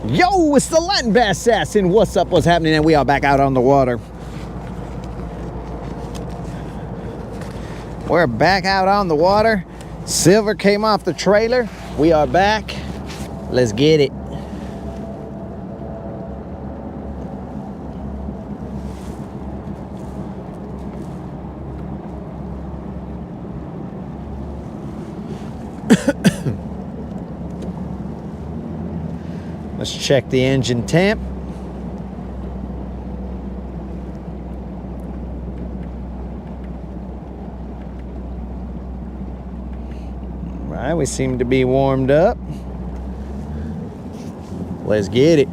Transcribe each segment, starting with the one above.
Yo, it's the Latin Bass Assassin. What's up? What's happening? And we are back out on the water. We're back out on the water. Silver came off the trailer. We are back. Let's get it. Let's check the engine temp. All right, we seem to be warmed up. Let's get it.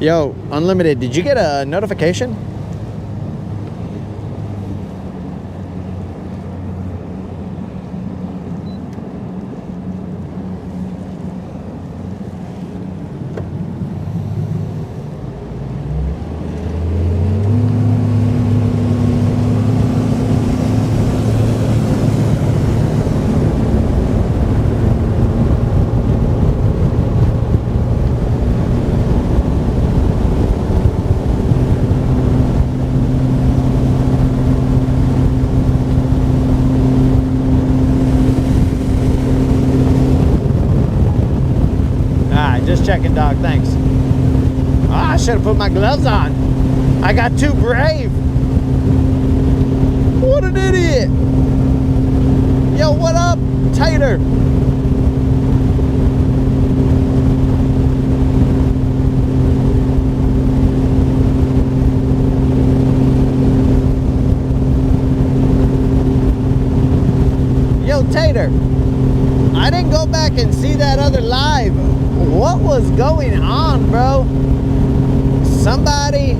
Yo, Unlimited, did you get a notification? Just checking, dog. Thanks. Oh, I should have put my gloves on. I got too brave. What an idiot. Yo, what up, Tater? Yo, Tater. I didn't go back and see that other live. What was going on, bro? Somebody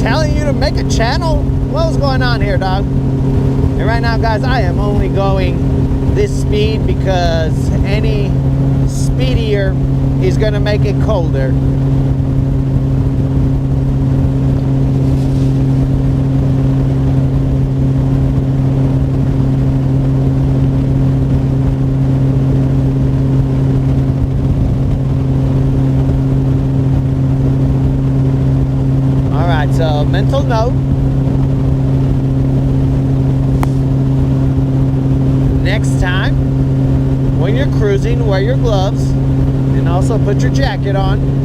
telling you to make a channel? What was going on here, dog? And right now, guys, I am only going this speed because any speedier is gonna make it colder. So, mental note, next time when you're cruising, wear your gloves and also put your jacket on.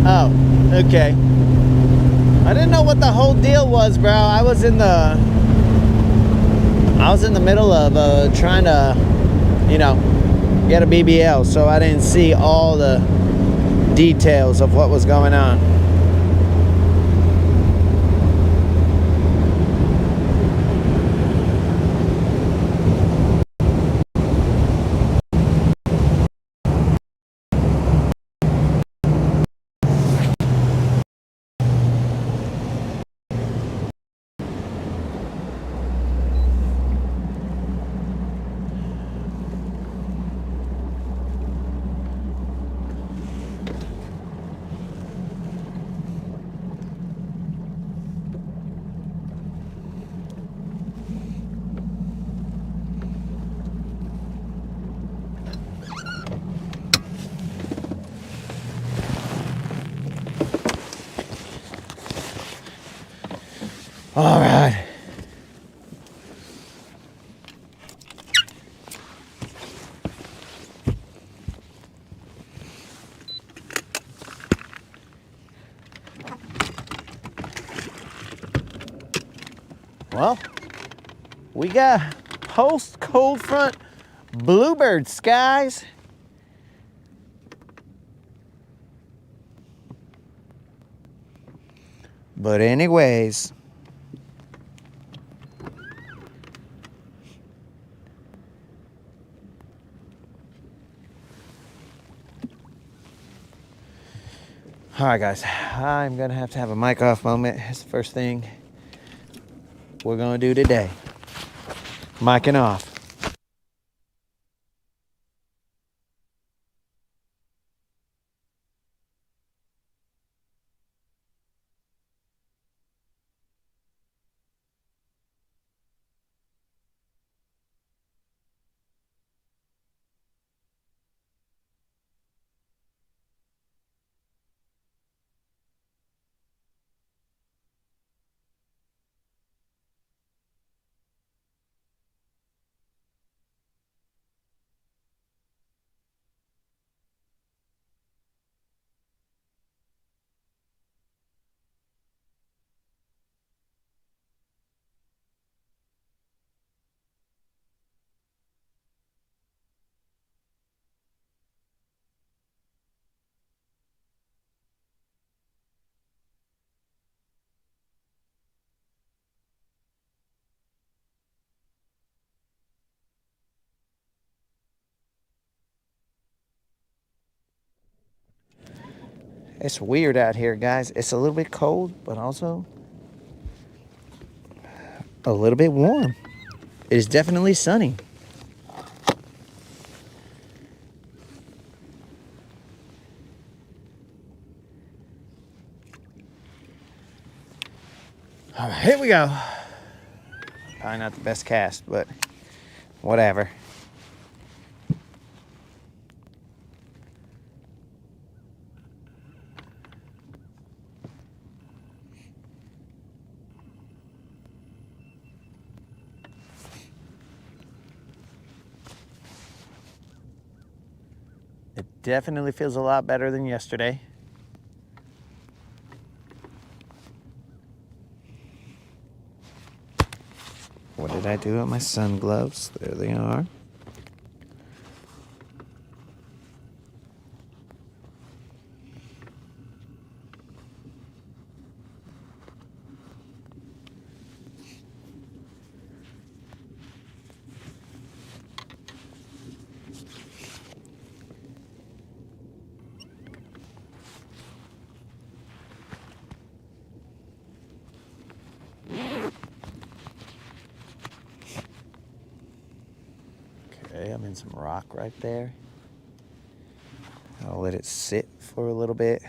Oh, okay. I didn't know what the whole deal was, bro. I was in the middle of trying to, you know, get a BBL, so I didn't see all the details of what was going on. All right. Well, we got post cold front bluebird skies. But anyways, all right, guys, I'm gonna have to have a mic off moment. It's the first thing we're gonna do today. Micing off. It's weird out here, guys. It's a little bit cold, but also a little bit warm. It is definitely sunny. All right, here we go. Probably not the best cast, but whatever. It definitely feels a lot better than yesterday. What did I do with my sun gloves? There they are. Okay, I'm in some rock right there. I'll let it sit for a little bit.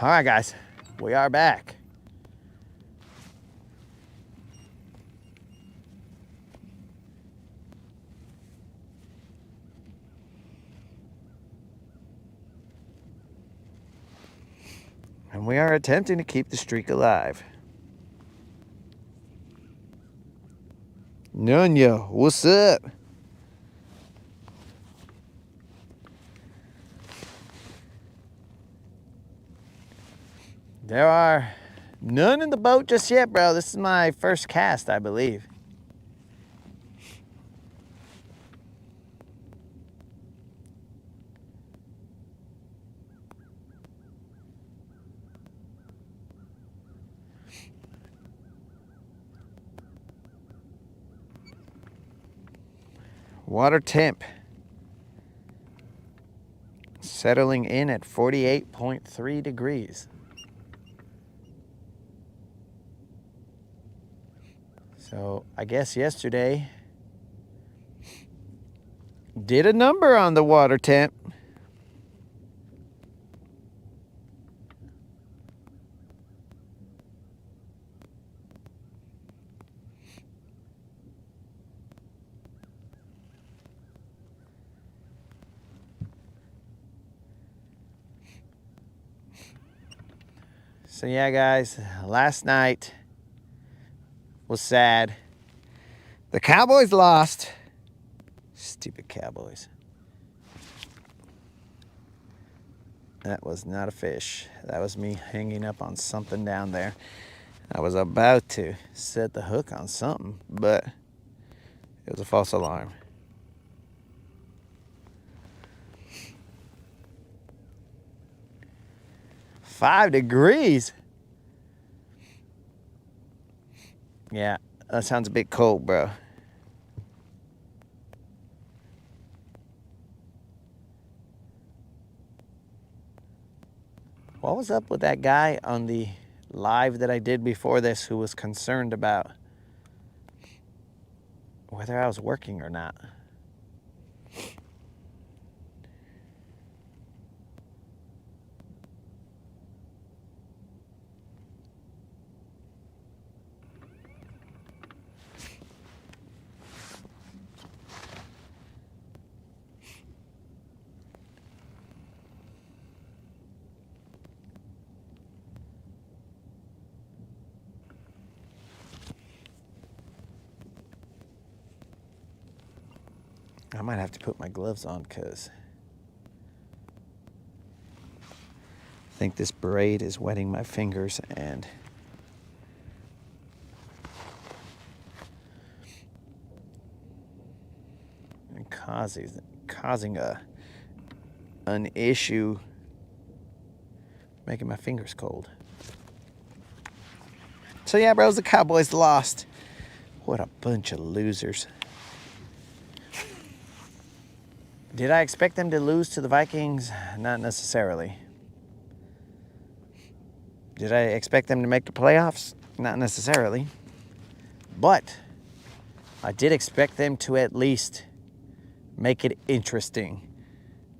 All right, guys, we are back. And we are attempting to keep the streak alive. Nunya, what's up? There are none in the boat just yet, bro. This is my first cast, I believe. Water temp settling in at 48.3 degrees. So I guess yesterday did a number on the water temp. So yeah, guys, last night was sad. The Cowboys lost. Stupid Cowboys. That was not a fish. That was me hanging up on something down there. I was about to set the hook on something, but it was a false alarm. "5 degrees? Yeah, that sounds a bit cold, bro. What was up with that guy on the live that I did before this who was concerned about whether I was working or not? I might have to put my gloves on because I think this braid is wetting my fingers and causing an issue, making my fingers cold. So yeah, bros, the Cowboys lost. What a bunch of losers. Did I expect them to lose to the Vikings? Not necessarily. Did I expect them to make the playoffs? Not necessarily. But I did expect them to at least make it interesting.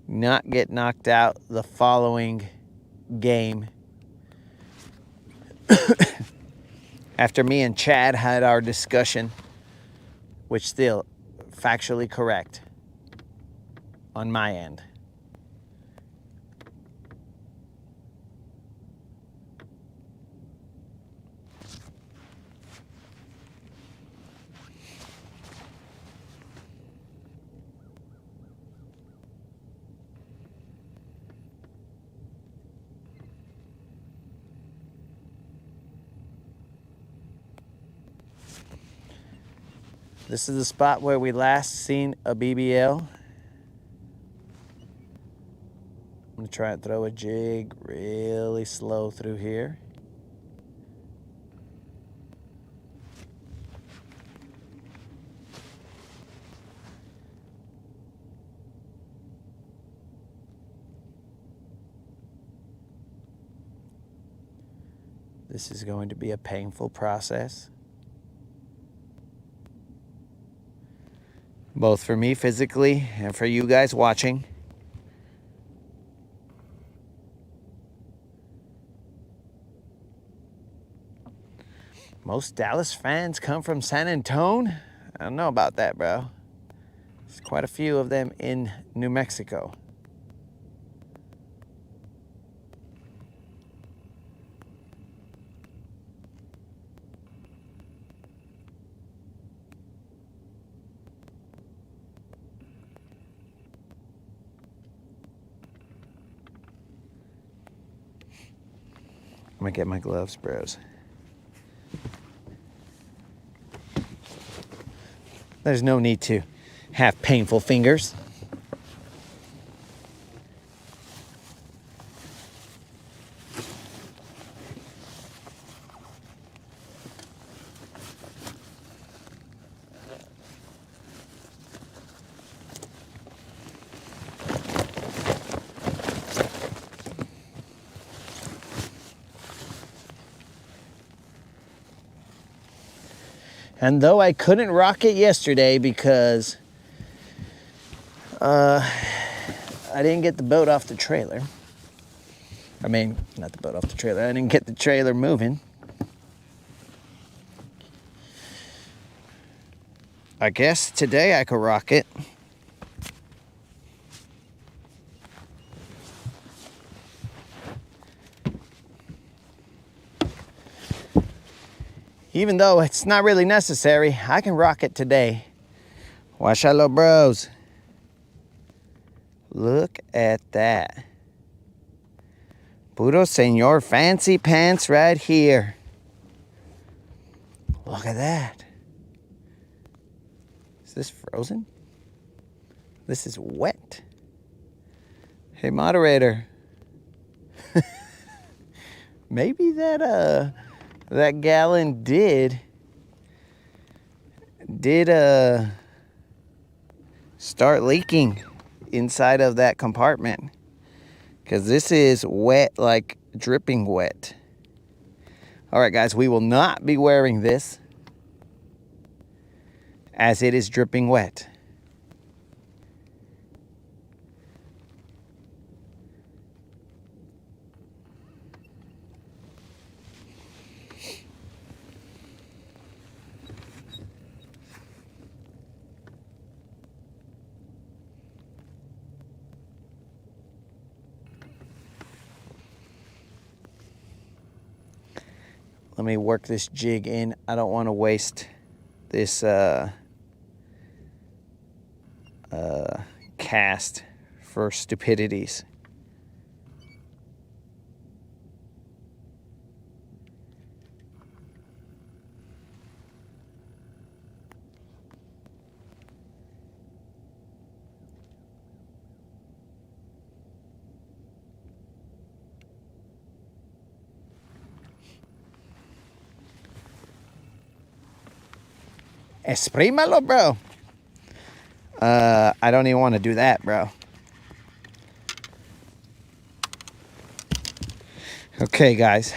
Not get knocked out the following game. After me and Chad had our discussion, which still factually correct on my end. This is the spot where we last seen a BBL. I'm gonna try and throw a jig really slow through here. This is going to be a painful process. Both for me physically and for you guys watching. Most Dallas fans come from San Antonio? I don't know about that, bro. There's quite a few of them in New Mexico. I'm gonna get my gloves, bros. There's no need to have painful fingers. And though I couldn't rock it yesterday because I didn't get the boat off the trailer. I mean, not the boat off the trailer. I didn't get the trailer moving. I guess today I could rock it. Even though it's not really necessary, I can rock it today. Watch out, little bros. Look at that. Puro Senor Fancy Pants right here. Look at that. Is this frozen? This is wet. Hey, moderator. Maybe that gallon did start leaking inside of that compartment, because this is wet, like dripping wet. All right, guys, we will not be wearing this as it is dripping wet. Let me work this jig in. I don't want to waste this cast for stupidities. Esprímalo, bro. I don't even want to do that, bro. Okay, guys.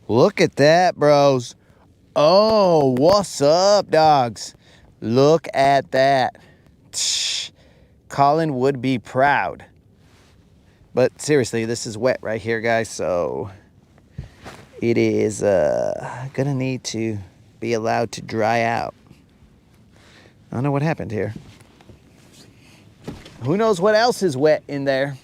Look at that, bros. Oh, what's up, dogs? Look at that. Colin would be proud. But seriously, this is wet right here, guys, so it is gonna need to be allowed to dry out. I don't know what happened here. Who knows what else is wet in there?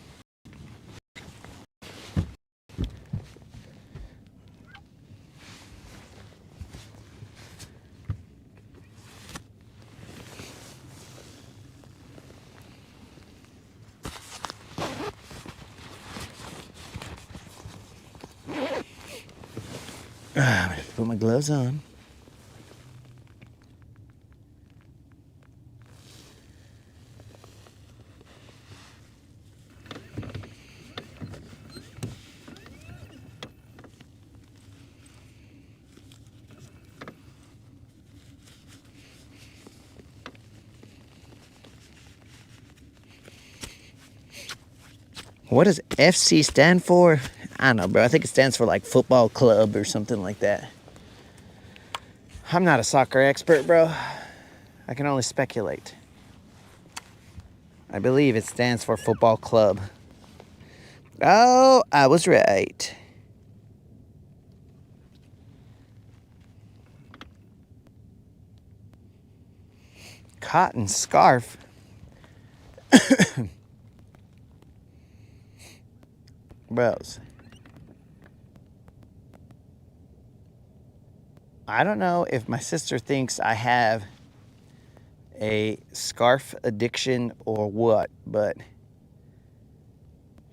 Put my gloves on. What does FC stand for? I don't know, bro. I think it stands for like football club or something like that. I'm not a soccer expert, bro. I can only speculate. I believe it stands for football club. Oh, I was right. Cotton scarf. Bros. I don't know if my sister thinks I have a scarf addiction or what, but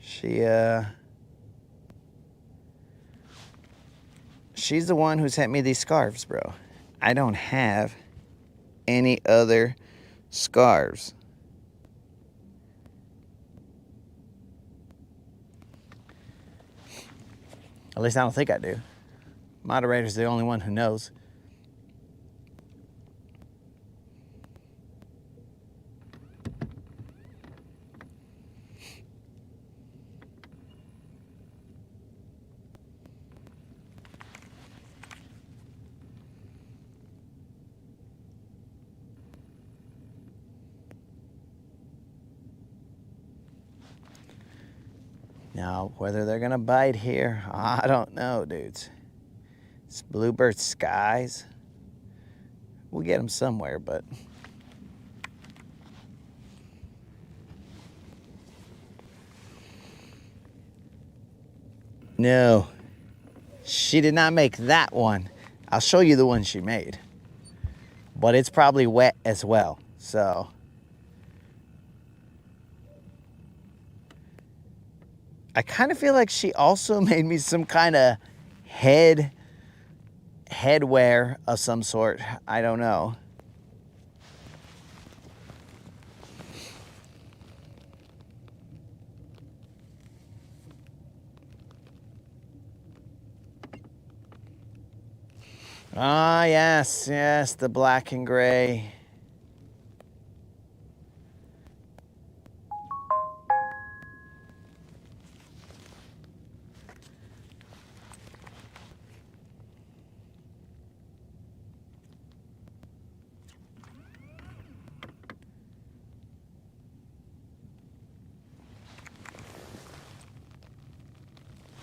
she's the one who sent me these scarves, bro. I don't have any other scarves. At least I don't think I do. Moderator's the only one who knows. Now, whether they're gonna bite here, I don't know, dudes. It's bluebird skies. We'll get them somewhere, but no, she did not make that one. I'll show you the one she made, but it's probably wet as well, so I kind of feel like she also made me some kind of headwear of some sort. I don't know. Ah, yes, yes, the black and gray.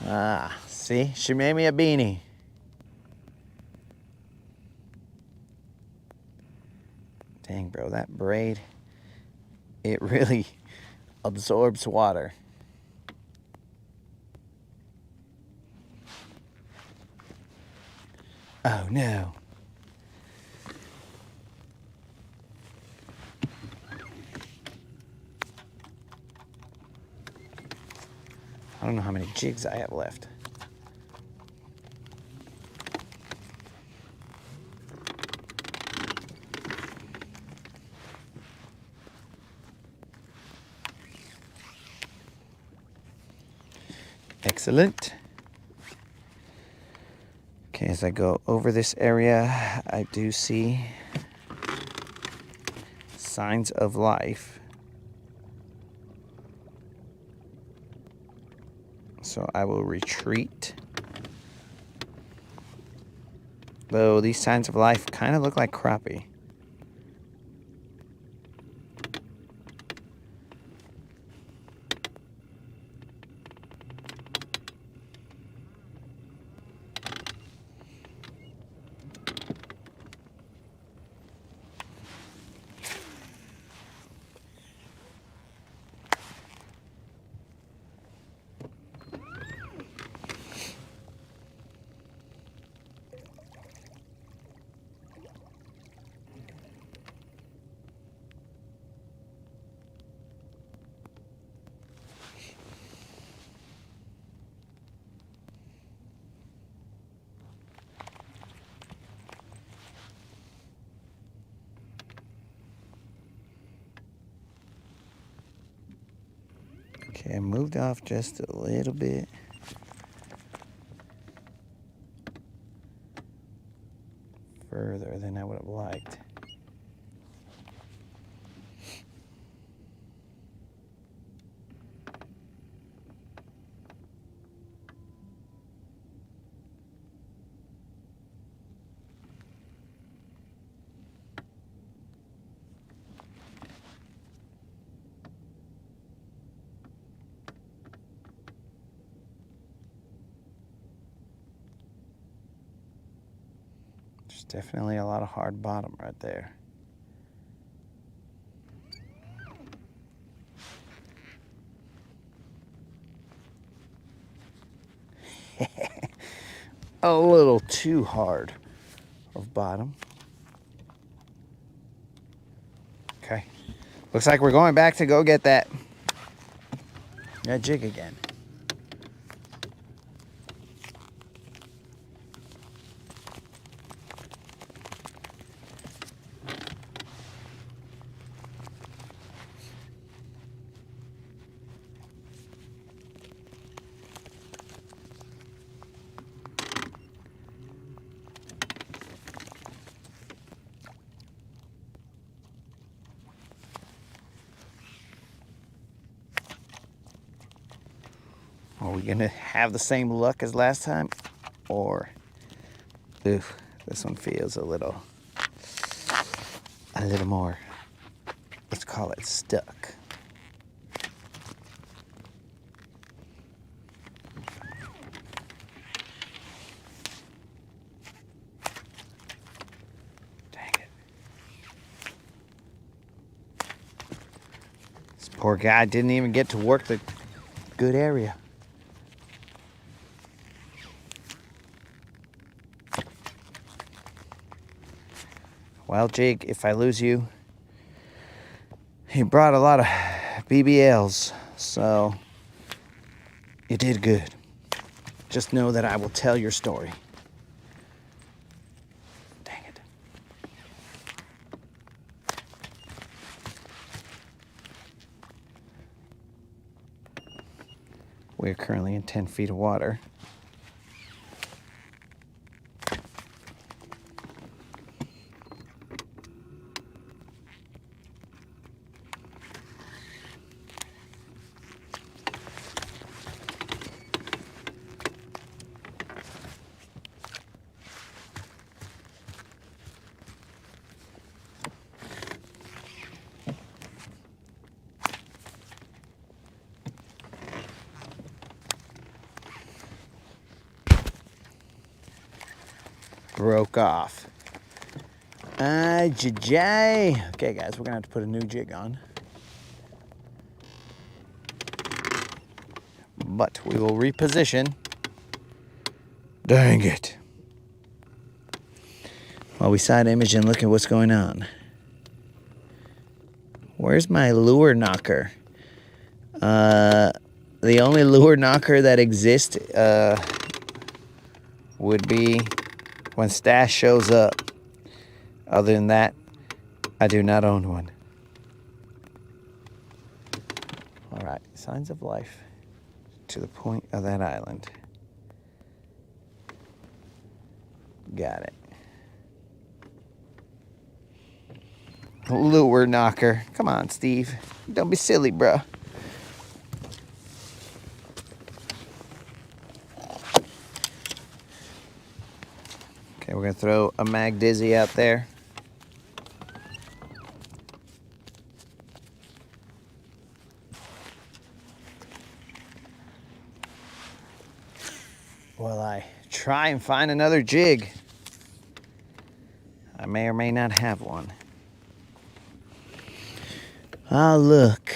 Ah, see, she made me a beanie. Dang, bro, that braid, it really absorbs water. Oh, no. I don't know how many jigs I have left. Excellent. Okay, as I go over this area, I do see signs of life. So I will retreat. Though these signs of life kind of look like crappie. Okay, I moved off just a little bit. Further than I would have liked. There's definitely a lot of hard bottom right there. A little too hard of bottom. Okay. Looks like we're going back to go get that jig again. Are we gonna have the same luck as last time? Or, oof, this one feels a little more, let's call it stuck. Dang it. This poor guy didn't even get to work the good area. Well, Jake, if I lose you, he brought a lot of BBLs, so You did good. Just know that I will tell your story. Dang it. We're currently in 10 feet of water. Broke off. JJ. Okay, guys, we're gonna have to put a new jig on. But we will reposition. Dang it. While we side image and look at what's going on. Where's my lure knocker? The only lure knocker that exists would be when Stash shows up. Other than that, I do not own one. All right, signs of life to the point of that island. Got it. Lure knocker. Come on, Steve. Don't be silly, bruh. Okay, we're gonna throw a Mag Dizzy out there. While I try and find another jig. I may or may not have one. Ah, look.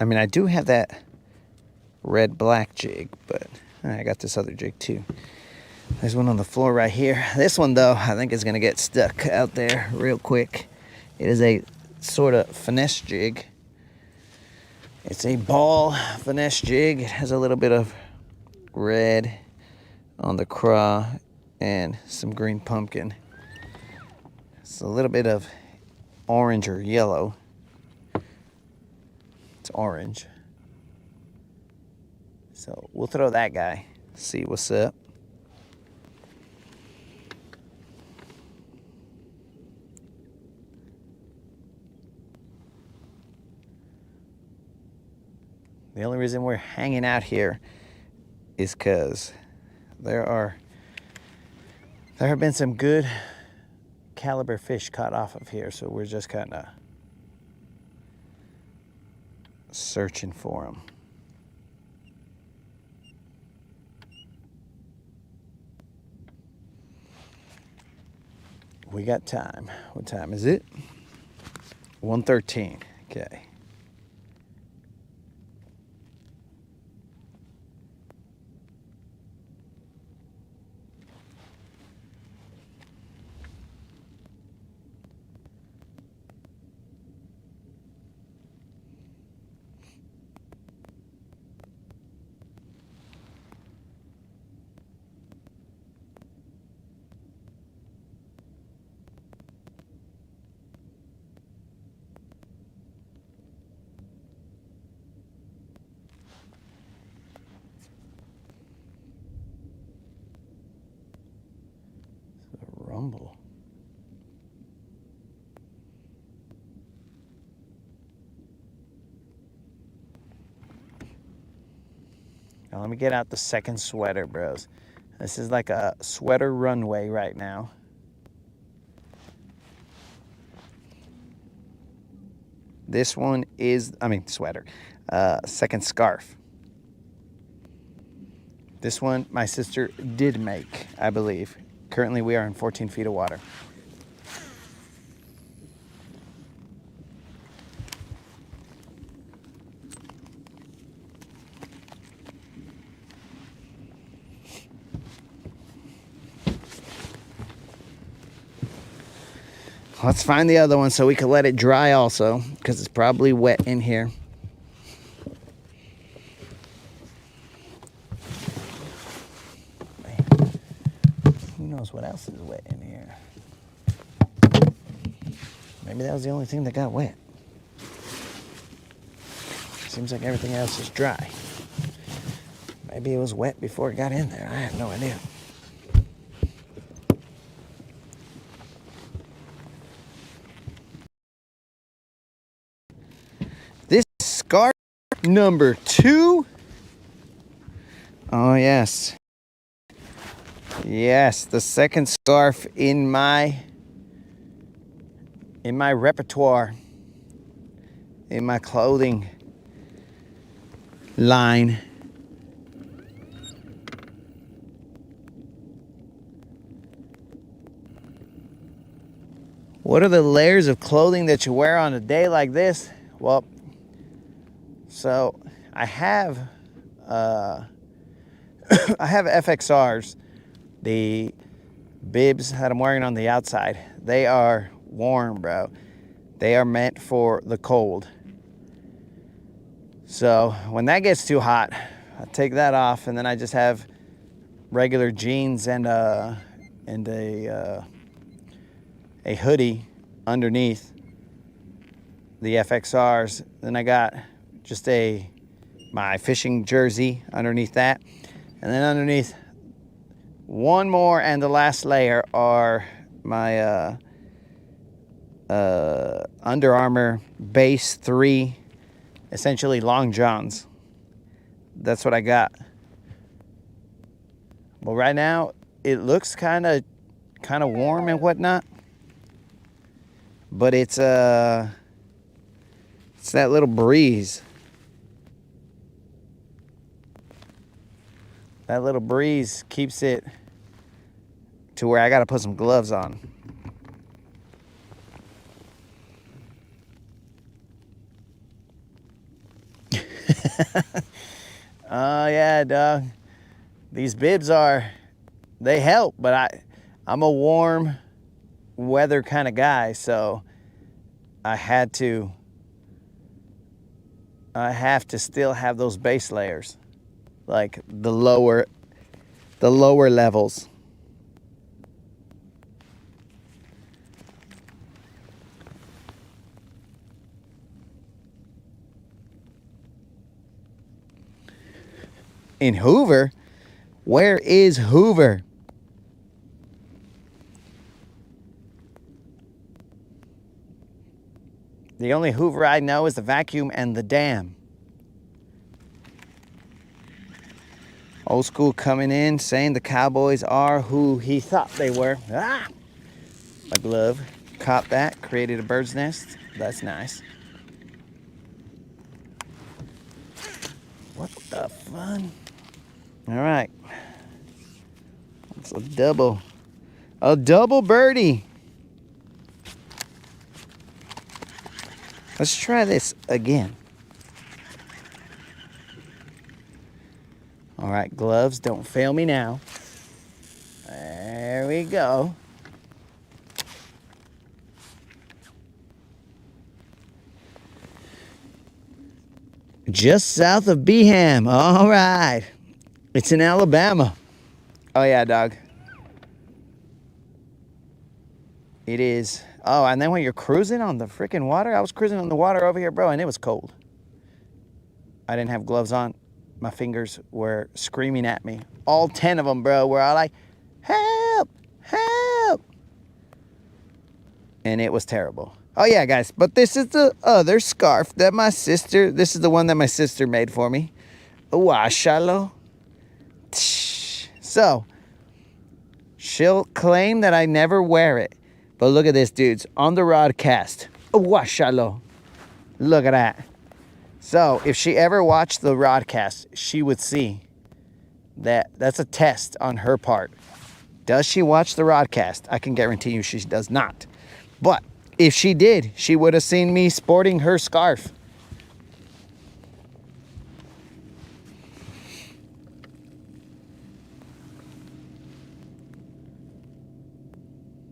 I mean, I do have that red-black jig, but I got this other jig too. There's one on the floor right here. This one, though, I think is going to get stuck out there real quick. It is a sort of finesse jig. It's a ball finesse jig. It has a little bit of red on the craw and some green pumpkin. It's a little bit of orange or yellow. It's orange. So we'll throw that guy, see what's up. The only reason we're hanging out here is because there have been some good caliber fish caught off of here, so we're just kind of searching for them. We got time. What time is it? 1:13. Okay. Rumble. Now let me get out the second sweater, bros. This is like a sweater runway right now. This one is, sweater. Second scarf. This one my sister did make, I believe. Currently we are in 14 feet of water. Let's find the other one so we can let it dry also, because it's probably wet in here. Who knows what else is wet in here? Maybe that was the only thing that got wet. Seems like everything else is dry. Maybe it was wet before it got in there. I have no idea. This scarf number 2. Oh yes. Yes, the second scarf in my repertoire, in my clothing line. What are the layers of clothing that you wear on a day like this? Well, so I have FXRs, the bibs that I'm wearing on the outside. They are warm, bro. They are meant for the cold. So when that gets too hot, I take that off, and then I just have regular jeans and a hoodie underneath the FXRs. Then I got just my fishing jersey underneath that, and then underneath one more, and the last layer are my Under Armour Base 3, essentially long johns. That's what I got. Well, right now it looks kind of warm and whatnot, but it's that little breeze. That little breeze keeps it to where I got to put some gloves on. Oh yeah, dog. These bibs they help, but I'm a warm weather kind of guy, so I have to still have those base layers, like the lower levels. In Hoover? Where is Hoover? The only Hoover I know is the vacuum and the dam. Old school coming in saying the Cowboys are who he thought they were. Ah! My glove caught that, created a bird's nest. That's nice. What the fun? All right. It's a double birdie. Let's try this again. All right, gloves, don't fail me now. There we go. Just south of Beham. All right. It's in Alabama. Oh, yeah, dog. It is. Oh, and then when you're cruising on the freaking water, I was cruising on the water over here, bro, and it was cold. I didn't have gloves on. My fingers were screaming at me. All 10 of them, bro, were all like, help, help. And it was terrible. Oh, yeah, guys, but this is the other scarf that this is the one that my sister made for me. Washalo. So, she'll claim that I never wear it. But look at this, dudes. On the broadcast. Washalo. Look at that. So, if she ever watched the broadcast, she would see That's a test on her part. Does she watch the broadcast? I can guarantee you she does not. But if she did, she would have seen me sporting her scarf.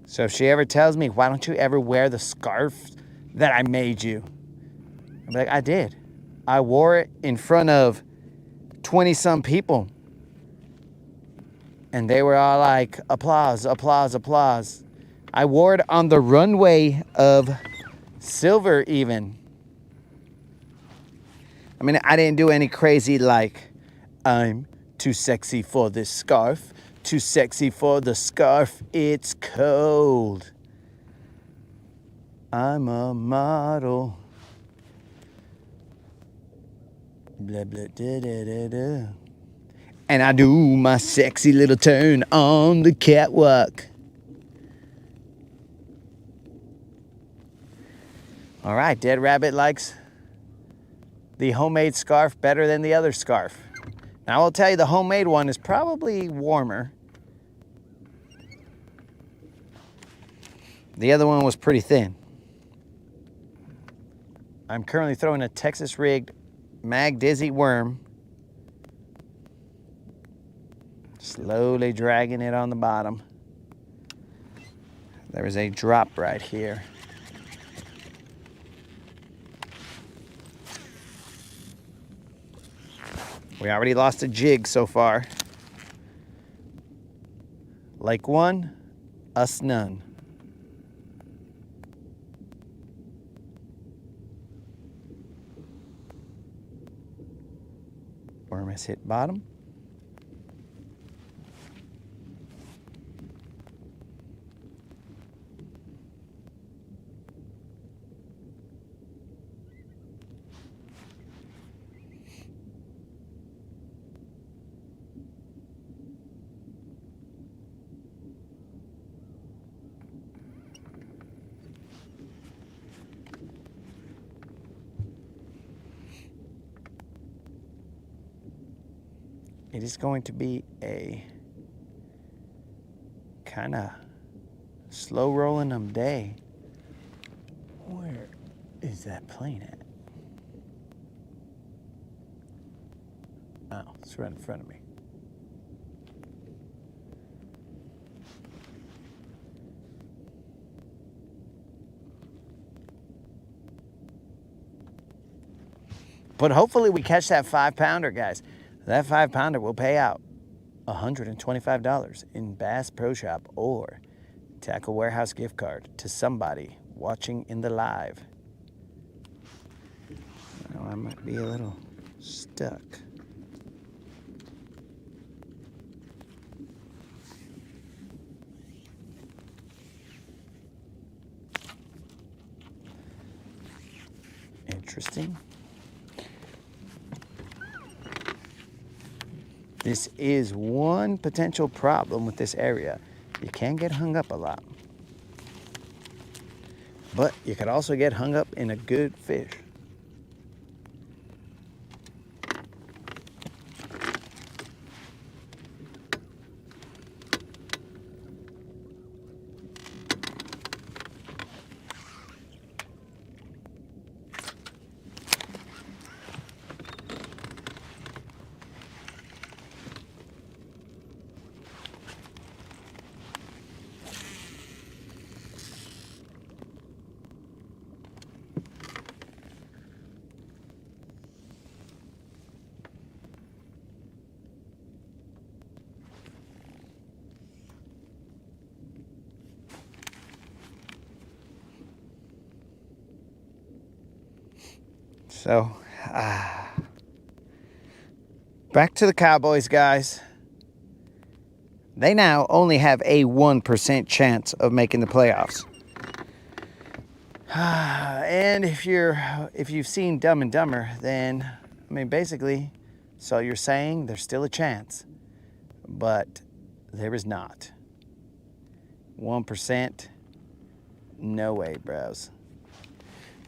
So if she ever tells me, why don't you ever wear the scarf that I made you? I'm like, I did. I wore it in front of 20-some people. And they were all like, applause, applause, applause. I wore it on the runway of Silver even. I mean, I didn't do any crazy like, I'm too sexy for this scarf. Too sexy for the scarf, it's cold. I'm a model. Blah, blah, da, da, da, da. And I do my sexy little turn on the catwalk. All right, Dead Rabbit likes the homemade scarf better than the other scarf. Now, I will tell you the homemade one is probably warmer. The other one was pretty thin. I'm currently throwing a Texas rigged Mag Dizzy worm. Slowly dragging it on the bottom. There is a drop right here. We already lost a jig so far. Like one, us none. Worm has hit bottom. It is going to be a kind of slow rolling them day. Where is that plane at? Oh, it's right in front of me. But hopefully we catch that 5-pounder, guys. That 5-pounder will pay out $125 in Bass Pro Shop or Tackle Warehouse gift card to somebody watching in the live. Now I might be a little stuck. Interesting. This is one potential problem with this area. You can get hung up a lot. But you could also get hung up in a good fish. So, back to the Cowboys, guys. They now only have a 1% chance of making the playoffs. And if you've seen Dumb and Dumber, then, I mean, basically, so you're saying there's still a chance, but there is not. 1%, no way, bros.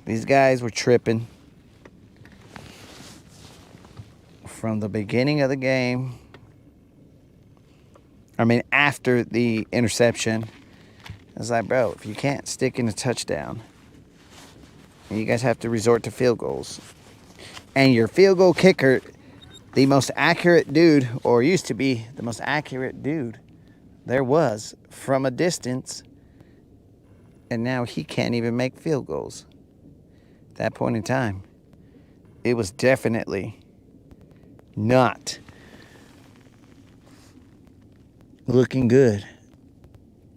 These guys were tripping from the beginning of the game I mean, after the interception, I was like, bro, if you can't stick in a touchdown, you guys have to resort to field goals. And your field goal kicker, the most accurate dude, or used to be the most accurate dude there was from a distance, and now he can't even make field goals. At that point in time, it was definitely not looking good.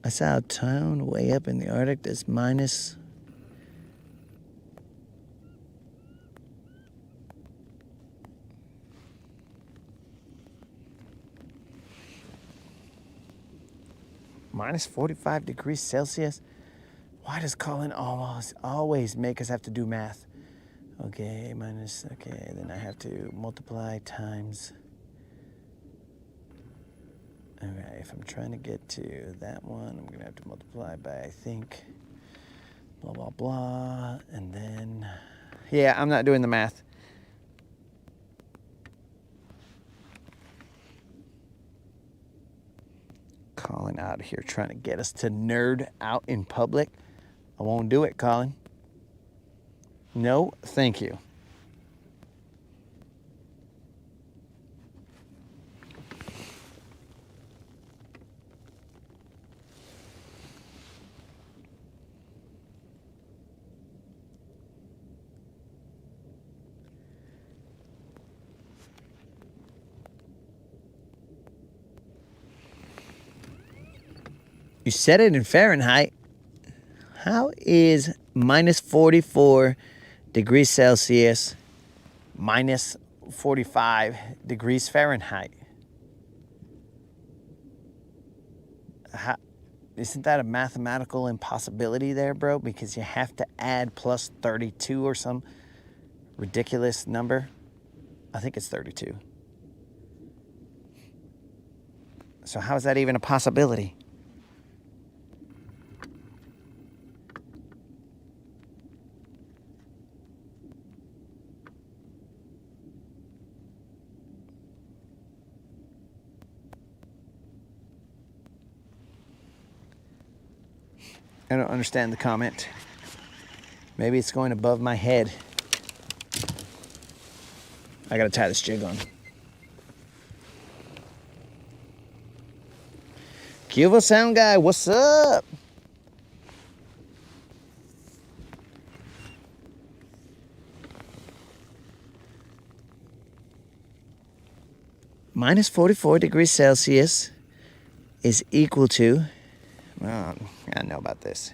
I saw a town way up in the Arctic that's minus minus 45 degrees Celsius. Why does Colin always make us have to do math? Okay, minus, okay, then I have to multiply times. All right, if I'm trying to get to that one, I'm gonna have to multiply by, I think, blah, blah, blah, and then, yeah, I'm not doing the math. Colin out of here trying to get us to nerd out in public. I won't do it, Colin. No, thank you. You set it in Fahrenheit. How is minus 44 degrees Celsius minus 45 degrees Fahrenheit? Isn't that a mathematical impossibility there, bro? Because you have to add plus 32 or some ridiculous number. I think it's 32. So how is that even a possibility? I don't understand the comment. Maybe it's going above my head. I gotta tie this jig on. Cuba Sound Guy, what's up? Minus 44 degrees Celsius is equal to, well, I know about this.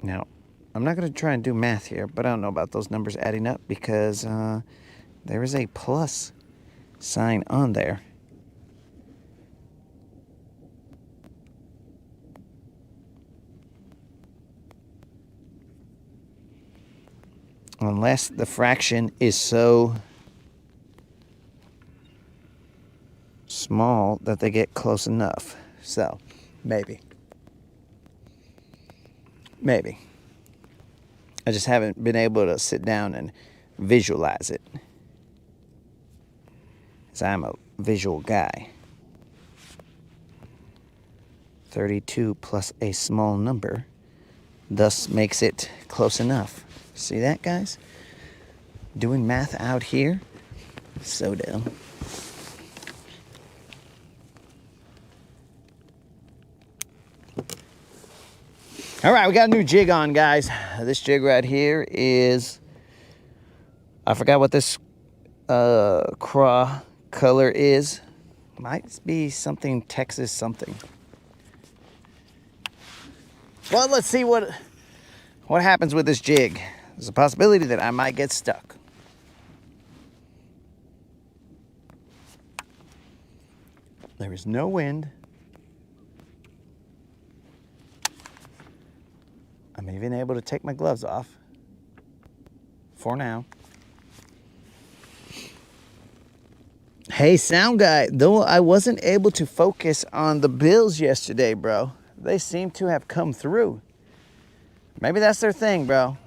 Now, I'm not going to try and do math here, but I don't know about those numbers adding up because there is a plus sign on there. Unless the fraction is so small that they get close enough. So, maybe. Maybe. I just haven't been able to sit down and visualize it. Because I'm a visual guy. 32 plus a small number thus makes it close enough. See that, guys? Doing math out here? So dumb. All right, we got a new jig on, guys. This jig right here is, I forgot what this craw color is. Might be something Texas something. Well, let's see what happens with this jig. There's a possibility that I might get stuck. There is no wind. I'm even able to take my gloves off for now. Hey, sound guy, though I wasn't able to focus on the Bills yesterday, bro, they seem to have come through. Maybe that's their thing, bro.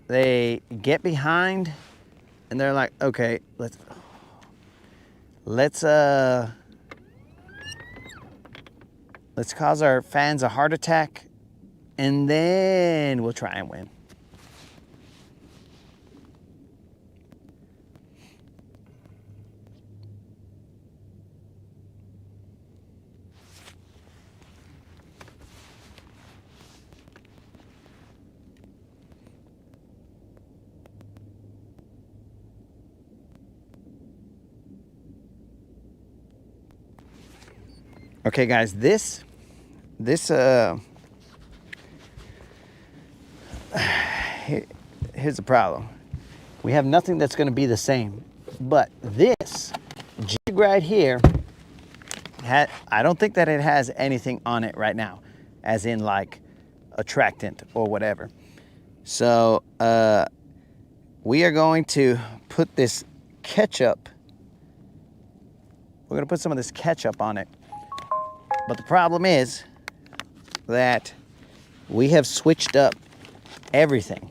They get behind and they're like, okay, Let's cause our fans a heart attack, and then we'll try and win. Okay, guys, here's the problem. We have nothing that's going to be the same, but this jig right here, I don't think that it has anything on it right now, as in like attractant or whatever. So we are going to put this ketchup. We're going to put some of this ketchup on it. But the problem is that we have switched up everything.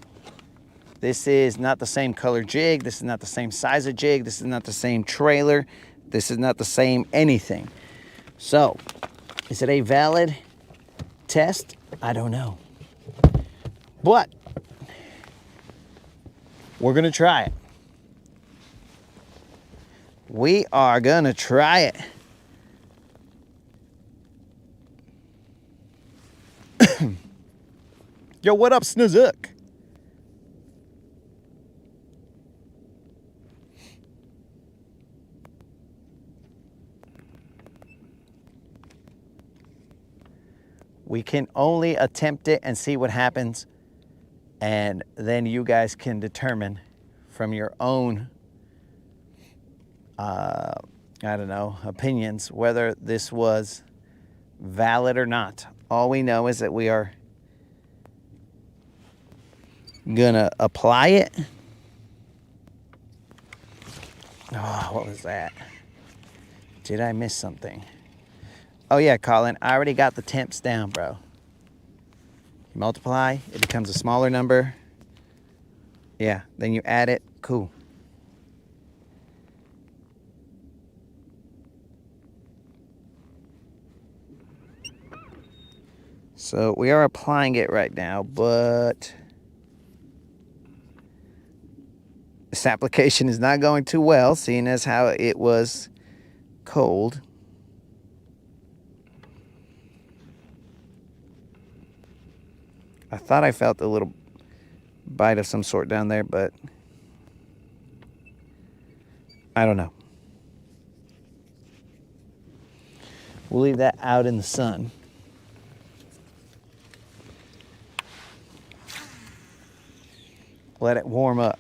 This is not the same color jig. This is not the same size of jig. This is not the same trailer. This is not the same anything. So, is it a valid test? I don't know. But we're going to try it. We are going to try it. Yo, what up, Snoozuk? We can only attempt it and see what happens, and then you guys can determine from your own, I don't know, opinions whether this was valid or not. All we know is that we are gonna apply it. Oh, what was that? Did I miss something? Oh yeah, Colin, I already got the temps down, bro. You multiply, it becomes a smaller number. Yeah, then you add it, cool. So we are applying it right now, but this application is not going too well, seeing as how it was cold. I thought I felt a little bite of some sort down there, but I don't know. We'll leave that out in the sun. Let it warm up.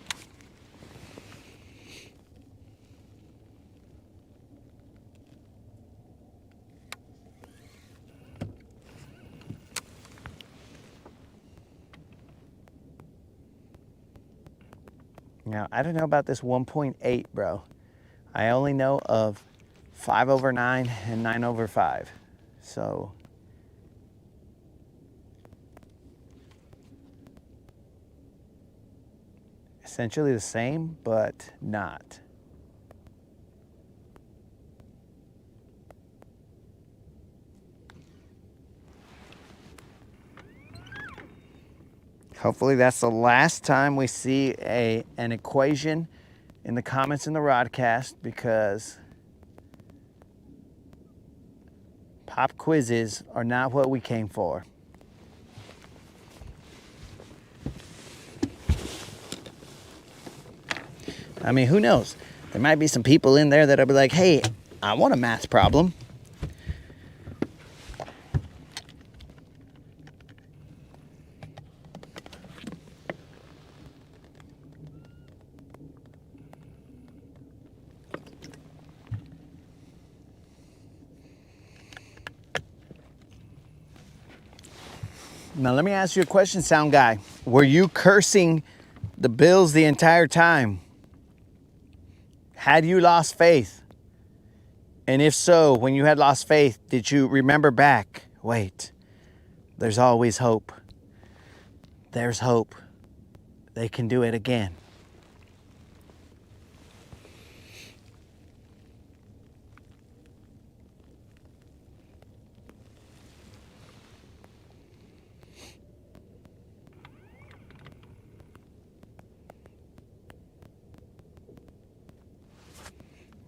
Now, I don't know about this 1.8, bro. I only know of 5/9 and 9/5. So essentially the same, but not. Hopefully that's the last time we see an equation in the comments in the Rodcast, because pop quizzes are not what we came for. I mean, who knows? There might be some people in there that'll be like, hey, I want a math problem. Now, let me ask you a question, sound guy. Were you cursing the Bills the entire time? Had you lost faith? And if so, when you had lost faith, did you remember back? Wait, there's always hope. There's hope. They can do it again.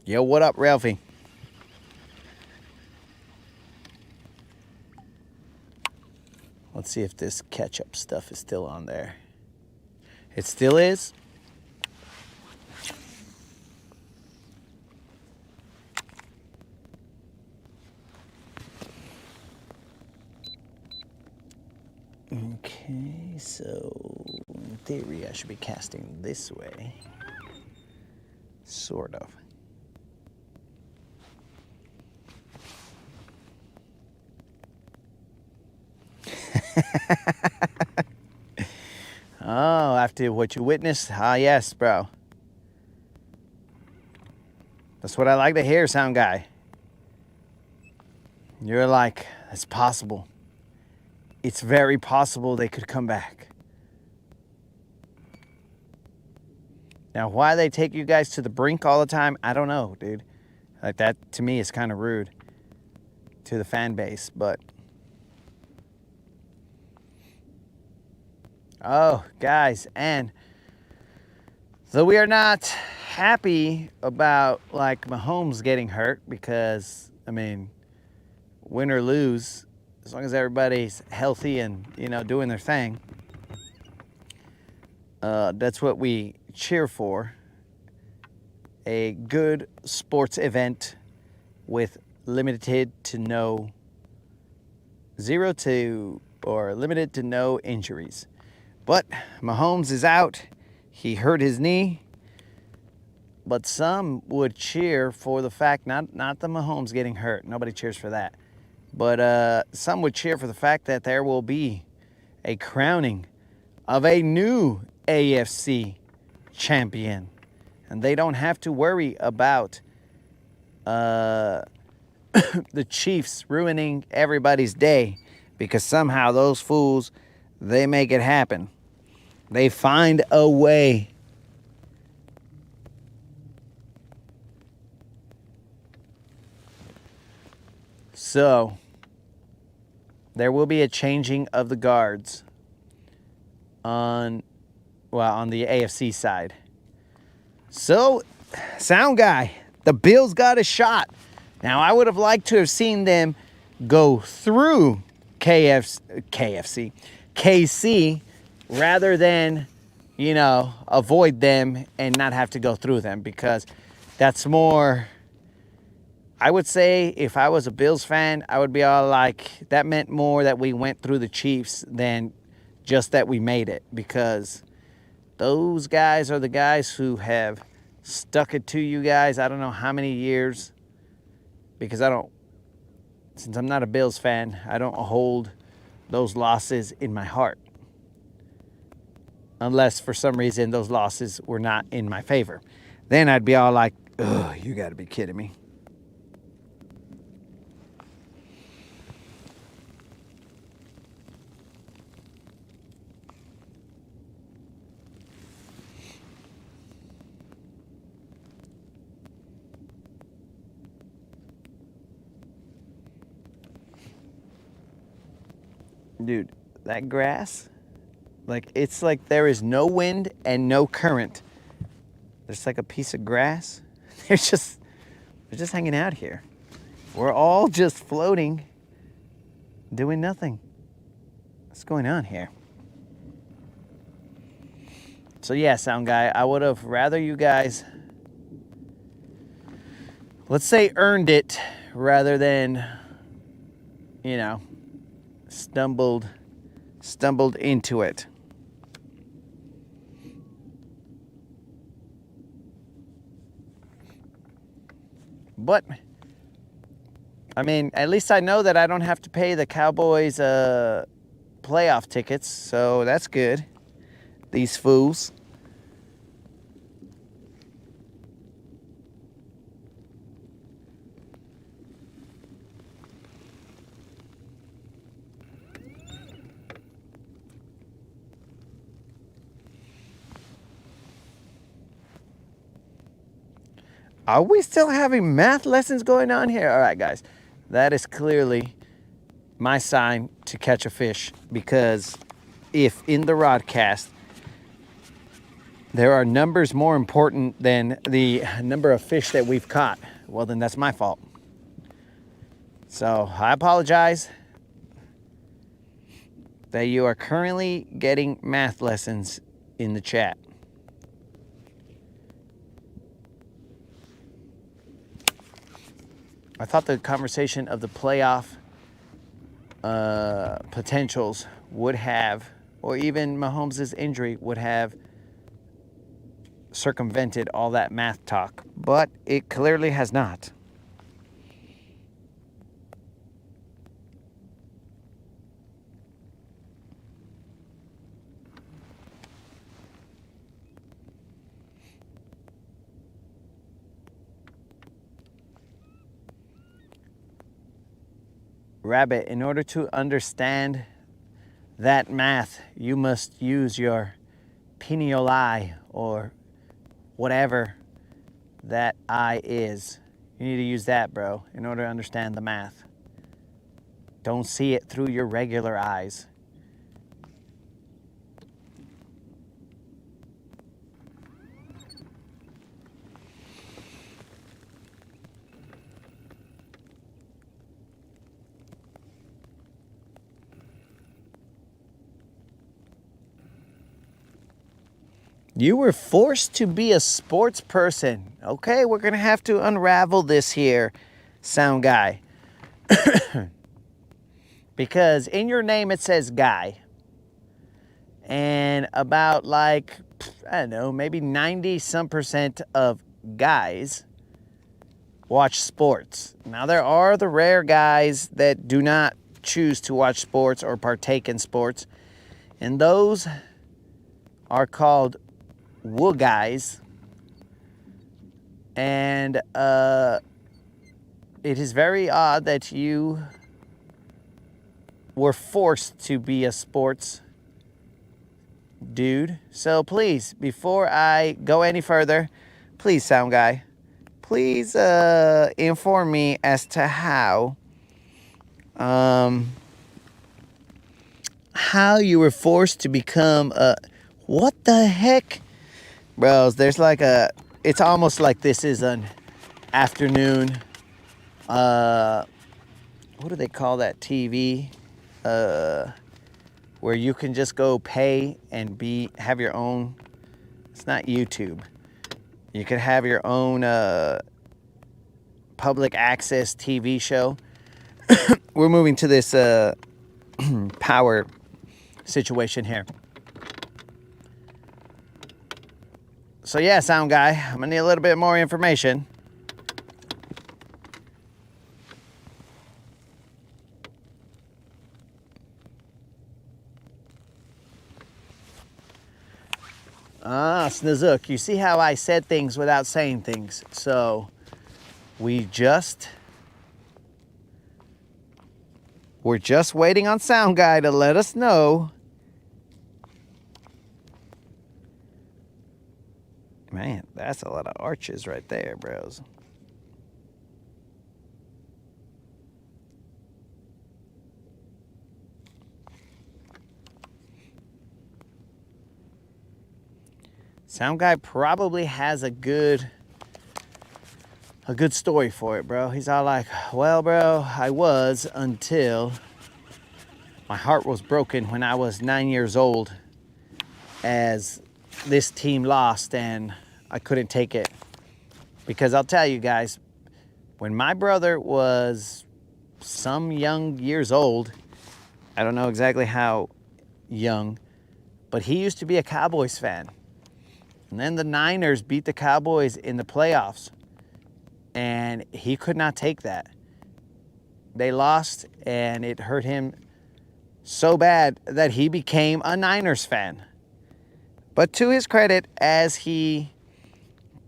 Yo, what up, Ralphie? Let's see if this ketchup stuff is still on there. It still is. Okay, so in theory, I should be casting this way. Sort of. Oh, after what you witnessed? Ah, yes, bro. That's what I like to hear, sound guy. You're like, it's possible. It's very possible they could come back. Now, why they take you guys to the brink all the time, I don't know, dude. Like, that, to me, is kind of rude to the fan base, but... Oh, guys, and though we are not happy about, like, Mahomes getting hurt because, I mean, win or lose, as long as everybody's healthy and, you know, doing their thing, that's what we cheer for. A good sports event with limited to no injuries. But Mahomes is out. He hurt his knee. But some would cheer for the fact, not the Mahomes getting hurt. Nobody cheers for that. But some would cheer for the fact that there will be a crowning of a new AFC champion. And they don't have to worry about the Chiefs ruining everybody's day, because somehow those fools, they make it happen. They find a way. So, there will be a changing of the guards on the AFC side. So, sound guy, the Bills got a shot. Now, I would have liked to have seen them go through KC rather than, you know, avoid them and not have to go through them, because that's more, I would say if I was a Bills fan, I would be all like, that meant more that we went through the Chiefs than just that we made it, because those guys are the guys who have stuck it to you guys. I don't know how many years, because since I'm not a Bills fan, I don't hold those losses in my heart. Unless for some reason those losses were not in my favor. Then I'd be all like, ugh, you gotta be kidding me. Dude, that grass, like, it's like there is no wind and no current. There's like a piece of grass. They're just hanging out here. We're all just floating, doing nothing. What's going on here? So yeah, sound guy, I would have rather you guys, let's say, earned it rather than, you know, stumbled into it. But I mean, at least I know that I don't have to pay the Cowboys playoff tickets, so that's good. These fools. Are we still having math lessons going on here? All right, guys. That is clearly my sign to catch a fish, because if in the rodcast there are numbers more important than the number of fish that we've caught, well, then that's my fault. So I apologize that you are currently getting math lessons in the chat. I thought the conversation of the playoff potentials would have, or even Mahomes' injury would have circumvented all that math talk, but it clearly has not. Rabbit, in order to understand that math, you must use your pineal eye, or whatever that eye is. You need to use that, bro, in order to understand the math. Don't see it through your regular eyes. You were forced to be a sports person. Okay, we're going to have to unravel this here, sound guy. Because in your name it says guy. And about like, I don't know, maybe 90% of guys watch sports. Now there are the rare guys that do not choose to watch sports or partake in sports. And those are called woo guys, and it is very odd that you were forced to be a sports dude. So please, before I go any further, please, sound guy, please inform me as to how you were forced to become a, what the heck? Bros, there's like a, it's almost like this is an afternoon, what do they call that TV? Where you can just go pay and have your own, it's not YouTube. You could have your own public access TV show. We're moving to this power situation here. So yeah, sound guy, I'm gonna need a little bit more information. Ah, Snozook, you see how I said things without saying things. So we're just waiting on sound guy to let us know. Man, that's a lot of arches right there, bros. Sound guy probably has a good story for it, bro. He's all like, well, bro, I was until my heart was broken when I was 9 years old as this team lost and I couldn't take it. Because I'll tell you guys, when my brother was some young years old, I don't know exactly how young, but he used to be a Cowboys fan. And then the Niners beat the Cowboys in the playoffs, and he could not take that. They lost, and it hurt him so bad that he became a Niners fan. But to his credit, as he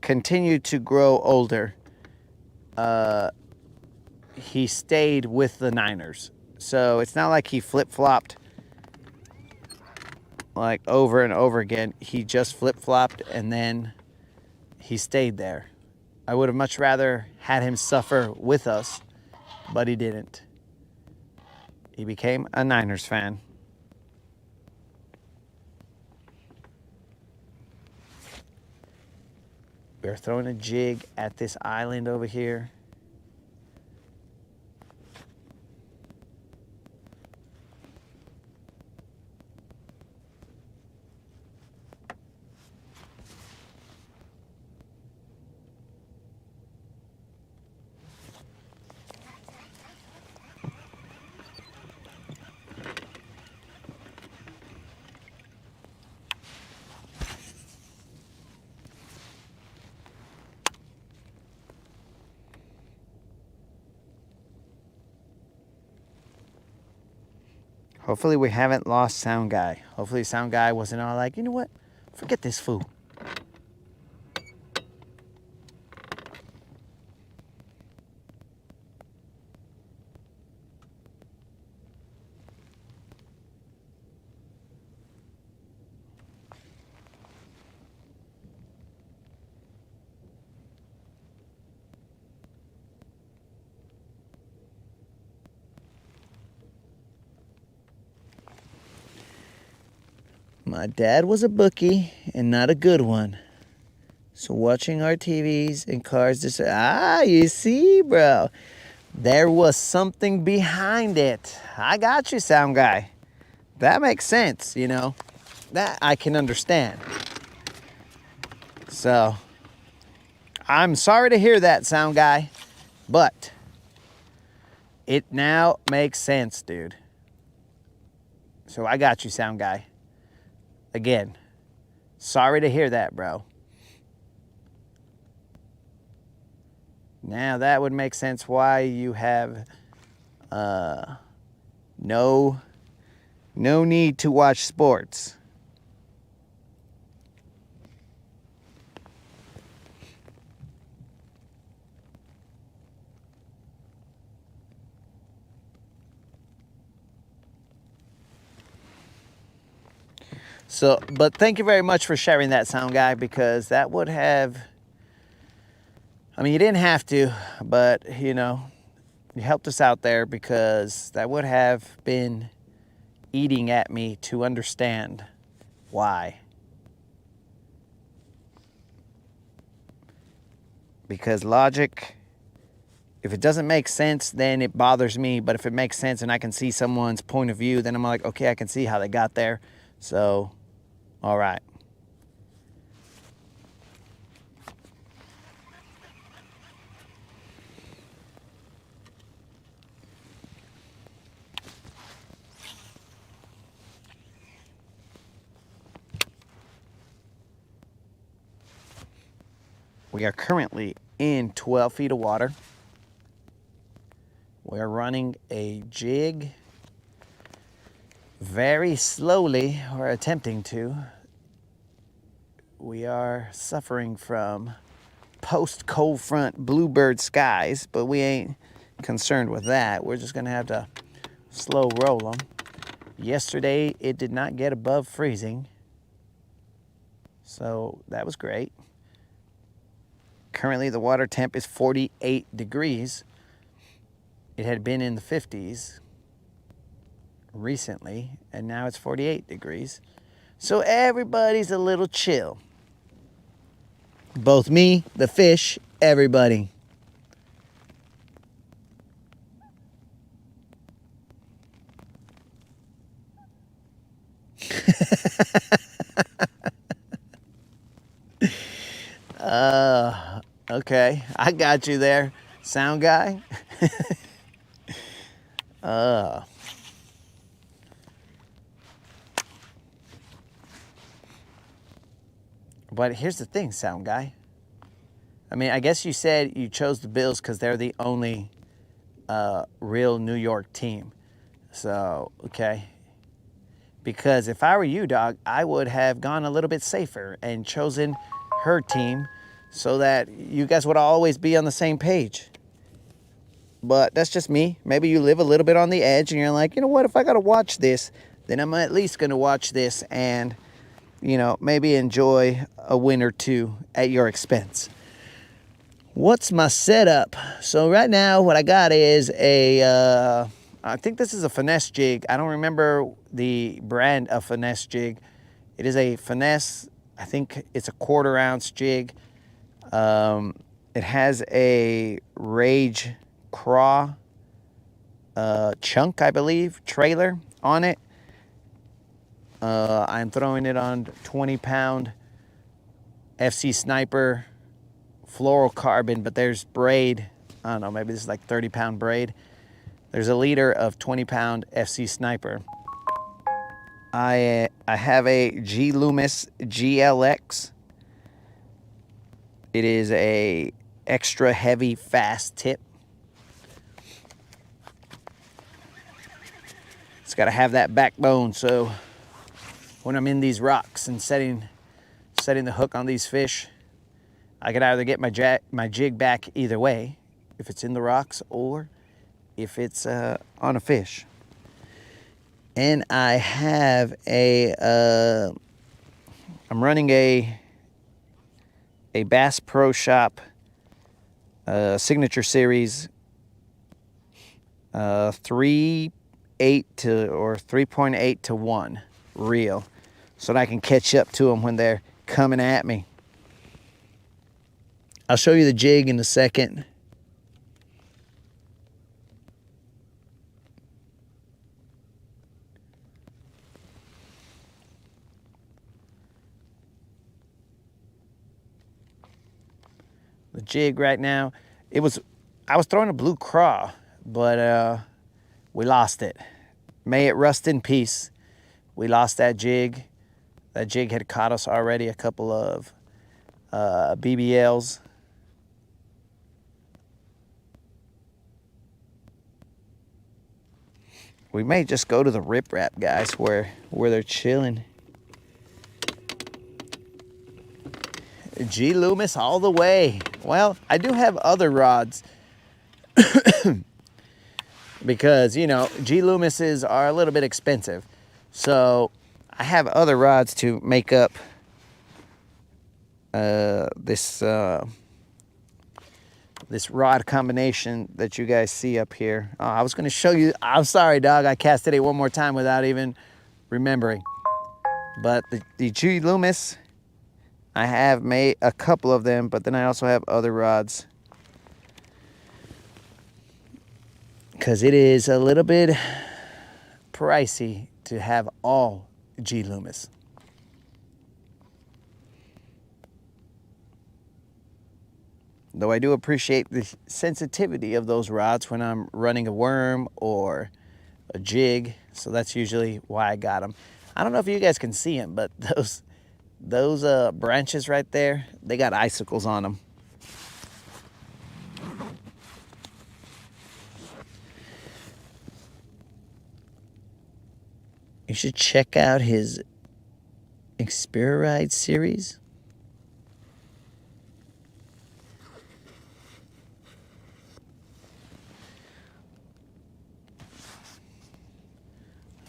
continued to grow older, he stayed with the Niners. So it's not like he flip-flopped like over and over again. He just flip-flopped and then he stayed there. I would have much rather had him suffer with us, but he didn't. He became a Niners fan. We're throwing a jig at this island over here. Hopefully we haven't lost Sound Guy. Hopefully Sound Guy wasn't all like, you know what? Forget this fool. My dad was a bookie and not a good one. So watching our TVs and cars, you see, bro. There was something behind it. I got you, Sound Guy. That makes sense, you know. That I can understand. So, I'm sorry to hear that, Sound Guy. But, it now makes sense, dude. So I got you, Sound Guy. Again, sorry to hear that, bro. Now that would make sense why you have no need to watch sports. So, but thank you very much for sharing that, Sound Guy, because that would have, I mean, you didn't have to, but, you know, you helped us out there because that would have been eating at me to understand why. Because logic, if it doesn't make sense, then it bothers me. But if it makes sense and I can see someone's point of view, then I'm like, okay, I can see how they got there. So, all right. We are currently in 12 feet of water. We're running a jig very slowly, or attempting to. We are suffering from post-cold front bluebird skies, but we ain't concerned with that. We're just gonna have to slow roll them. Yesterday, it did not get above freezing, so that was great. Currently, the water temp is 48 degrees. It had been in the 50s recently, and now it's 48 degrees. So everybody's a little chill. Both me, the fish, everybody. Okay, I got you there, Sound Guy. But here's the thing, Sound Guy. I mean, I guess you said you chose the Bills because they're the only real New York team. So, okay. Because if I were you, dog, I would have gone a little bit safer and chosen her team so that you guys would always be on the same page. But that's just me. Maybe you live a little bit on the edge and you're like, you know what, if I got to watch this, then I'm at least going to watch this and, you know, maybe enjoy a win or two at your expense. What's my setup? So right now what I got is a, I think this is a finesse jig. I don't remember the brand of finesse jig. It is a finesse, I think it's a 1/4 ounce jig. It has a Rage Craw chunk, I believe, trailer on it. I'm throwing it on 20-pound FC Sniper fluorocarbon, but there's braid. I don't know, maybe this is like 30-pound braid. There's a liter of 20-pound FC Sniper. I have a G Loomis GLX. It is a extra heavy, fast tip. It's got to have that backbone, so when I'm in these rocks and setting the hook on these fish, I can either get my jig back either way, if it's in the rocks or if it's on a fish. And I have I'm running a Bass Pro Shop Signature Series 3.8 to 1 reel, so that I can catch up to them when they're coming at me. I'll show you the jig in a second. The jig right now, I was throwing a blue craw, but we lost it. May it rust in peace. We lost that jig. That jig had caught us already a couple of BBLs. We may just go to the riprap, guys, where they're chilling. G Loomis all the way. Well, I do have other rods because, you know, G Loomises are a little bit expensive. So I have other rods to make up this rod combination that you guys see up here. Oh, I was going to show you. I'm sorry, dog. I casted it one more time without even remembering. But the G Loomis, I have made a couple of them, but then I also have other rods, because it is a little bit pricey to have all G Loomis. Though I do appreciate the sensitivity of those rods when I'm running a worm or a jig, so that's usually why I got them. I don't know if you guys can see them, but those branches right there, they got icicles on them. You should check out his Experide series.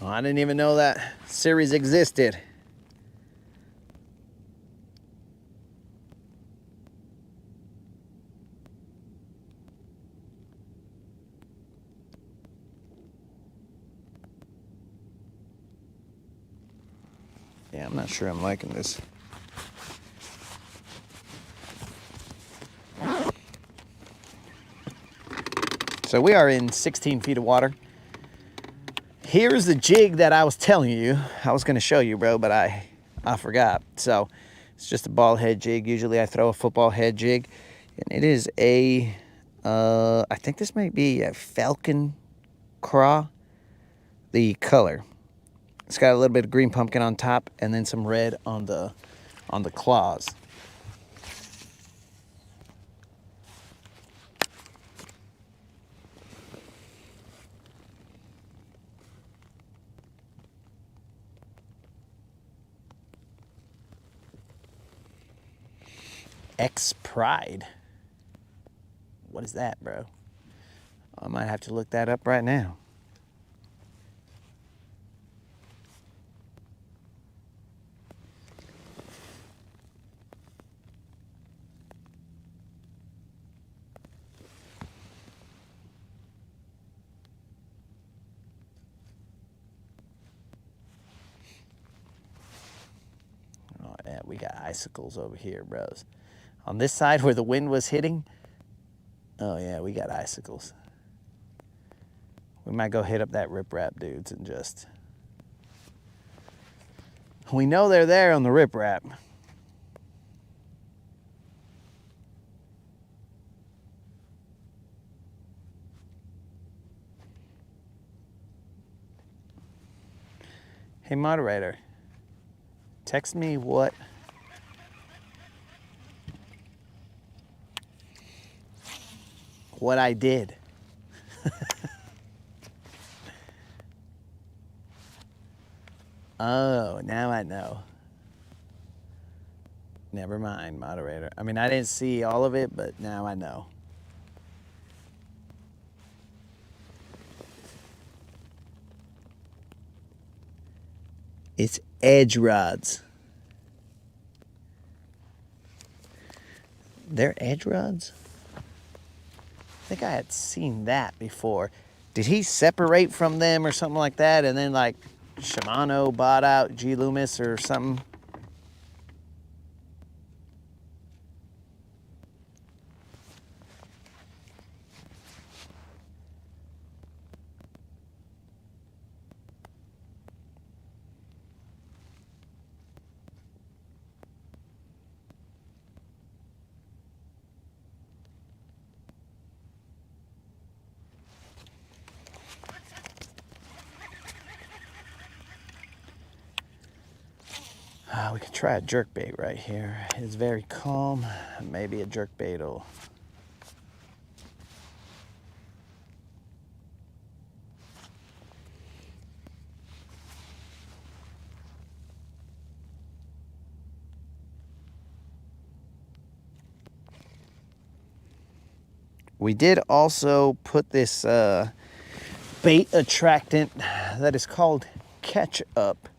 Oh, I didn't even know that series existed. Yeah, I'm not sure I'm liking this. So we are in 16 feet of water. Here's the jig that I was telling you. I was gonna show you, bro, but I forgot. So it's just a ball head jig. Usually I throw a football head jig. And it is a, I think this might be a Falcon Craw, the color. It's got a little bit of green pumpkin on top and then some red on the claws. X Pride. What is that, bro? I might have to look that up right now. Oh, yeah, we got icicles over here, bros. On this side where the wind was hitting, oh yeah, we got icicles. We might go hit up that riprap, dudes, and just... We know they're there on the riprap. Hey, moderator, text me what I did. Oh, now I know. Never mind, moderator. I mean, I didn't see all of it, but now I know. It's edge rods. They're edge rods? I think I had seen that before. Did he separate from them or something like that, and then like Shimano bought out G. Loomis or something? We could try a jerkbait right here. It's very calm. Maybe a jerkbait will... We did also put this bait attractant that is called ketchup.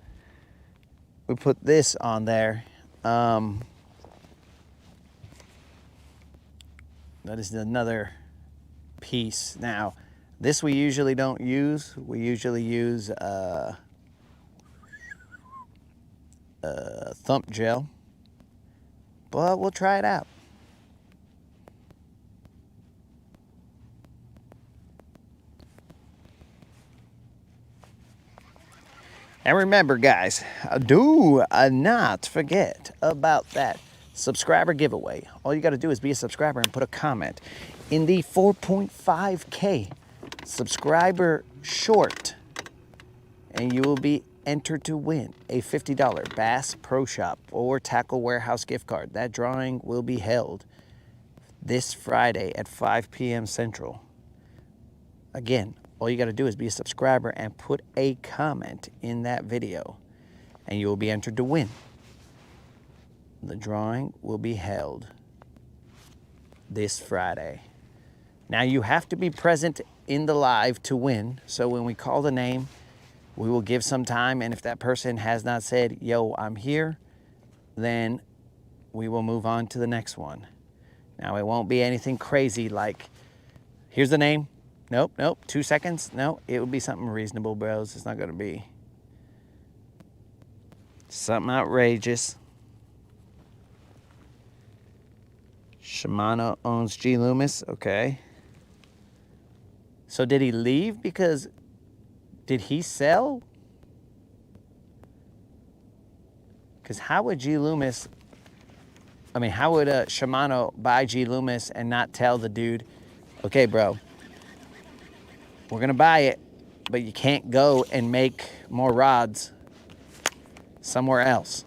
We put this on there. That is another piece. Now, this we usually don't use. We usually use thump gel, but we'll try it out. And remember, guys, do not forget about that subscriber giveaway. All you got to do is be a subscriber and put a comment in the 4.5K subscriber short, and you will be entered to win a $50 Bass Pro Shop or Tackle Warehouse gift card. That drawing will be held this Friday at 5 p.m. Central. Again, all you got to do is be a subscriber and put a comment in that video, and you will be entered to win. The drawing will be held this Friday. Now, you have to be present in the live to win, so when we call the name, we will give some time, and if that person has not said, yo, I'm here, then we will move on to the next one. Now, it won't be anything crazy like, here's the name. Nope, 2 seconds. No, it will be something reasonable, bros. It's not going to be something outrageous. Shimano owns G. Loomis. Okay. So did he leave because... Did he sell? Because how would G. Loomis... I mean, how would Shimano buy G. Loomis and not tell the dude, okay, bro, we're going to buy it, but you can't go and make more rods somewhere else.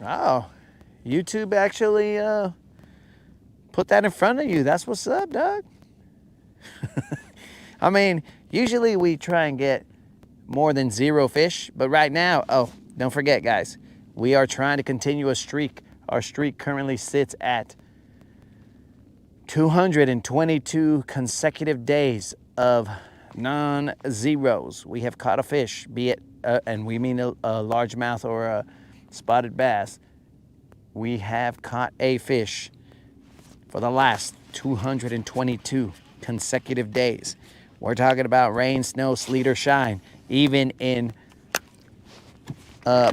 Oh, YouTube actually put that in front of you. That's what's up, dog. I mean, usually we try and get more than 0 fish, but right now, oh, don't forget, guys, we are trying to continue a streak. Our streak currently sits at 222 consecutive days of non-zeros. We have caught a fish, be it, and we mean a largemouth or a spotted bass, we have caught a fish for the last 222 consecutive days. We're talking about rain, snow, sleet, or shine, even in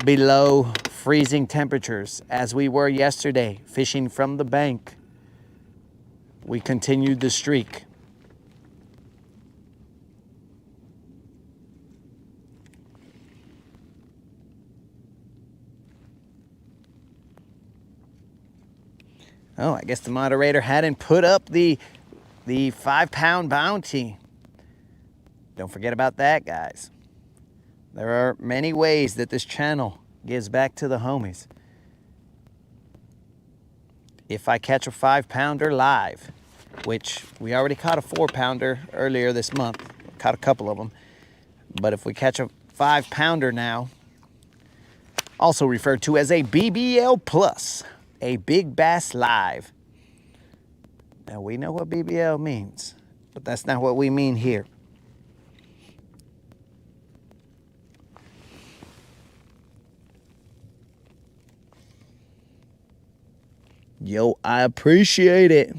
below freezing temperatures, as we were yesterday, fishing from the bank. We continued the streak. Oh, I guess the moderator hadn't put up the 5-pound bounty. Don't forget about that, guys. There are many ways that this channel gives back to the homies. If I catch a 5-pounder live, which we already caught a 4-pounder earlier this month, caught a couple of them, but if we catch a 5-pounder now, also referred to as a BBL Plus, a Big Bass Live. Now we know what BBL means, but that's not what we mean here. Yo, I appreciate it.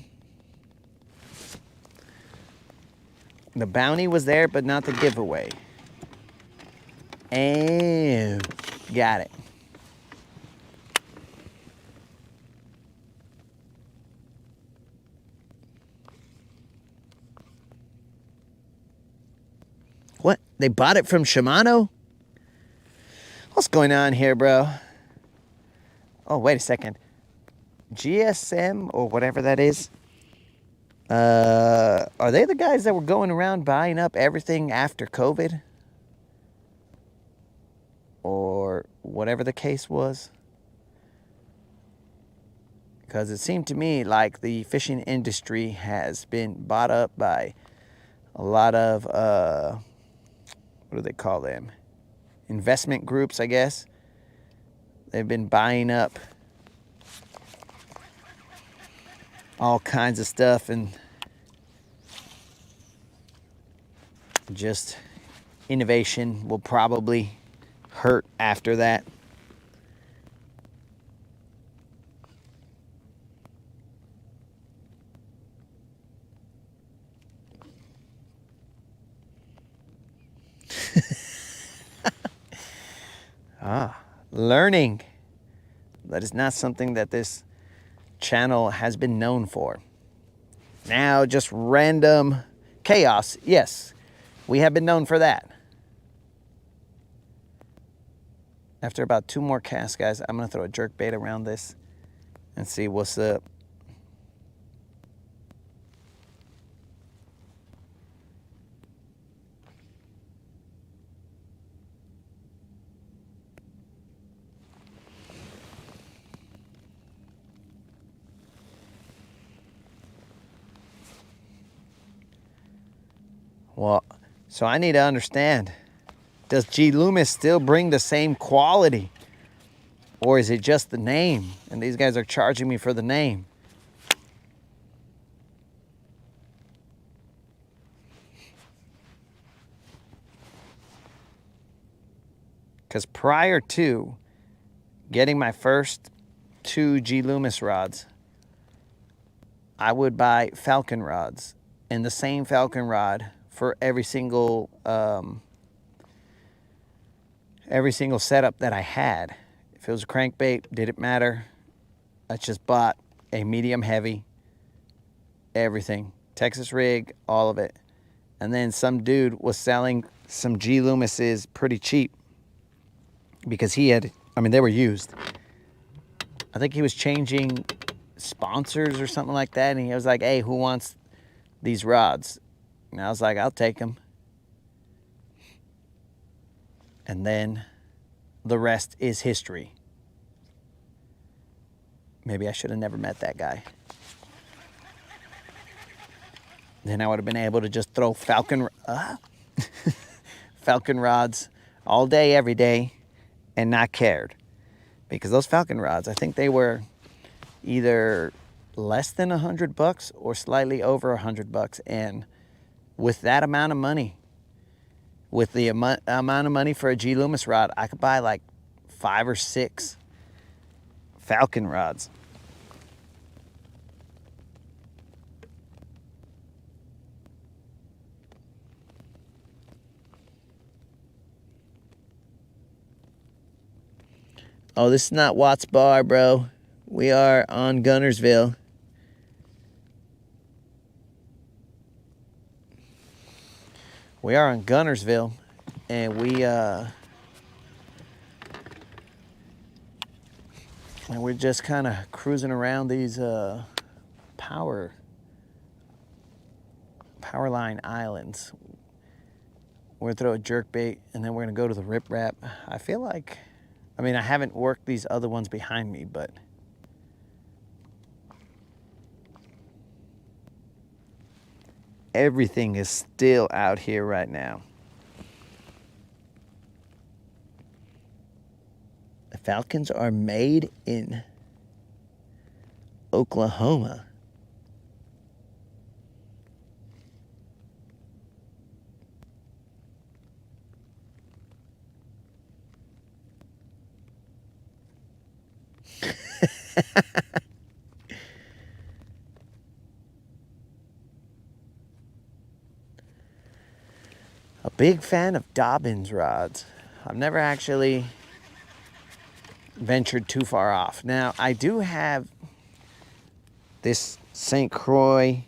The bounty was there, but not the giveaway. And got it. What? They bought it from Shimano? What's going on here, bro? Oh, wait a second. GSM or whatever that is. Are they the guys that were going around buying up everything after COVID? Or whatever the case was? Because it seemed to me like the fishing industry has been bought up by a lot of, what do they call them? Investment groups, I guess. They've been buying up all kinds of stuff, and just innovation will probably hurt after that. Learning. That is not something that this channel has been known for. Now, just random chaos. Yes, we have been known for that. After about 2 more casts, guys, I'm going to throw a jerk bait around this and see what's up. Well, so I need to understand, does G. Loomis still bring the same quality? Or is it just the name? And these guys are charging me for the name. Because prior to getting my first 2 G. Loomis rods, I would buy Falcon rods, and the same Falcon rod for every single setup that I had. If it was a crankbait, didn't matter. I just bought a medium heavy, everything, Texas rig, all of it. And then some dude was selling some G. Loomis's pretty cheap because he had, I mean, they were used. I think he was changing sponsors or something like that, and he was like, hey, who wants these rods? And I was like, I'll take them. And then the rest is history. Maybe I should have never met that guy. Then I would have been able to just throw Falcon rods all day, every day, and not cared. Because those Falcon rods, I think they were either less than $100 or slightly over $100. And with that amount of money, with the amount of money for a G. Loomis rod, I could buy like 5 or 6 Falcon rods. Oh, this is not Watts Bar, bro. We are on Guntersville. We are on Guntersville, and we're just kind of cruising around these power line islands. We're gonna throw a jerk bait, and then we're gonna go to the rip rap. I feel like, I mean, I haven't worked these other ones behind me, but everything is still out here right now. The Falcons are made in Oklahoma. A big fan of Dobbins rods. I've never actually ventured too far off. Now, I do have this St. Croix.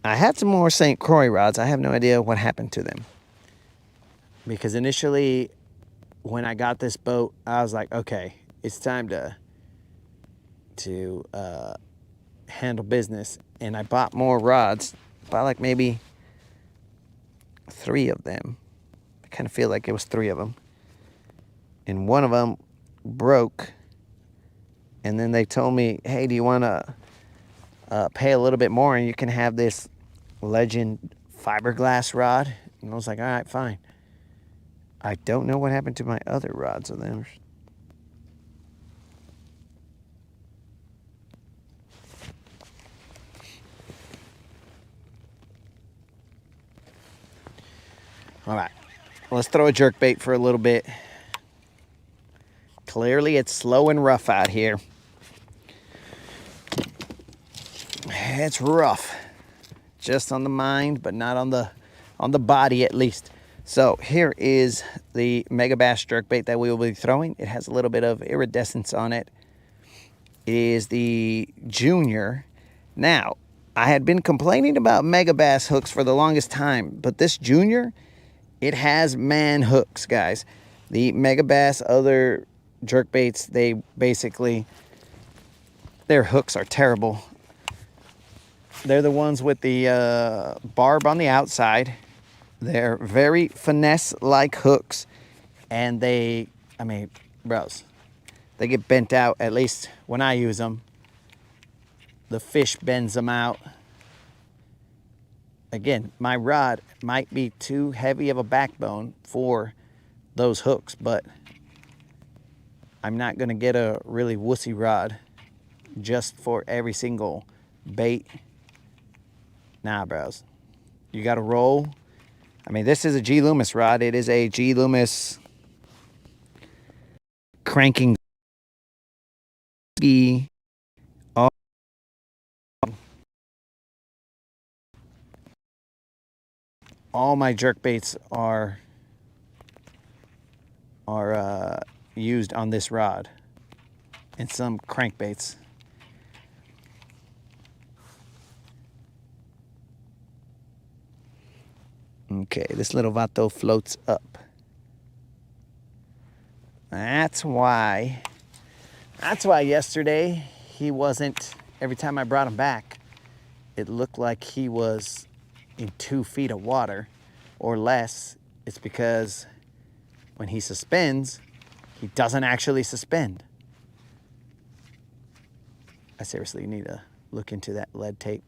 I had some more St. Croix rods. I have no idea what happened to them. Because initially, when I got this boat, I was like, okay, it's time to handle business. And I bought more rods. Bought like maybe 3 of them. I kind of feel like it was 3 of them. And one of them broke. And then they told me, hey, do you want to pay a little bit more and you can have this Legend fiberglass rod? And I was like, all right, fine. I don't know what happened to my other rods of theirs. All right, let's throw a jerk bait for a little bit. Clearly it's slow and rough out here. It's rough, just on the mind, but not on the body at least. So here is the Mega Bass jerkbait that we will be throwing. It has a little bit of iridescence on it. It is the Junior. Now, I had been complaining about Mega Bass hooks for the longest time, but this Junior, it has man hooks, guys. The Mega Bass other jerkbaits, they basically, their hooks are terrible. They're the ones with the barb on the outside. They're very finesse-like hooks. And they, I mean, bros, they get bent out, at least when I use them. The fish bends them out. Again, my rod might be too heavy of a backbone for those hooks, but I'm not going to get a really wussy rod just for every single bait. Nah, bros. You got to roll. I mean, this is a G. Loomis rod. It is a G. Loomis cranking ski. All my jerk baits are used on this rod, and some crankbaits. Okay, this little vato floats up. That's why yesterday he wasn't, every time I brought him back, it looked like he was in 2 feet of water or less. It's because when he suspends, he doesn't actually suspend. I seriously need to look into that lead tape.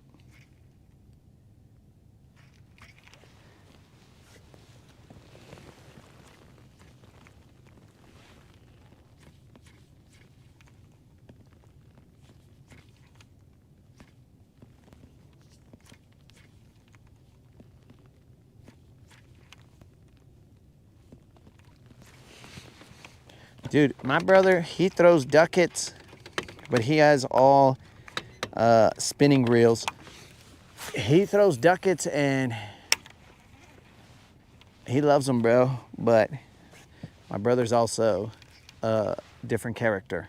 Dude, my brother, he throws duckets, but he has all spinning reels. He throws duckets and he loves them, bro. But my brother's also a different character.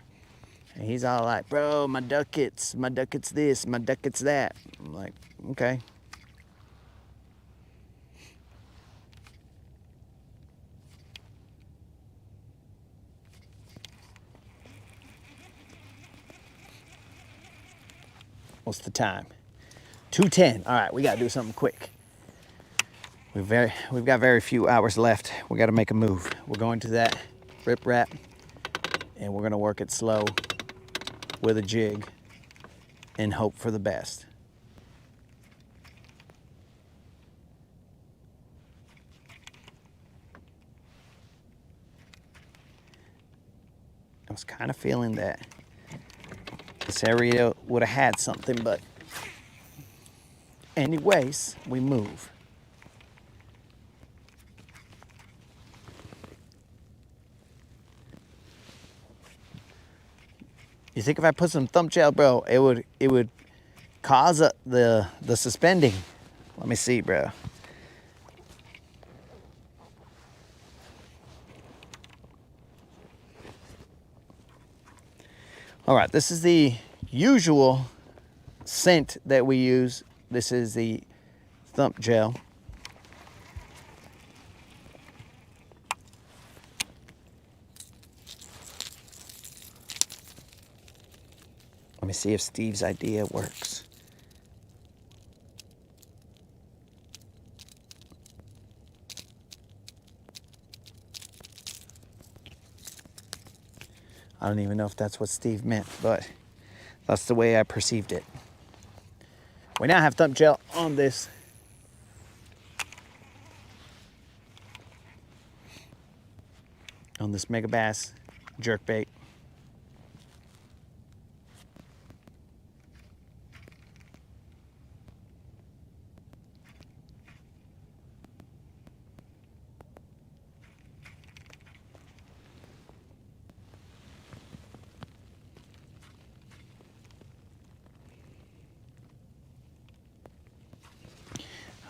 And he's all like, bro, my ducket's this, my ducket's that. I'm like, okay. What's the time? 2:10. All right, we gotta do something quick. We've got very few hours left. We gotta make a move. We're going to that rip rap, and we're gonna work it slow with a jig and hope for the best. I was kind of feeling that this area would have had something, but anyways, we move. You think if I put some thumb gel, bro, it would cause the suspending. Let me see, bro. All right, this is the usual scent that we use. This is the thumb gel. Let me see if Steve's idea works. I don't even know if that's what Steve meant, but that's the way I perceived it. We now have thumb gel on this. On this Mega Bass jerkbait.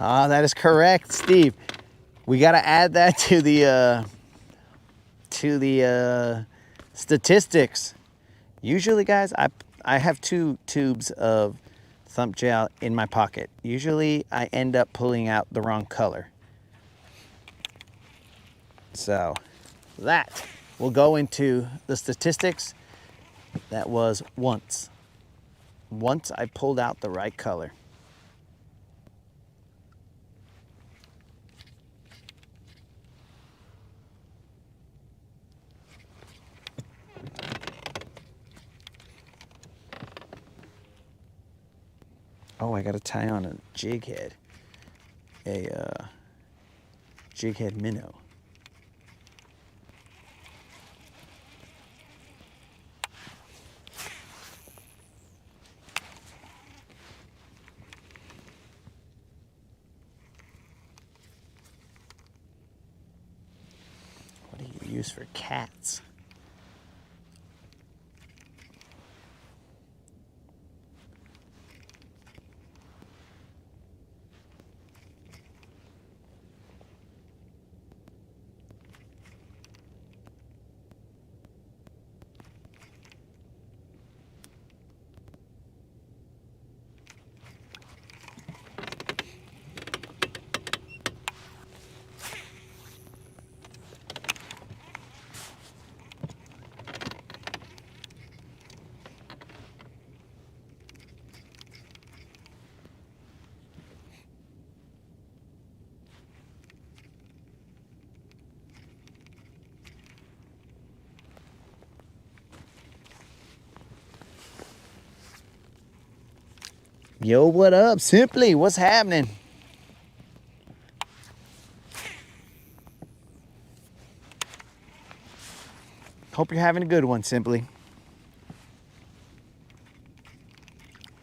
Ah, that is correct, Steve. We got to add that to the statistics. Usually, guys, I have 2 tubes of thumb gel in my pocket. Usually, I end up pulling out the wrong color. So that will go into the statistics. That was once. Once I pulled out the right color. Oh, I gotta tie on a jig head. A jig head minnow. What do you use for cats? Yo, what up? Simply, what's happening? Hope you're having a good one, Simply.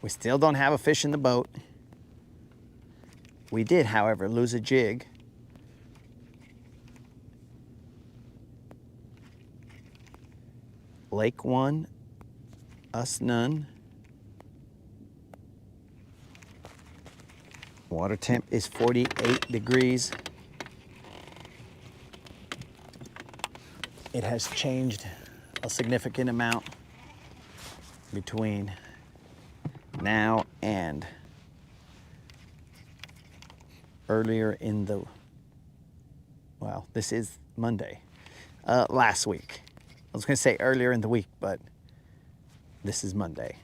We still don't have a fish in the boat. We did, however, lose a jig. Lake 1, us none. Water temp is 48 degrees. It has changed a significant amount between now and earlier in the, well, this is Monday, last week. I was gonna say earlier in the week, but this is Monday.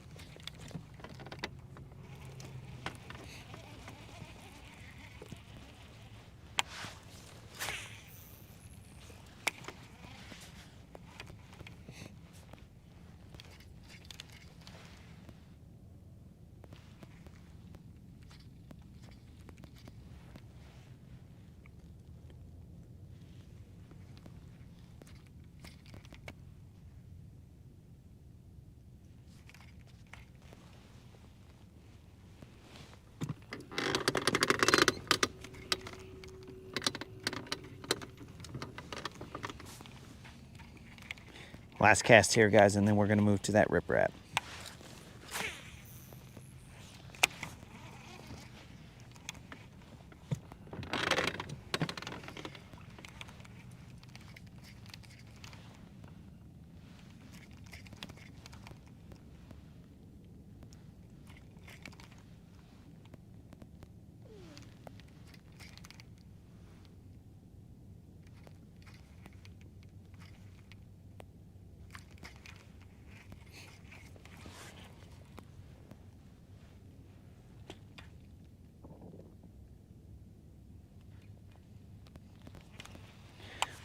Last cast here, guys, and then we're gonna move to that riprap.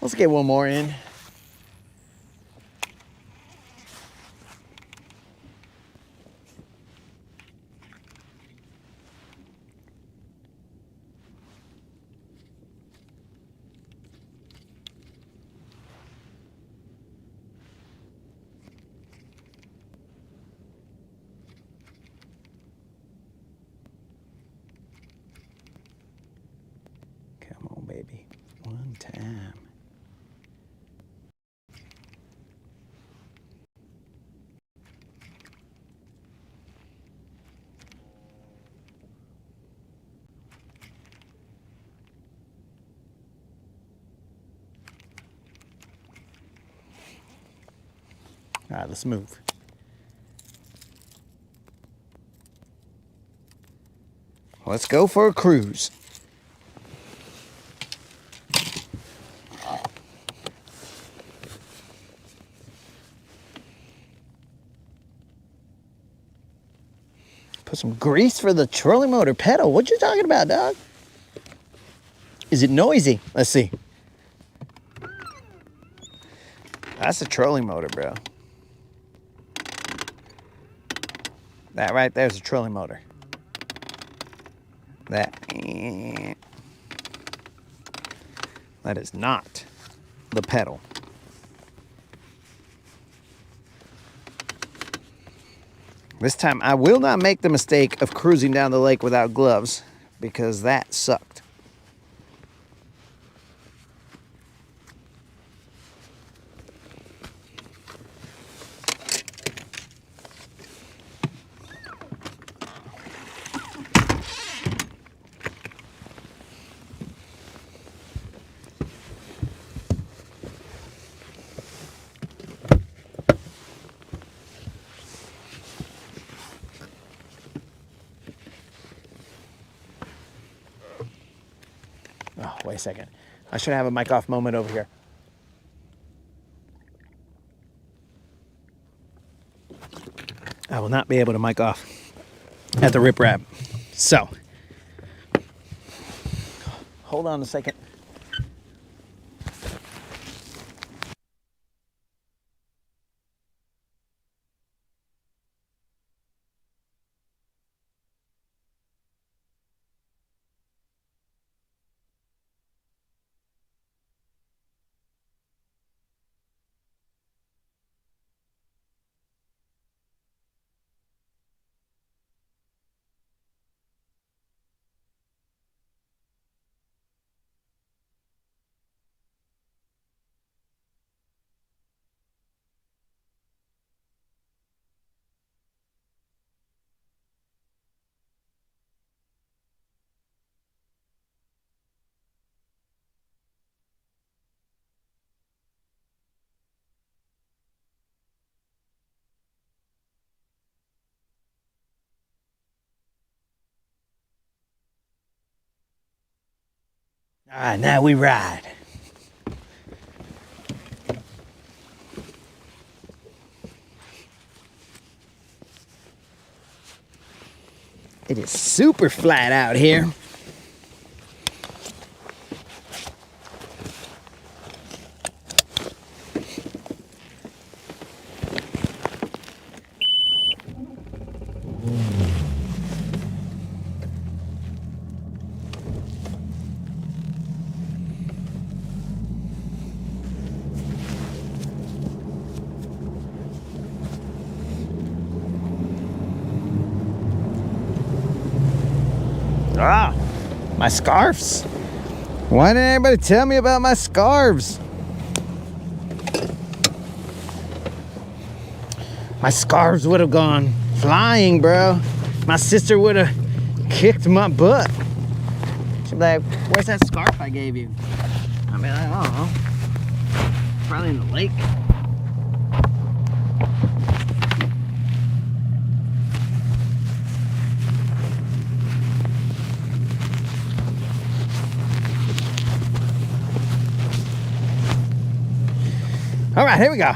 Let's get one more in. Come on, baby. One time. All right, let's move. Let's go for a cruise. Put some grease for the trolling motor pedal. What you talking about, dog? Is it noisy? Let's see. That's a trolling motor, bro. That right there's a trolling motor. That is not the pedal. This time I will not make the mistake of cruising down the lake without gloves because that sucked. Oh, wait a second. I should have a mic off moment over here. I will not be able to mic off at the riprap. So, hold on a second. All right, now we ride. It is super flat out here. Ah, my scarves. Why didn't anybody tell me about my scarves? My scarves would have gone flying, bro. My sister would have kicked my butt. She'd be like, where's that scarf I gave you? I'd be like, I don't know. Probably in the lake. All right, here we go.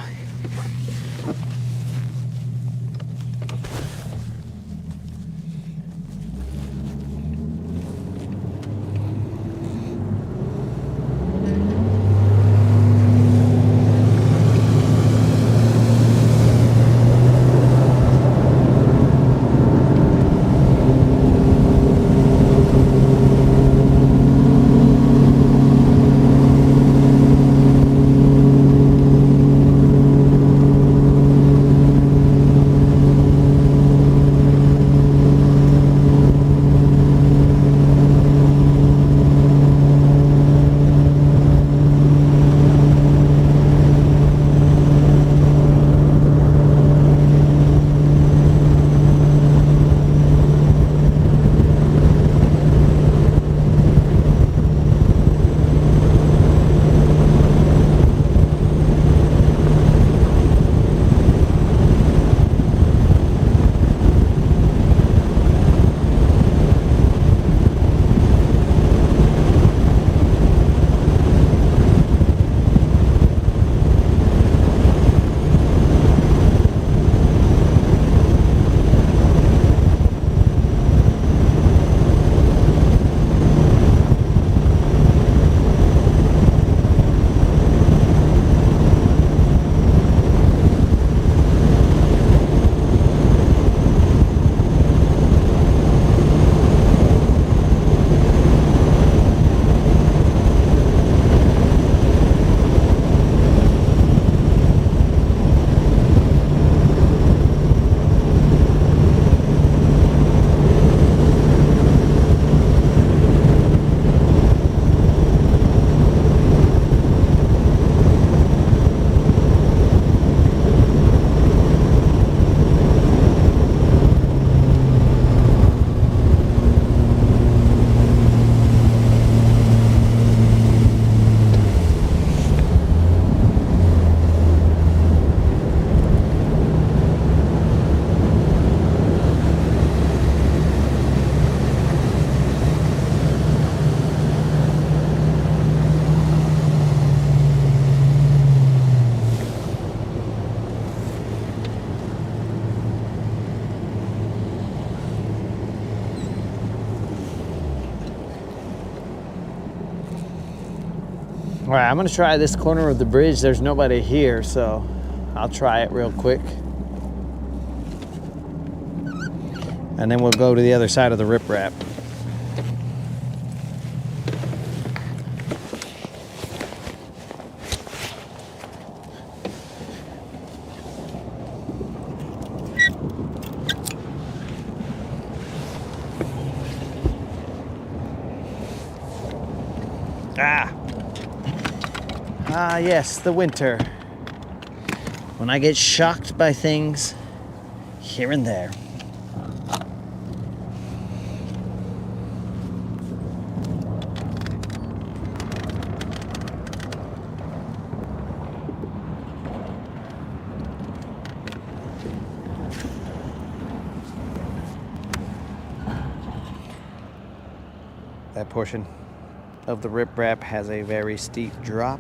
All right, I'm gonna try this corner of the bridge. There's nobody here, so I'll try it real quick. And then we'll go to the other side of the riprap. Ah, yes, the winter. When I get shocked by things here and there. That portion. of the riprap has a very steep drop.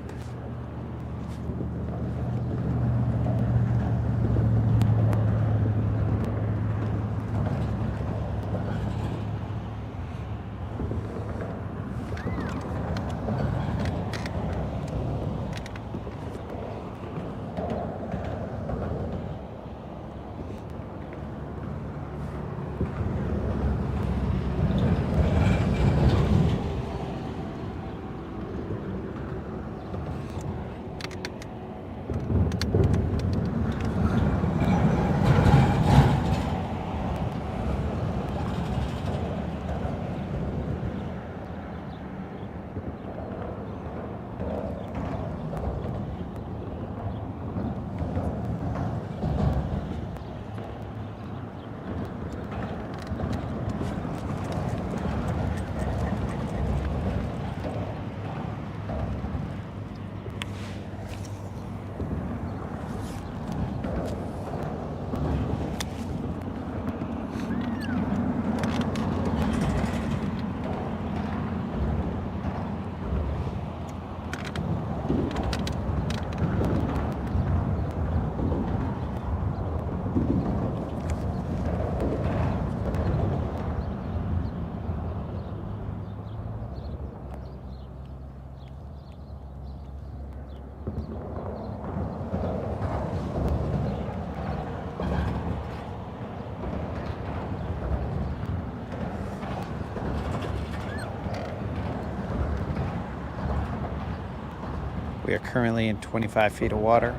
We are currently in 25 feet of water.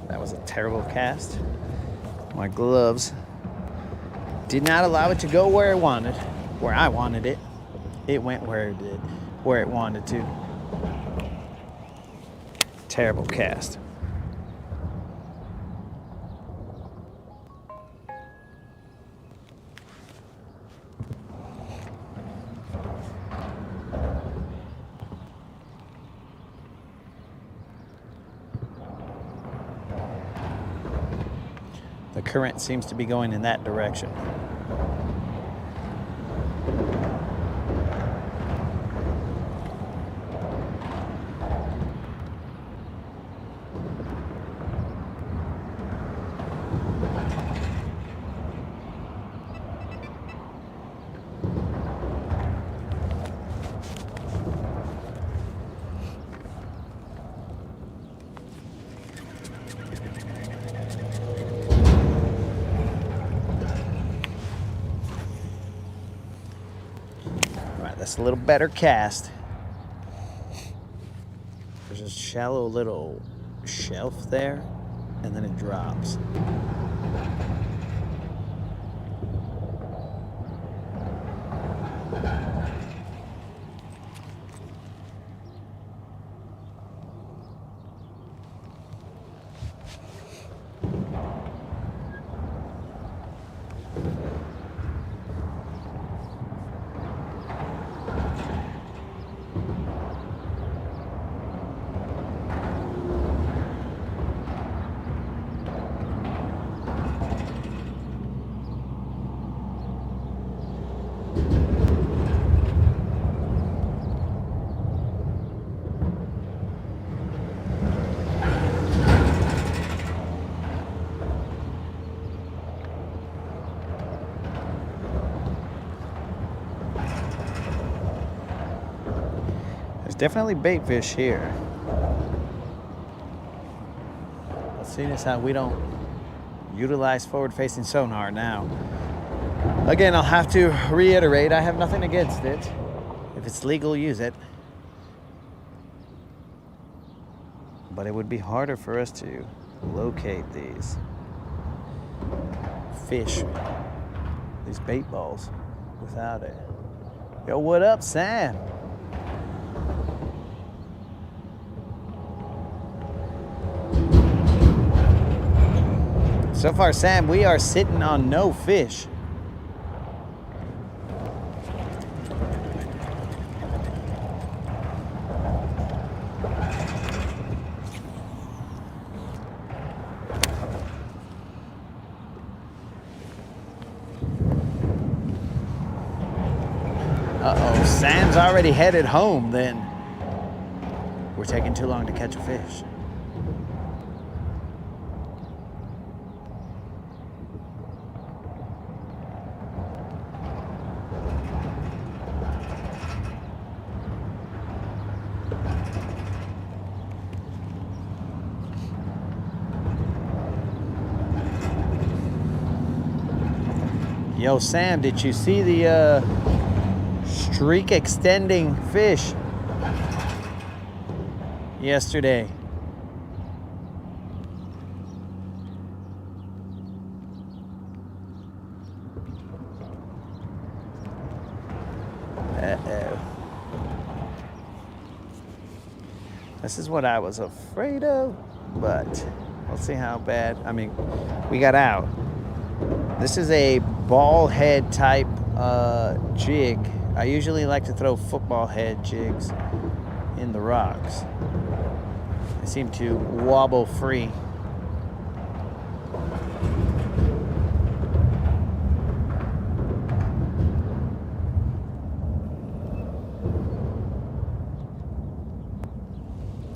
That was a terrible cast. My gloves did not allow it to go where I wanted it. It went where it wanted to. Terrible cast. The current seems to be going in that direction. That's a little better cast. There's a shallow little shelf there, and then it drops. There's definitely bait fish here. Let's see this how we don't utilize forward-facing sonar now. Again, I'll have to reiterate, I have nothing against it. If it's legal, use it. But it would be harder for us to locate these fish, these bait balls, without it. Yo, what up, Sam? So far, Sam, we are sitting on no fish. Uh-oh, Sam's already headed home then. We're taking too long to catch a fish. Yo, Sam, did you see the streak extending fish yesterday? Uh-oh. This is what I was afraid of, but we'll see how bad. I mean, we got out. This is a ball head type jig. I usually like to throw football head jigs in the rocks. They seem to wobble free.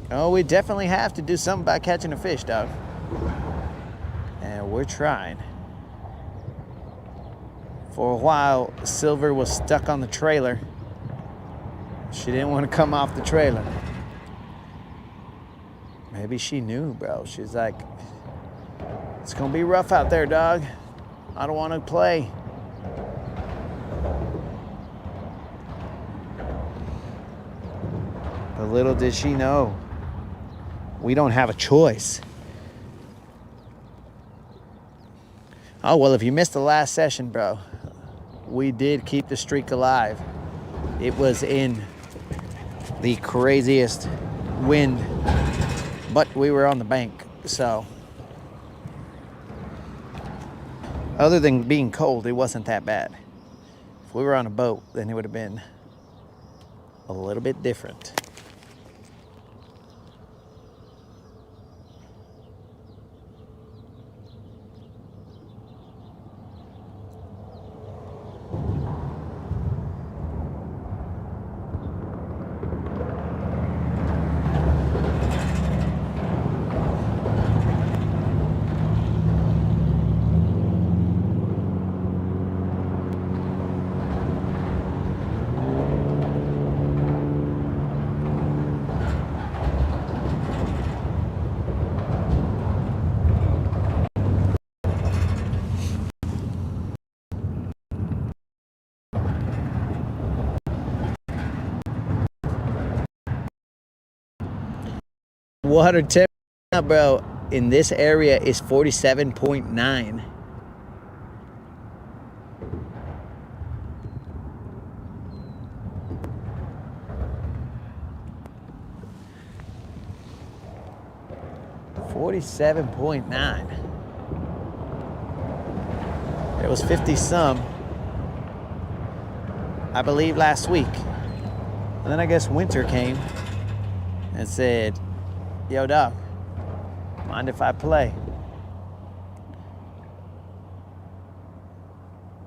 Oh, we definitely have to do something about catching a fish, dog. And we're trying. For a while, Silver was stuck on the trailer. She didn't want to come off the trailer. Maybe she knew, bro. She's like, it's gonna be rough out there, dog. I don't want to play. But little did she know, we don't have a choice. Oh, well, if you missed the last session, bro, we did keep the streak alive. It was in the craziest wind, but we were on the bank, so other than being cold, it wasn't that bad. If we were on a boat, then it would have been a little bit different. Water temperature, bro, in this area is 47.9. It was 50 some, I believe, last week. And then I guess winter came and said, yo, dog, mind if I play?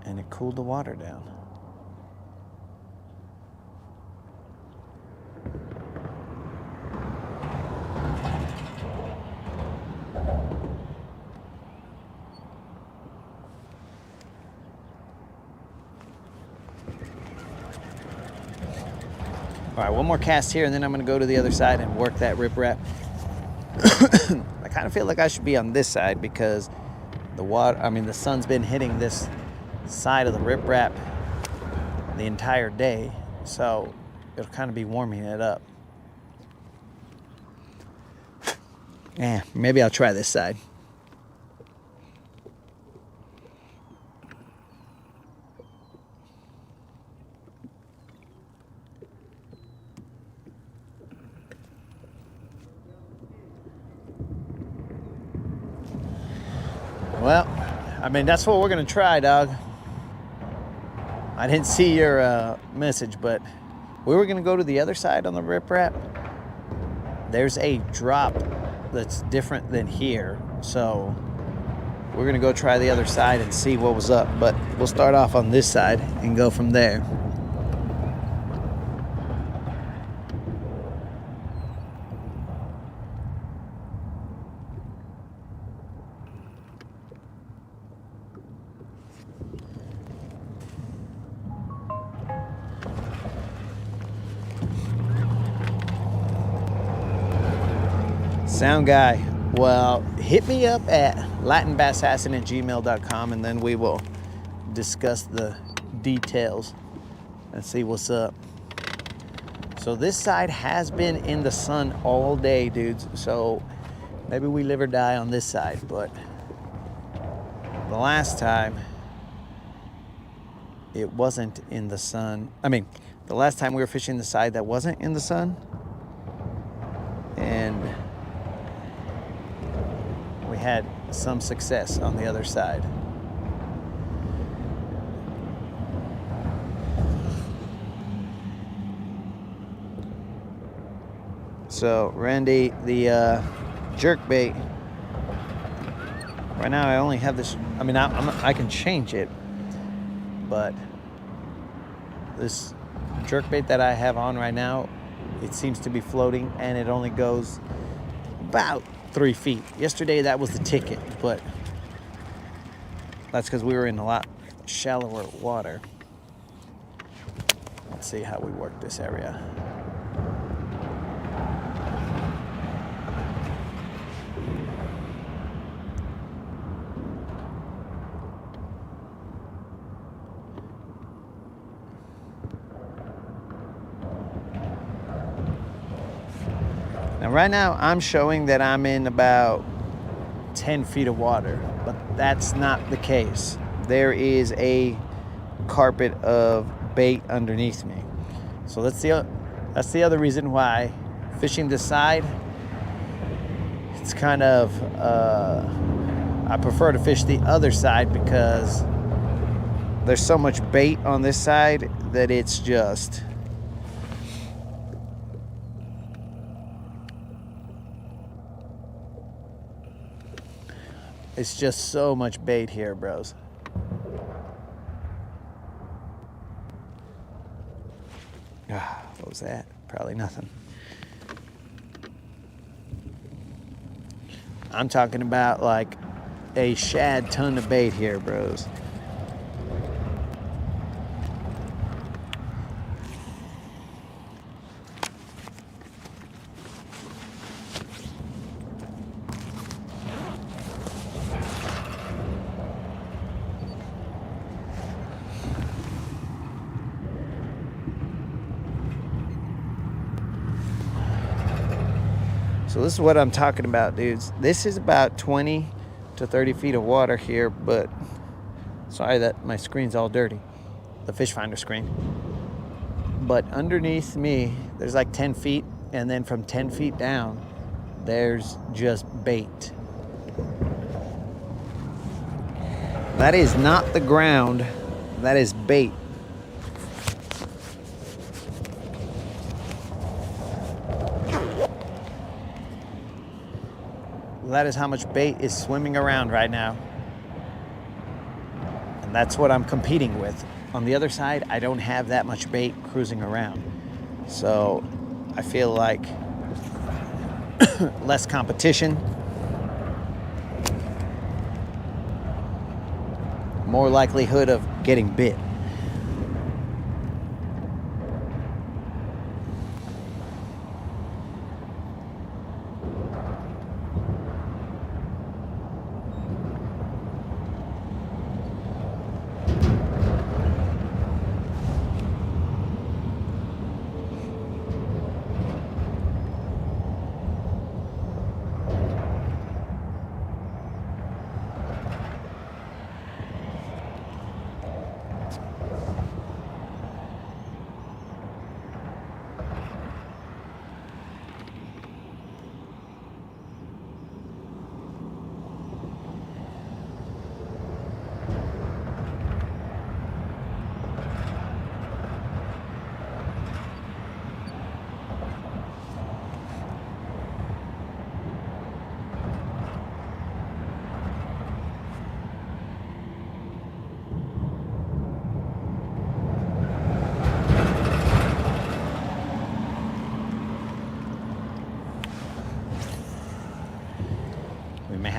And it cooled the water down. All right, one more cast here, and then I'm gonna go to the other side and work that riprap. I kind of feel like I should be on this side because the sun's been hitting this side of the riprap the entire day, so it'll kind of be warming it up. Yeah, maybe I'll try this side. I mean, that's what we're gonna try, dog. I didn't see your message, but we were gonna go to the other side on the riprap. There's a drop that's different than here, so we're gonna go try the other side and see what was up, but we'll start off on this side and go from there. Sound guy, well, hit me up at latinbassassin@gmail.com and then we will discuss the details and see what's up. So this side has been in the sun all day, dudes. So maybe we live or die on this side, but the last time it wasn't in the sun. I mean, the last time we were fishing the side that wasn't in the sun, and we had some success on the other side. So Randy, the jerk bait, right now I only have this, I mean, I can change it, but this jerk bait that I have on right now, it seems to be floating and it only goes about 3 feet. Yesterday that was the ticket, but that's because we were in a lot shallower water. Let's see how we work this area. Now right now I'm showing that I'm in about 10 feet of water, but that's not the case. There is a carpet of bait underneath me. So that's the other reason why fishing this side, it's kind of, I prefer to fish the other side because there's so much bait on this side that it's just, it's just so much bait here, bros. What was that? Probably nothing. I'm talking about like a shad ton of bait here, bros. So this is what I'm talking about, dudes. This is about 20 to 30 feet of water here, but sorry that my screen's all dirty, the fish finder screen. But underneath me, there's like 10 feet, and then from 10 feet down, there's just bait. That is not the ground, that is bait. That is how much bait is swimming around right now. And that's what I'm competing with. On the other side, I don't have that much bait cruising around. So I feel like less competition, more likelihood of getting bit.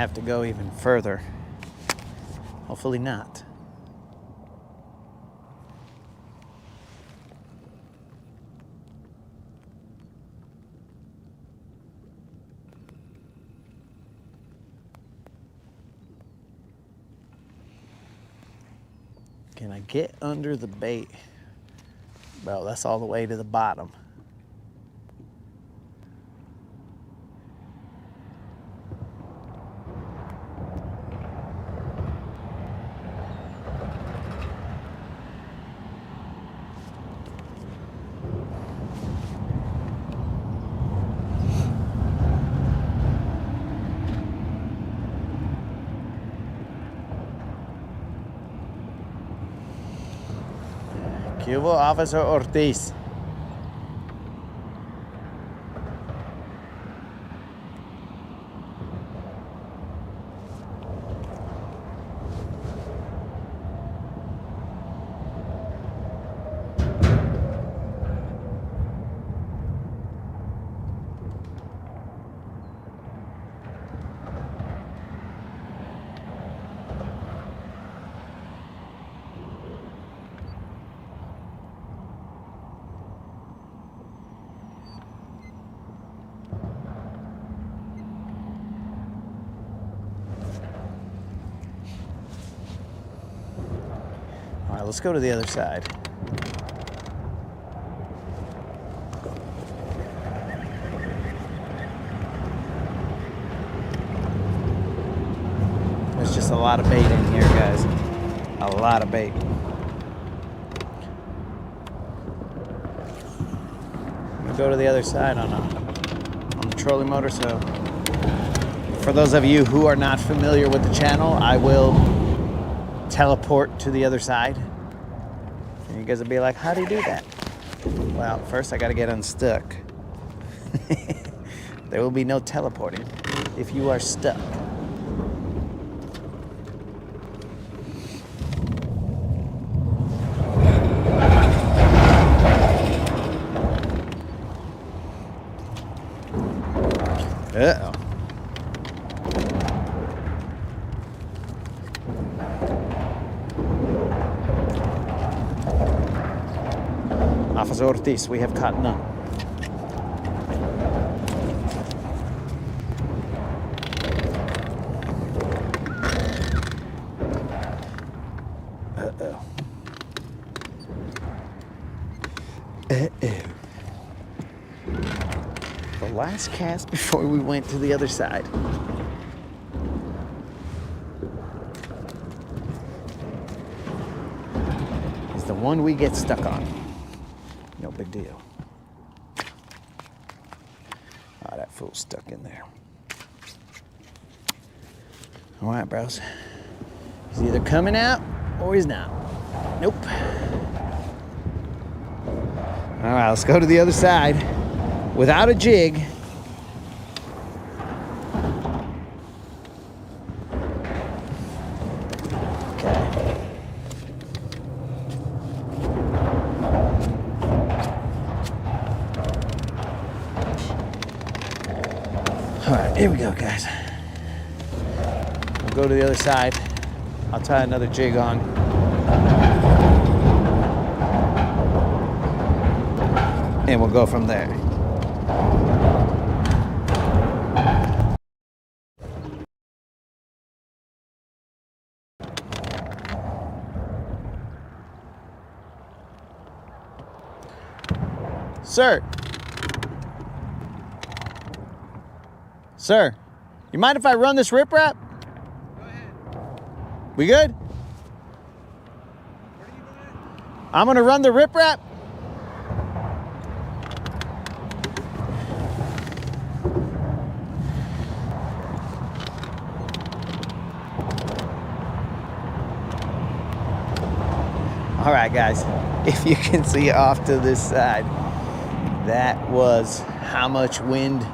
have to go even further. Hopefully not. Can I get under the bait? Well, that's all the way to the bottom. ¿Qué hubo, Officer Ortiz? All right, let's go to the other side. There's just a lot of bait in here, guys. A lot of bait. I'm gonna go to the other side on the trolling motor. So for those of you who are not familiar with the channel, I will teleport to the other side. And you guys will be like, how do you do that? Well, first I gotta get unstuck. There will be no teleporting if you are stuck. Uh-oh. Officer Ortiz, we have caught none. Uh-oh. Uh-oh. The last cast before we went to the other side. Is the one we get stuck on. No big deal. Oh, that fool's stuck in there. All right, bros. He's either coming out or he's not. Nope. All right, let's go to the other side without a jig. All right, here we go, guys. We'll go to the other side. I'll tie another jig on. And we'll go from there. Sir. Sir, you mind if I run this riprap? Go ahead. We good? Where are you going? I'm gonna run the riprap. All right, guys, if you can see off to this side, that was how much wind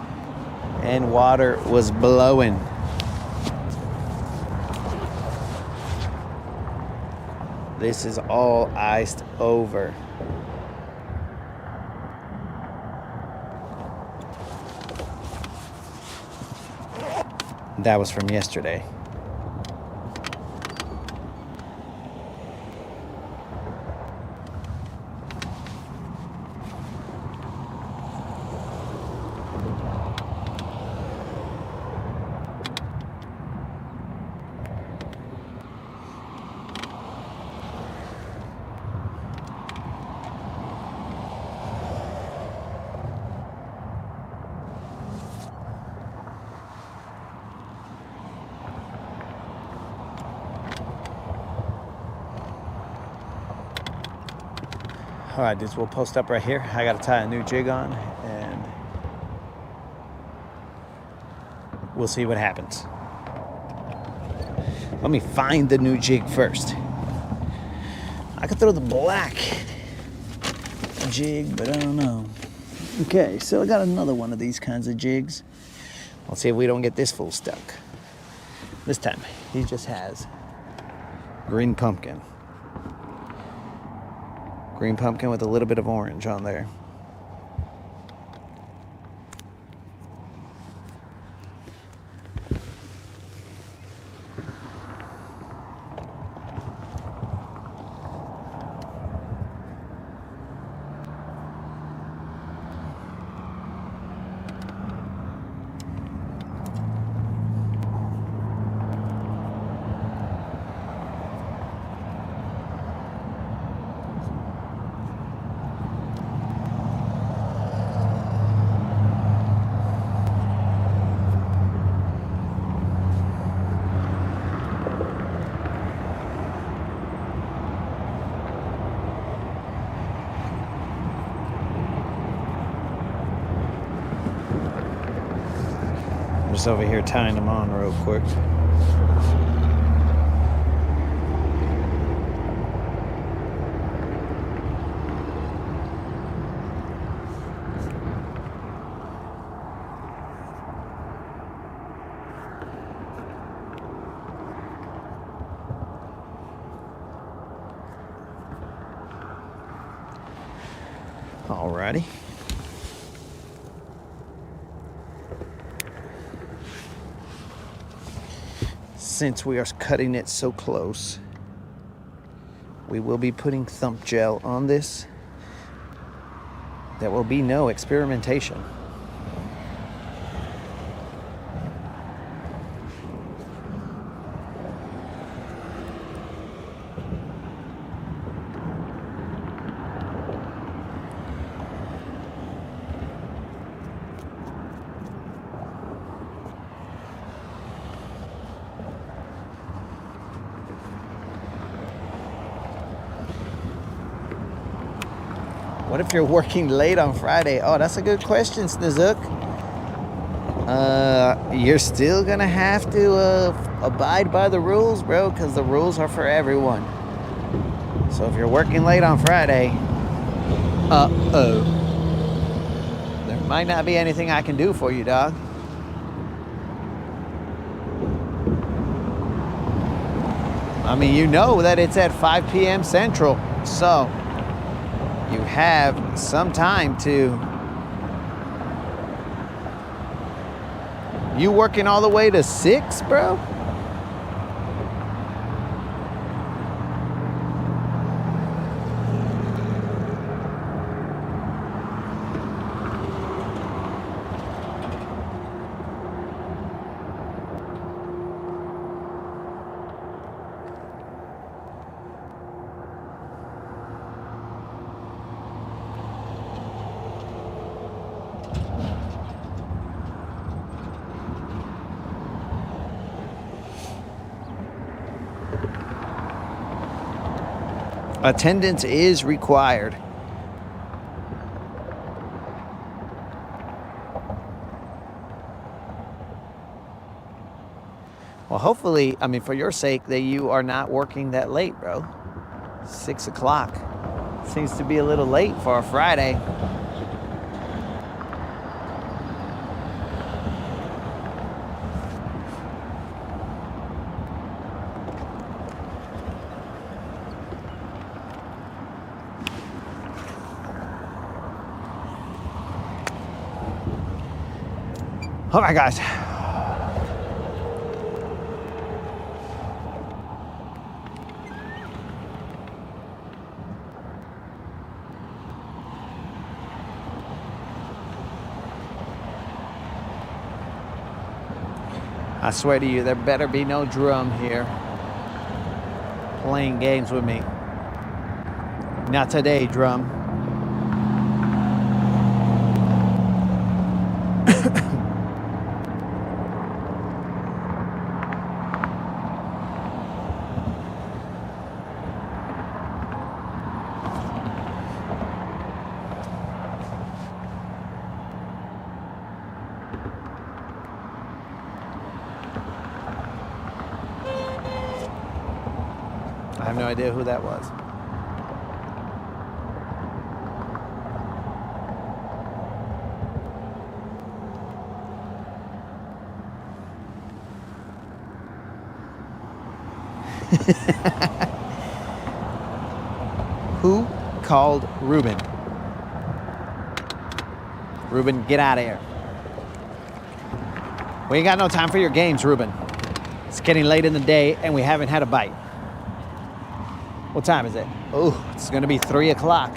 and water was blowing. This is all iced over. That was from yesterday. All right, dudes, we'll post up right here. I got to tie a new jig on, and we'll see what happens. Let me find the new jig first. I could throw the black jig, but I don't know. Okay, so I got another one of these kinds of jigs. Let's see if we don't get this fool stuck. This time, he just has green pumpkin. Green pumpkin with a little bit of orange on there. Just over here tying them on real quick. Alrighty. Since we are cutting it so close, we will be putting thump gel on this. There will be no experimentation. What if you're working late on Friday? Oh, that's a good question, Snizook. You're still gonna have to abide by the rules, bro, because the rules are for everyone. So if you're working late on Friday, there might not be anything I can do for you, dog. I mean, you know that it's at 5 p.m. Central, so you have some time to... You working all the way to 6, bro? Attendance is required. Well, hopefully, I mean, for your sake, that you are not working that late, bro. 6 o'clock. Seems to be a little late for a Friday. All right, guys. I swear to you, there better be no drum here playing games with me. Not today, drum. I have no idea who that was. Who called Ruben? Ruben, get out of here. We ain't got no time for your games, Ruben. It's getting late in the day and we haven't had a bite. What time is it? Oh, it's gonna be 3 o'clock.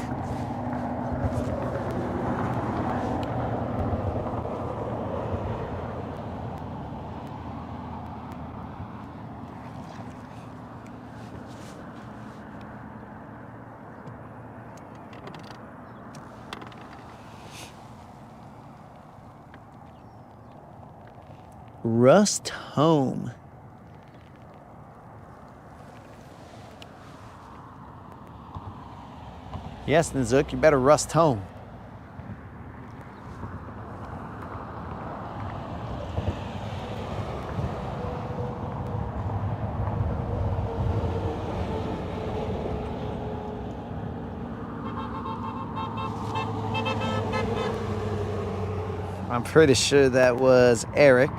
Rust home. Yes, Nzook, you better rust home. I'm pretty sure that was Eric.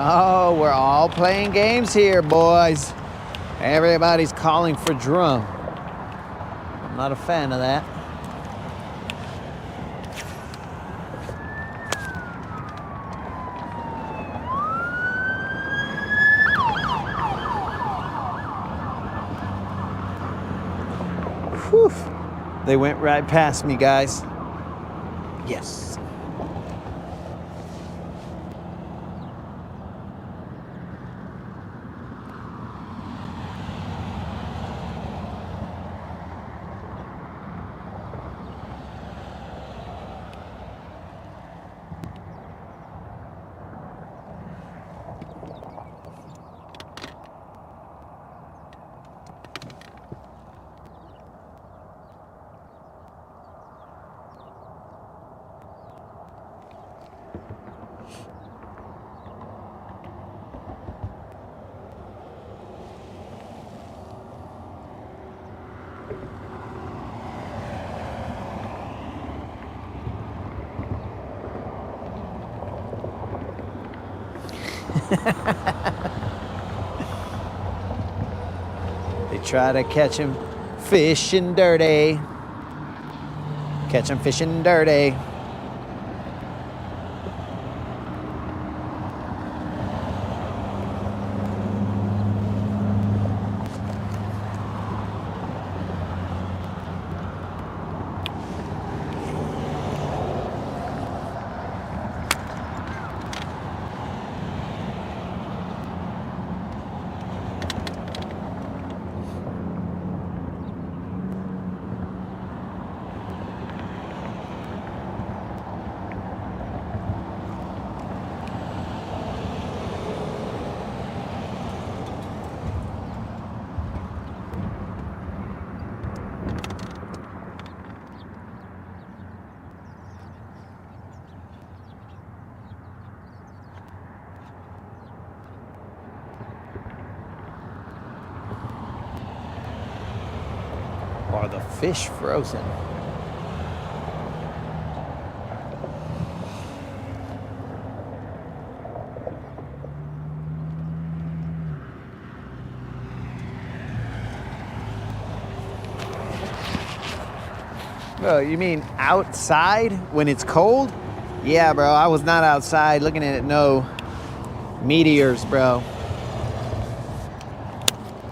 Oh, we're all playing games here, boys. Everybody's calling for drum. I'm not a fan of that. Whew. They went right past me, guys. Yes. They try to catch him fishing dirty. Catch him fishing dirty. Are the fish frozen? Oh, you mean outside when it's cold? Yeah, bro, I was not outside looking at no meteors, bro.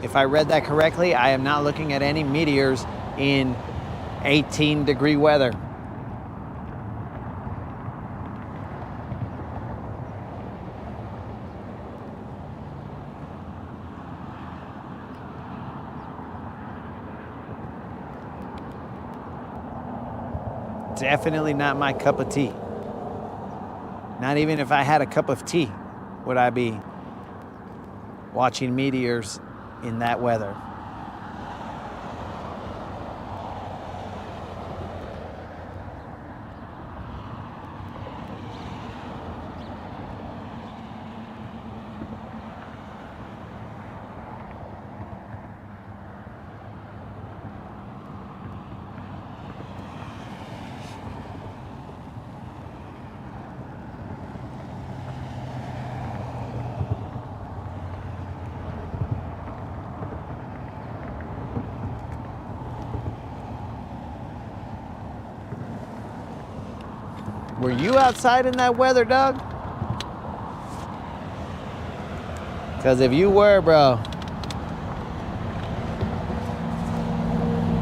If I read that correctly, I am not looking at any meteors in 18-degree weather. Definitely not my cup of tea. Not even if I had a cup of tea would I be watching meteors in that weather. Were you outside in that weather, Doug? Because if you were, bro,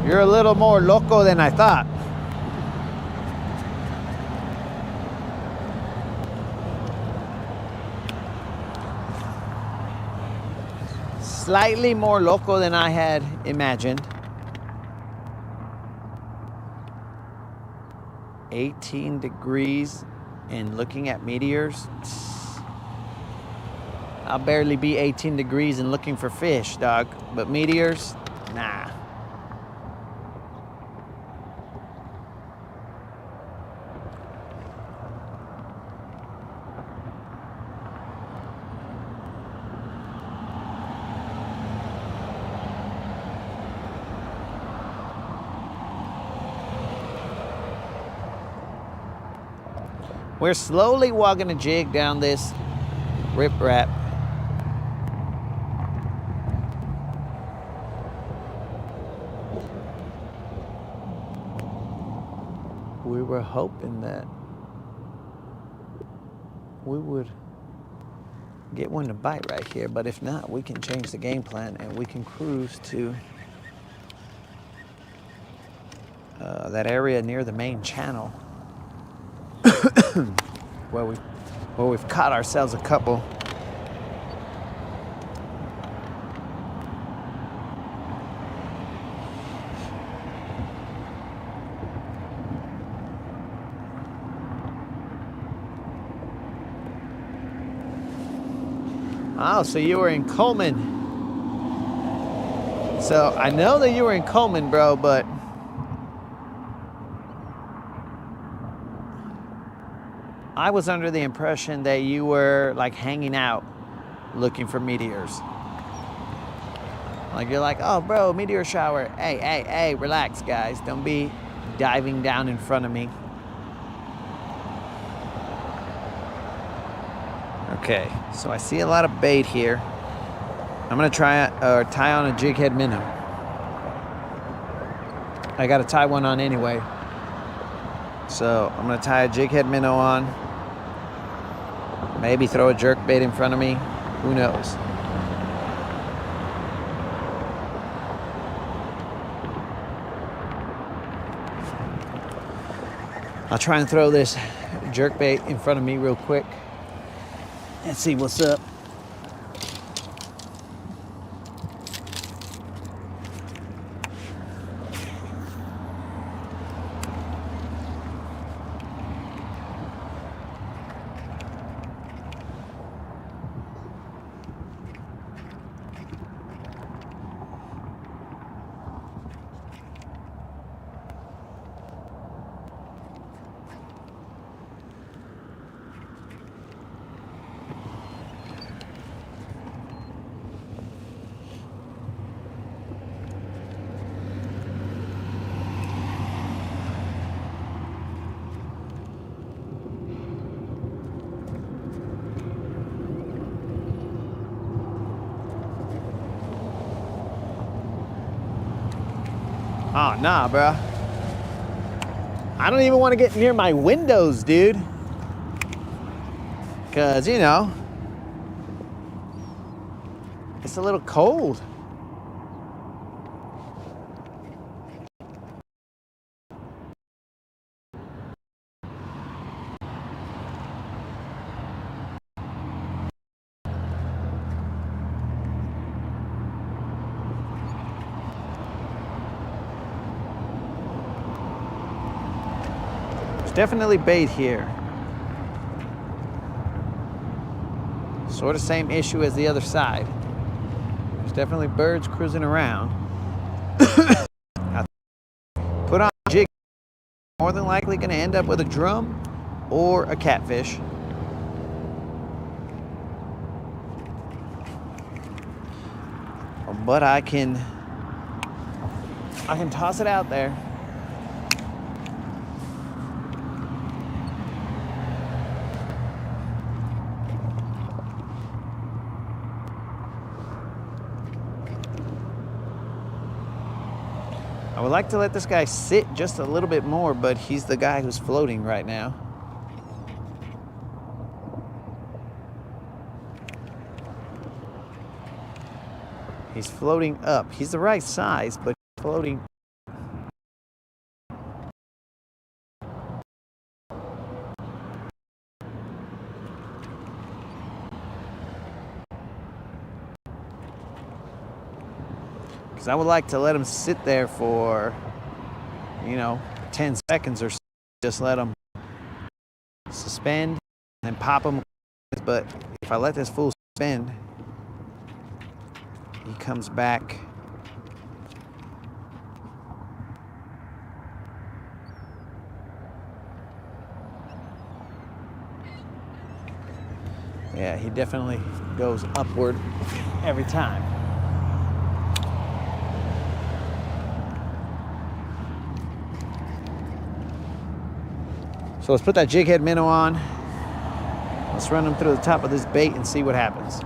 you're a little more loco than I thought. Slightly more loco than I had imagined. 18 degrees and looking at meteors. I'll barely be 18 degrees and looking for fish, dog. But meteors, nah. We're slowly walking a jig down this riprap. We were hoping that we would get one to bite right here, but if not, we can change the game plan and we can cruise to that area near the main channel where we've caught ourselves a couple. Oh, so you were in Coleman. So I know that you were in Coleman, bro, but I was under the impression that you were like hanging out looking for meteors. Like you're like, oh bro, meteor shower. Hey, relax guys. Don't be diving down in front of me. Okay, so I see a lot of bait here. I'm gonna try tie on a jig head minnow. I gotta tie one on anyway. So I'm gonna tie a jig head minnow on. Maybe throw a jerk bait in front of me. Who knows? I'll try and throw this jerk bait in front of me real quick. Let's see what's up. Oh, nah, bro. I don't even want to get near my windows, dude. because, you know, it's a little cold. There's definitely bait here. Sort of same issue as the other side. There's definitely birds cruising around. Put on a jig. More than likely going to end up with a drum or a catfish. But I can toss it out there. I would like to let this guy sit just a little bit more, but he's the guy who's floating right now. He's floating up. He's the right size, but floating. I would like to let him sit there for, 10 seconds or so. Just let him suspend and pop him. But if I let this fool suspend, he comes back. Yeah, he definitely goes upward every time. So let's put that jig head minnow on. Let's run them through the top of this bait and see what happens.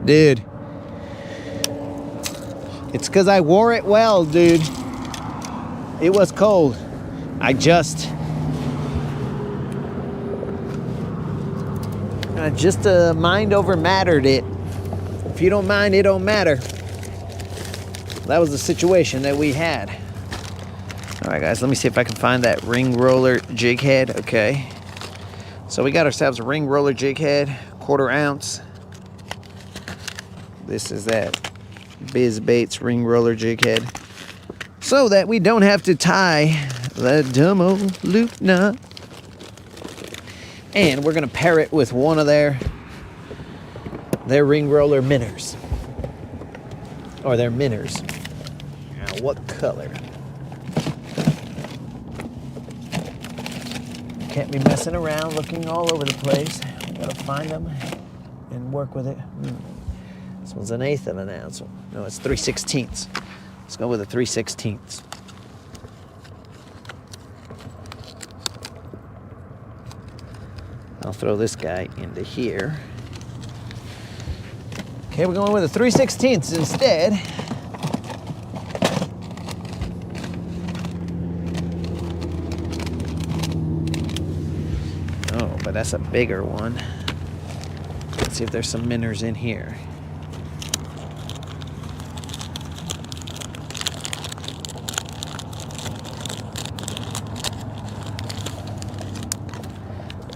Dude, it's because I wore it well, dude. It was cold. I just mind over mattered it. If you don't mind, it don't matter. That was the situation that we had. All right, guys, let me see if I can find that ring roller jig head. Okay. So we got ourselves a ring roller jig head, 1/4 ounce. This is that Biz Baits ring roller jig head. So that we don't have to tie the dumb old loop knot. And we're gonna pair it with one of their ring roller minnows. Or their minnows. Now, what color? Can't be messing around looking all over the place. Gotta find them and work with it. This one's 1/8 of an ounce. No, it's 3/16. Let's go with a 3/16. I'll throw this guy into here. Okay, we're going with a 3/16 instead. Oh, but that's a bigger one. Let's see if there's some minnows in here.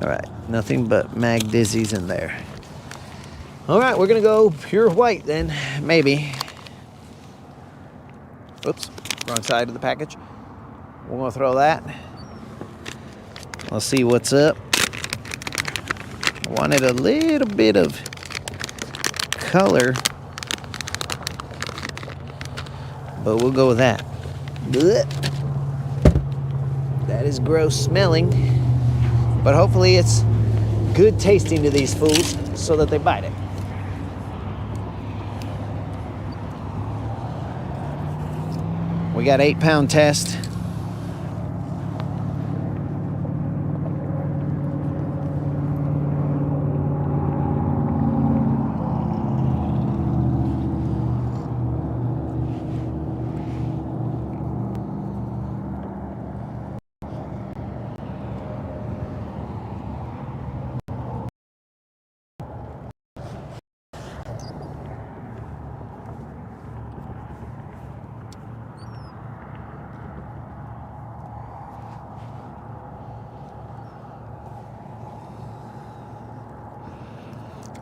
All right, nothing but mag dizzies in there. All right, we're gonna go pure white then, maybe. Oops, wrong side of the package. We're gonna throw that. Let's see what's up. I wanted a little bit of color, but we'll go with that. Blech. That is gross smelling. But hopefully it's good tasting to these fools. so that they bite it. We got 8-pound test.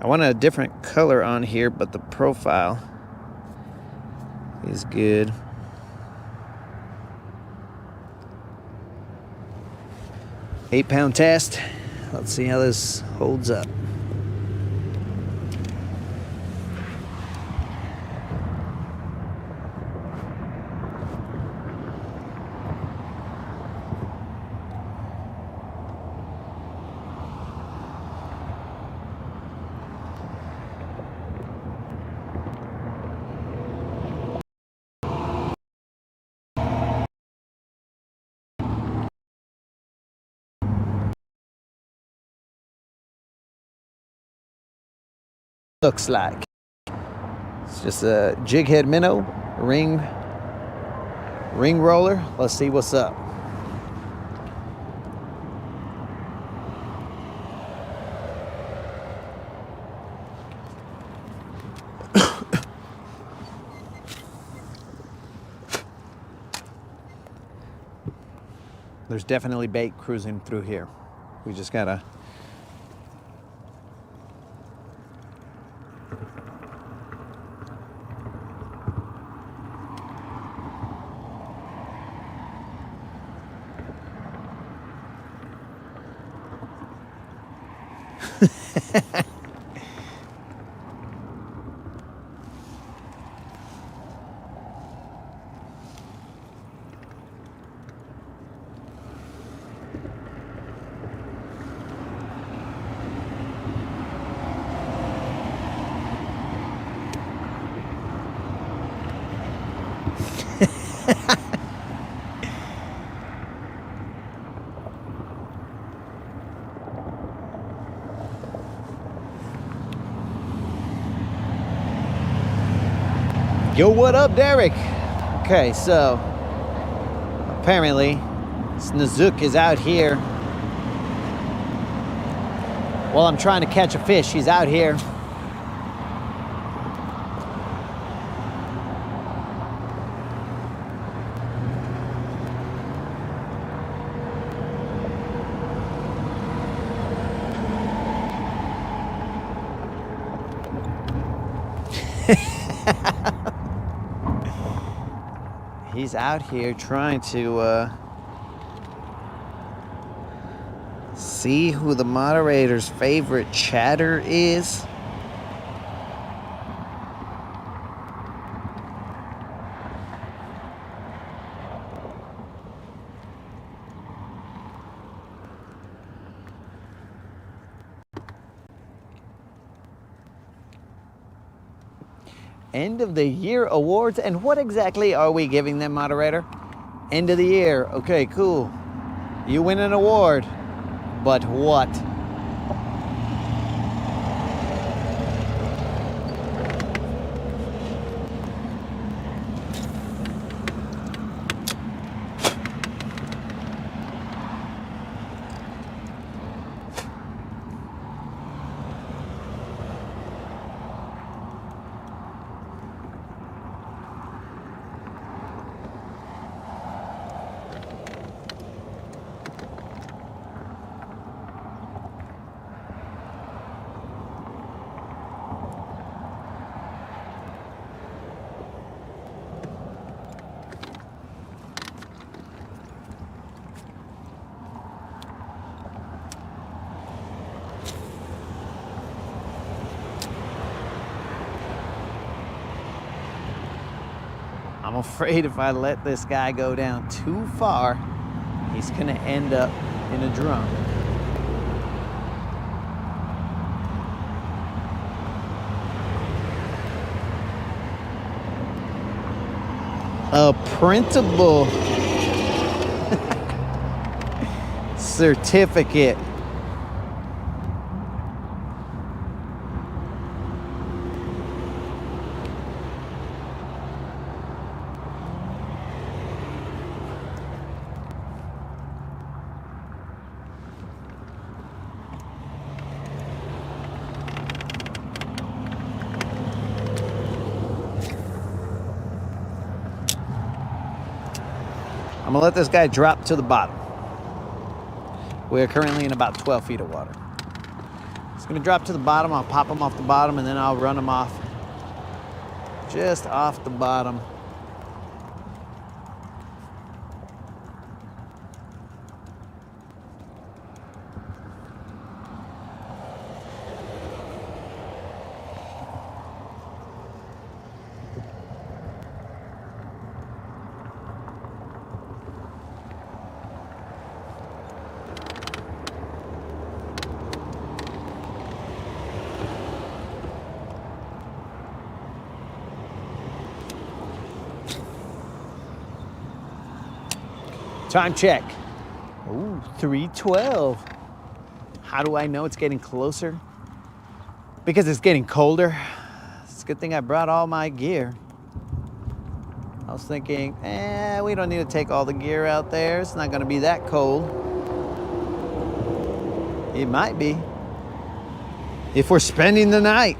I want a different color on here, but the profile is good. 8-pound test. Let's see how this holds up. Looks like it's just a jig head minnow ring roller. Let's see what's up. There's definitely bait cruising through here. We just gotta Yo, what up, Derek? Okay, so apparently Snazook is out here. While I'm trying to catch a fish, he's out here. He's out here trying to see who the moderator's favorite chatter is. End of the year awards, and what exactly are we giving them, moderator? End of the year. Okay, cool. You win an award, but what? I'm afraid if I let this guy go down too far, he's gonna end up in a drum. a printable certificate. I'm gonna let this guy drop to the bottom. We're currently in about 12 feet of water. It's gonna drop to the bottom. I'll pop him off the bottom and then I'll run him off just off the bottom. Time check. Ooh, 3:12. How do I know it's getting closer? Because it's getting colder. It's a good thing I brought all my gear. I was thinking, we don't need to take all the gear out there. It's not gonna be that cold. It might be. If we're spending the night.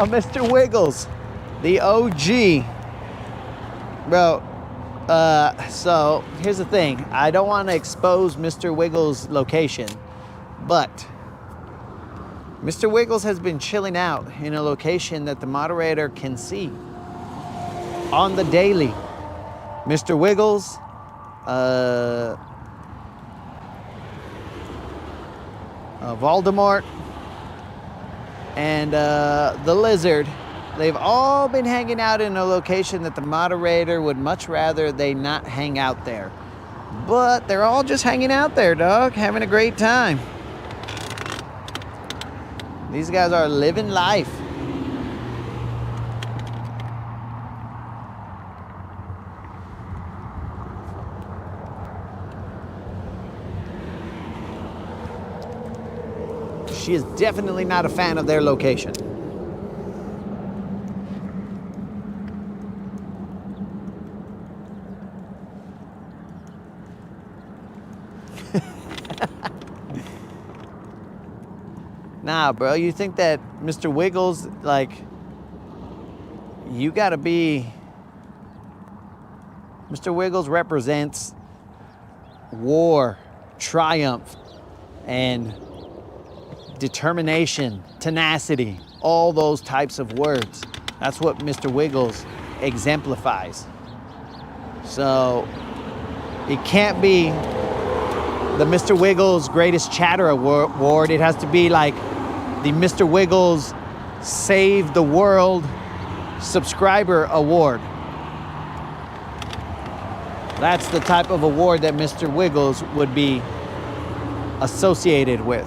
Mr. Wiggles, the OG. Bro, so here's the thing. I don't want to expose Mr. Wiggles' location, but Mr. Wiggles has been chilling out in a location that the moderator can see on the daily. Mr. Wiggles, Voldemort, and the Lizard, they've all been hanging out in a location that the moderator would much rather they not hang out there. But they're all just hanging out there, dog, having a great time. These guys are living life. She is definitely not a fan of their location. Nah, bro, you think that Mr. Wiggles, like, you gotta be... Mr. Wiggles represents war, triumph, and determination, tenacity, all those types of words. That's what Mr. Wiggles exemplifies. So it can't be the Mr. Wiggles Greatest Chatter Award. It has to be like the Mr. Wiggles Save the World Subscriber Award. That's the type of award that Mr. Wiggles would be associated with.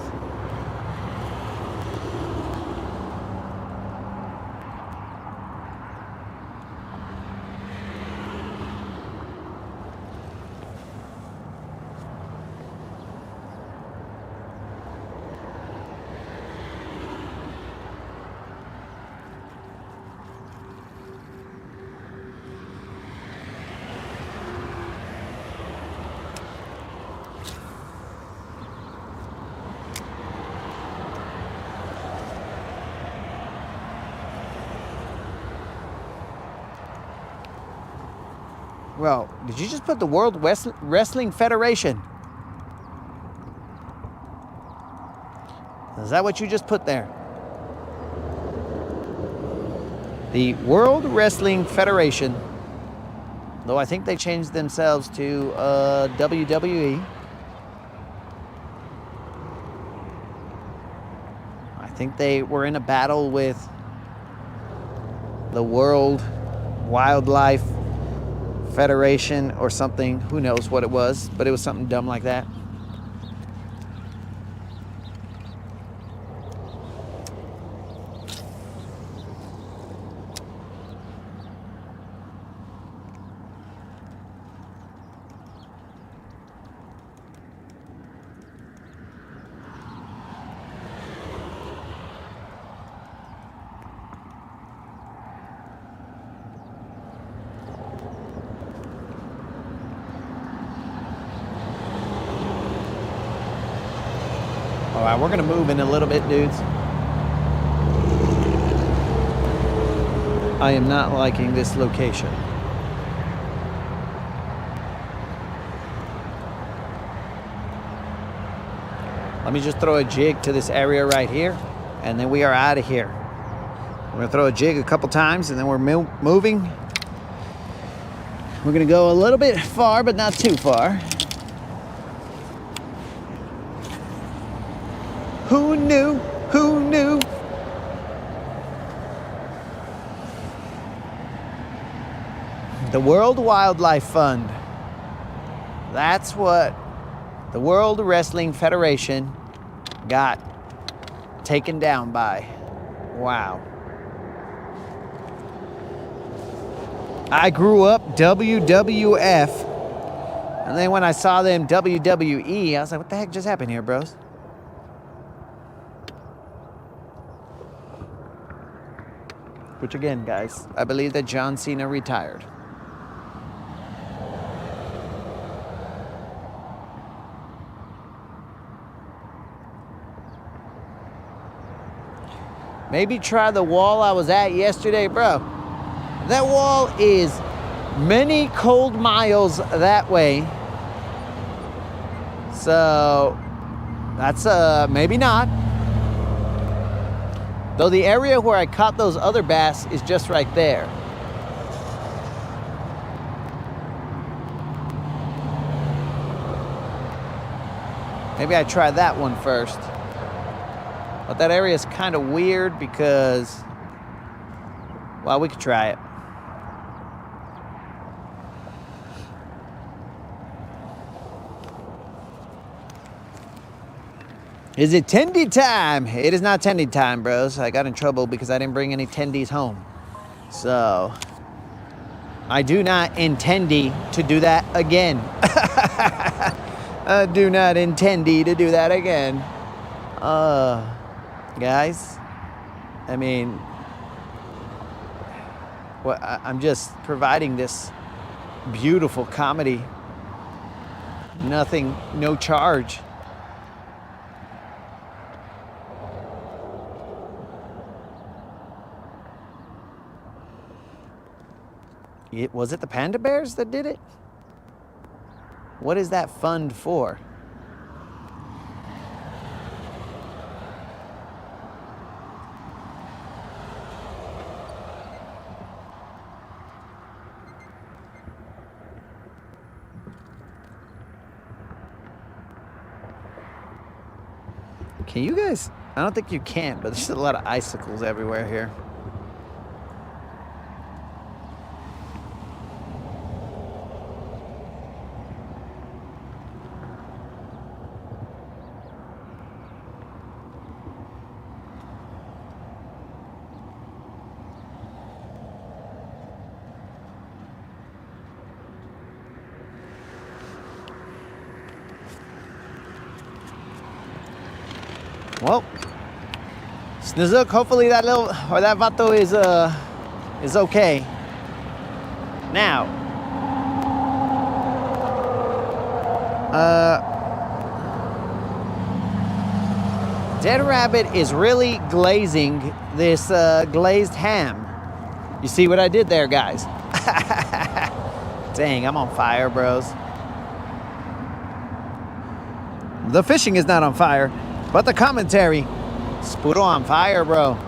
Well, did you just put the World Wrestling Federation? Is that what you just put there? The World Wrestling Federation, though I think they changed themselves to I think they were in a battle with the World Wildlife Federation or something. Who knows what it was, but it was something dumb like that. All right, we're gonna move in a little bit, dudes. I am not liking this location. Let me just throw a jig to this area right here, and then we are out of here. We're gonna throw a jig a couple times, and then we're moving. We're gonna go a little bit far, but not too far. Who knew? Who knew? The World Wildlife Fund. That's what the World Wrestling Federation got taken down by. Wow. I grew up WWF, and then when I saw them WWE, I was like, what the heck just happened here, bros? Which again, guys, I believe that John Cena retired. Maybe try the wall I was at yesterday, bro. That wall is many cold miles that way. So that's maybe not. Though the area where I caught those other bass is just right there. Maybe I try that one first. But that area is kind of weird because, well, we could try it. Is it tendy time? It is not tendy time, bros. I got in trouble because I didn't bring any tendies home. So, I do not intend to do that again. I do not intend to do that again. Guys, I mean, well, I'm just providing this beautiful comedy. Nothing, no charge. Was it the panda bears that did it? What is that fund for? Can you guys? I don't think you can, but there's a lot of icicles everywhere here. Well, Snizook, hopefully that little, or that vato is okay. Now, Dead Rabbit is really glazing this glazed ham. You see what I did there, guys? Dang, I'm on fire, bros. The fishing is not on fire. But the commentary, it's put on fire, bro.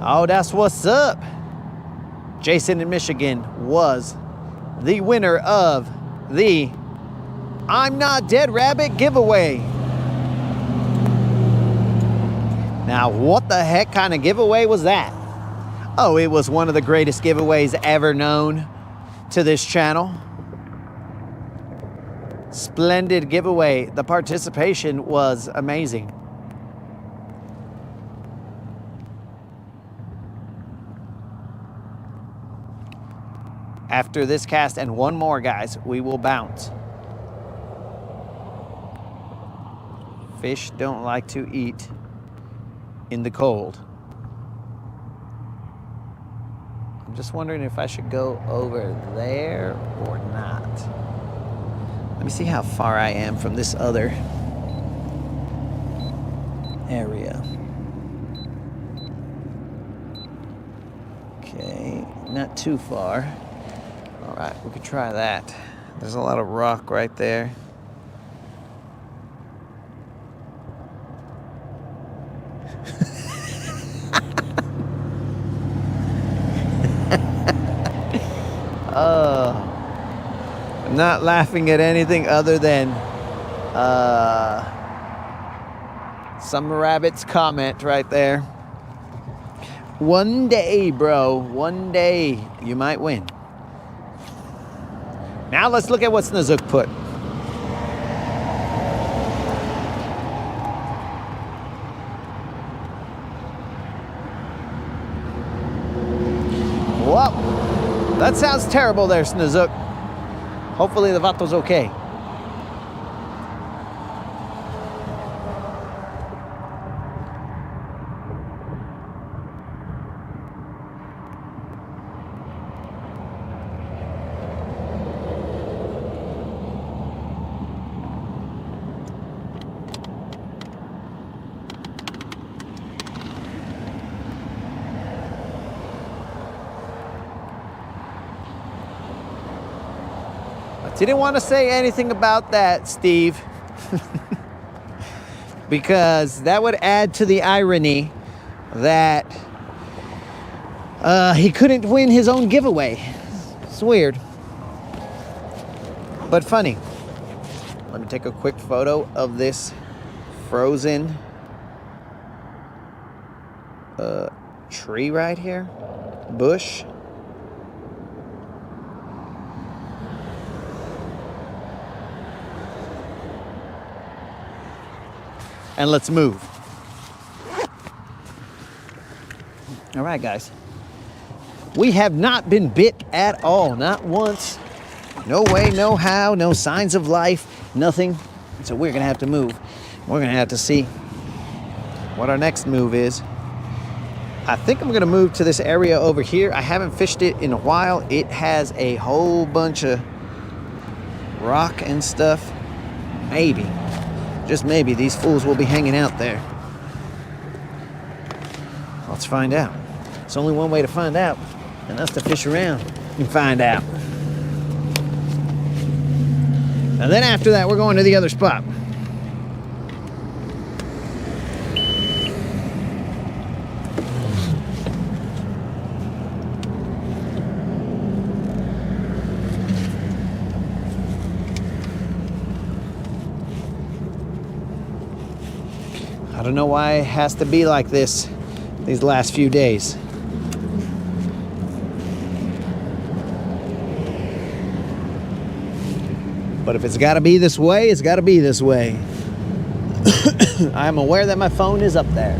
Oh, that's what's up. Jason in Michigan was the winner of the I'm Not Dead Rabbit giveaway. Now, what the heck kind of giveaway was that? Oh, it was one of the greatest giveaways ever known to this channel. Splendid giveaway. The participation was amazing. After this cast and one more, guys, we will bounce. Fish don't like to eat in the cold. I'm just wondering if I should go over there or not. Let me see how far I am from this other area. Okay, not too far. All right, we could try that. There's a lot of rock right there. I'm not laughing at anything other than some rabbit's comment right there. One day, bro, one day you might win. Now let's look at what Snazook put. Whoa, that sounds terrible there, Snazook. Hopefully the vato's okay. Didn't want to say anything about that, Steve, because that would add to the irony that he couldn't win his own giveaway. It's weird, but funny. Let me take a quick photo of this frozen tree right here, bush. And let's move. All right, guys. We have not been bit at all, not once. No way, no how, no signs of life, nothing. So we're gonna have to move. We're gonna have to see what our next move is. I think I'm gonna move to this area over here. I haven't fished it in a while. It has a whole bunch of rock and stuff. Maybe. Just maybe these fools will be hanging out there. Let's find out. It's only one way to find out, and that's to fish around and find out. And then after that, we're going to the other spot. I don't know why it has to be like this these last few days. But if it's got to be this way, it's got to be this way. I'm aware that my phone is up there.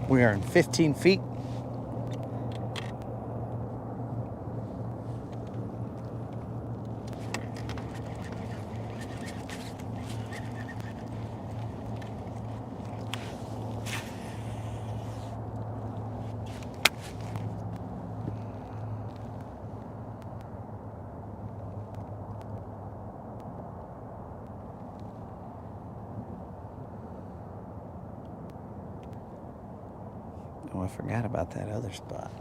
We are in 15 feet. Oh, I forgot about that other spot.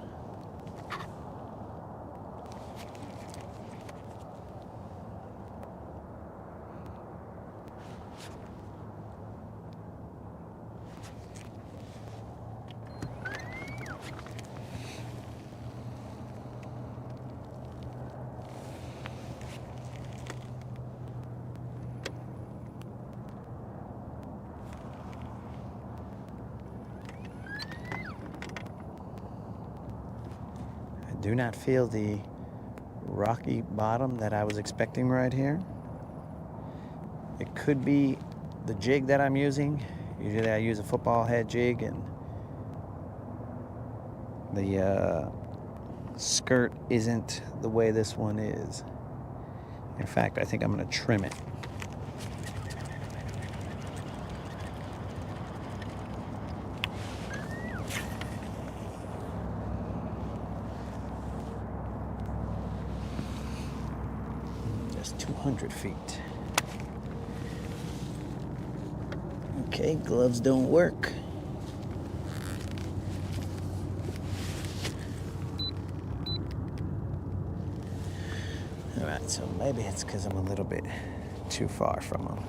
Do not feel the rocky bottom that I was expecting right here. It could be the jig that I'm using. Usually I use a football head jig, and the skirt isn't the way this one is. In fact, I think I'm going to trim it. Just 200 feet. Okay, gloves don't work. All right, so maybe it's because I'm a little bit too far from them.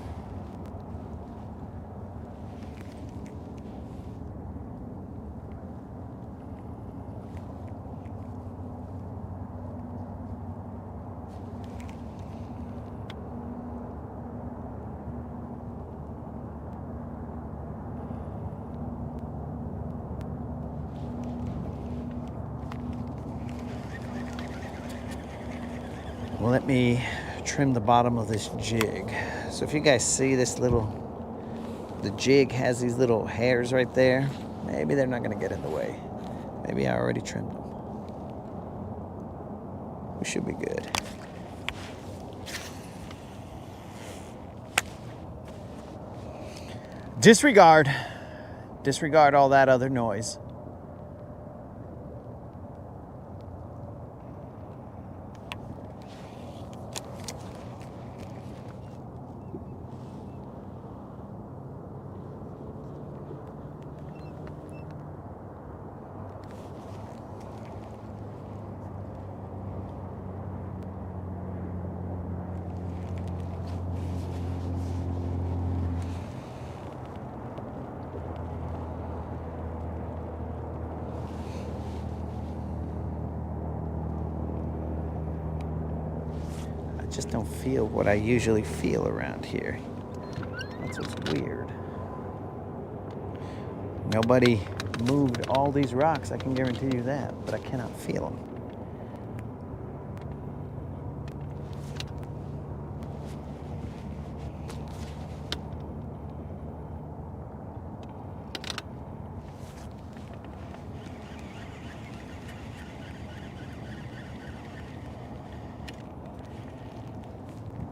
Well, let me trim the bottom of this jig. So if you guys see this the jig has these little hairs right there. Maybe they're not going to get in the way. Maybe I already trimmed them. We should be good. Disregard all that other noise. I just don't feel what I usually feel around here. That's what's weird. Nobody moved all these rocks, I can guarantee you that, but I cannot feel them.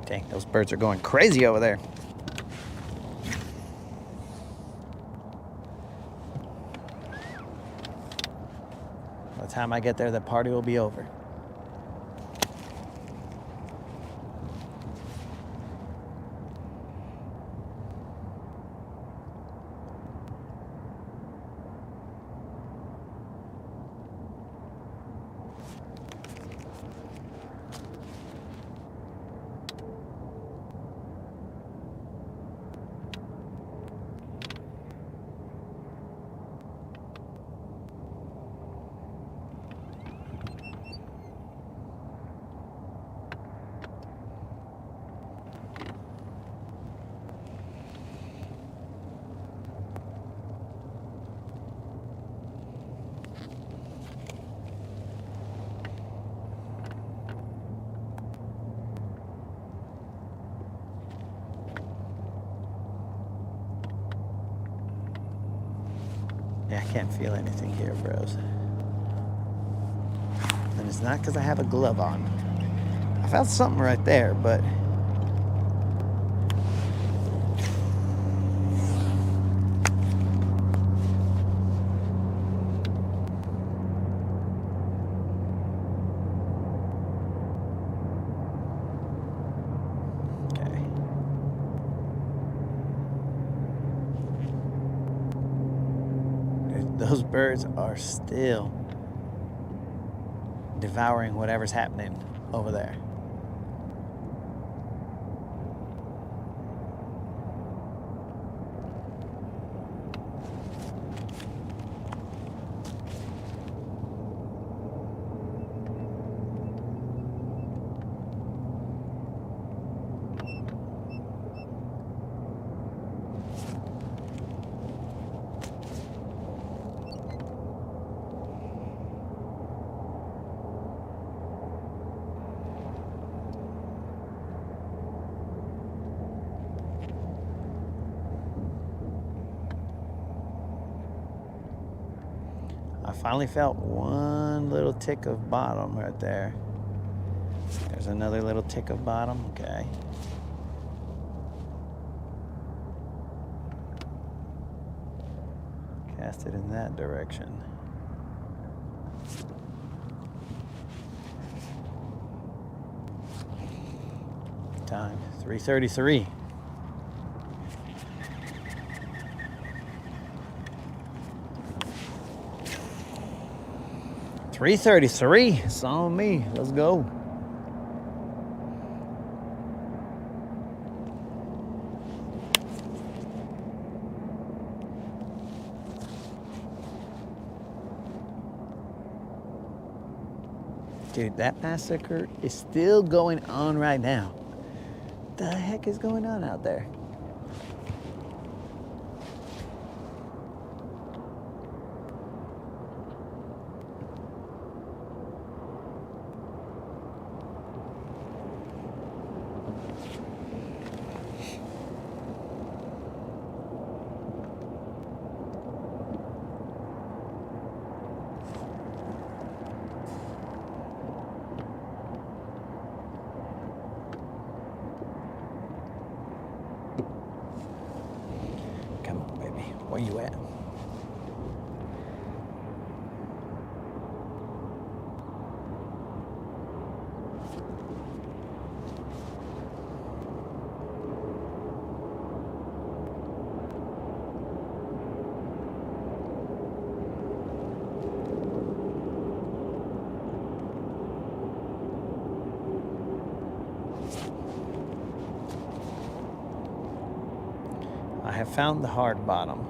Dang, those birds are going crazy over there. By the time I get there, the party will be over. Yeah, I can't feel anything here, bros. And it's not because I have a glove on. I felt something right there, but okay. Those birds are still devouring whatever's happening over there. I finally felt one little tick of bottom right there. There's another little tick of bottom, okay. Cast it in that direction. Time, 3:33. $3.33. It's on me. Let's go. Dude, that massacre is still going on right now. What the heck is going on out there? Come on, baby. Where you at? I have found the hard bottom.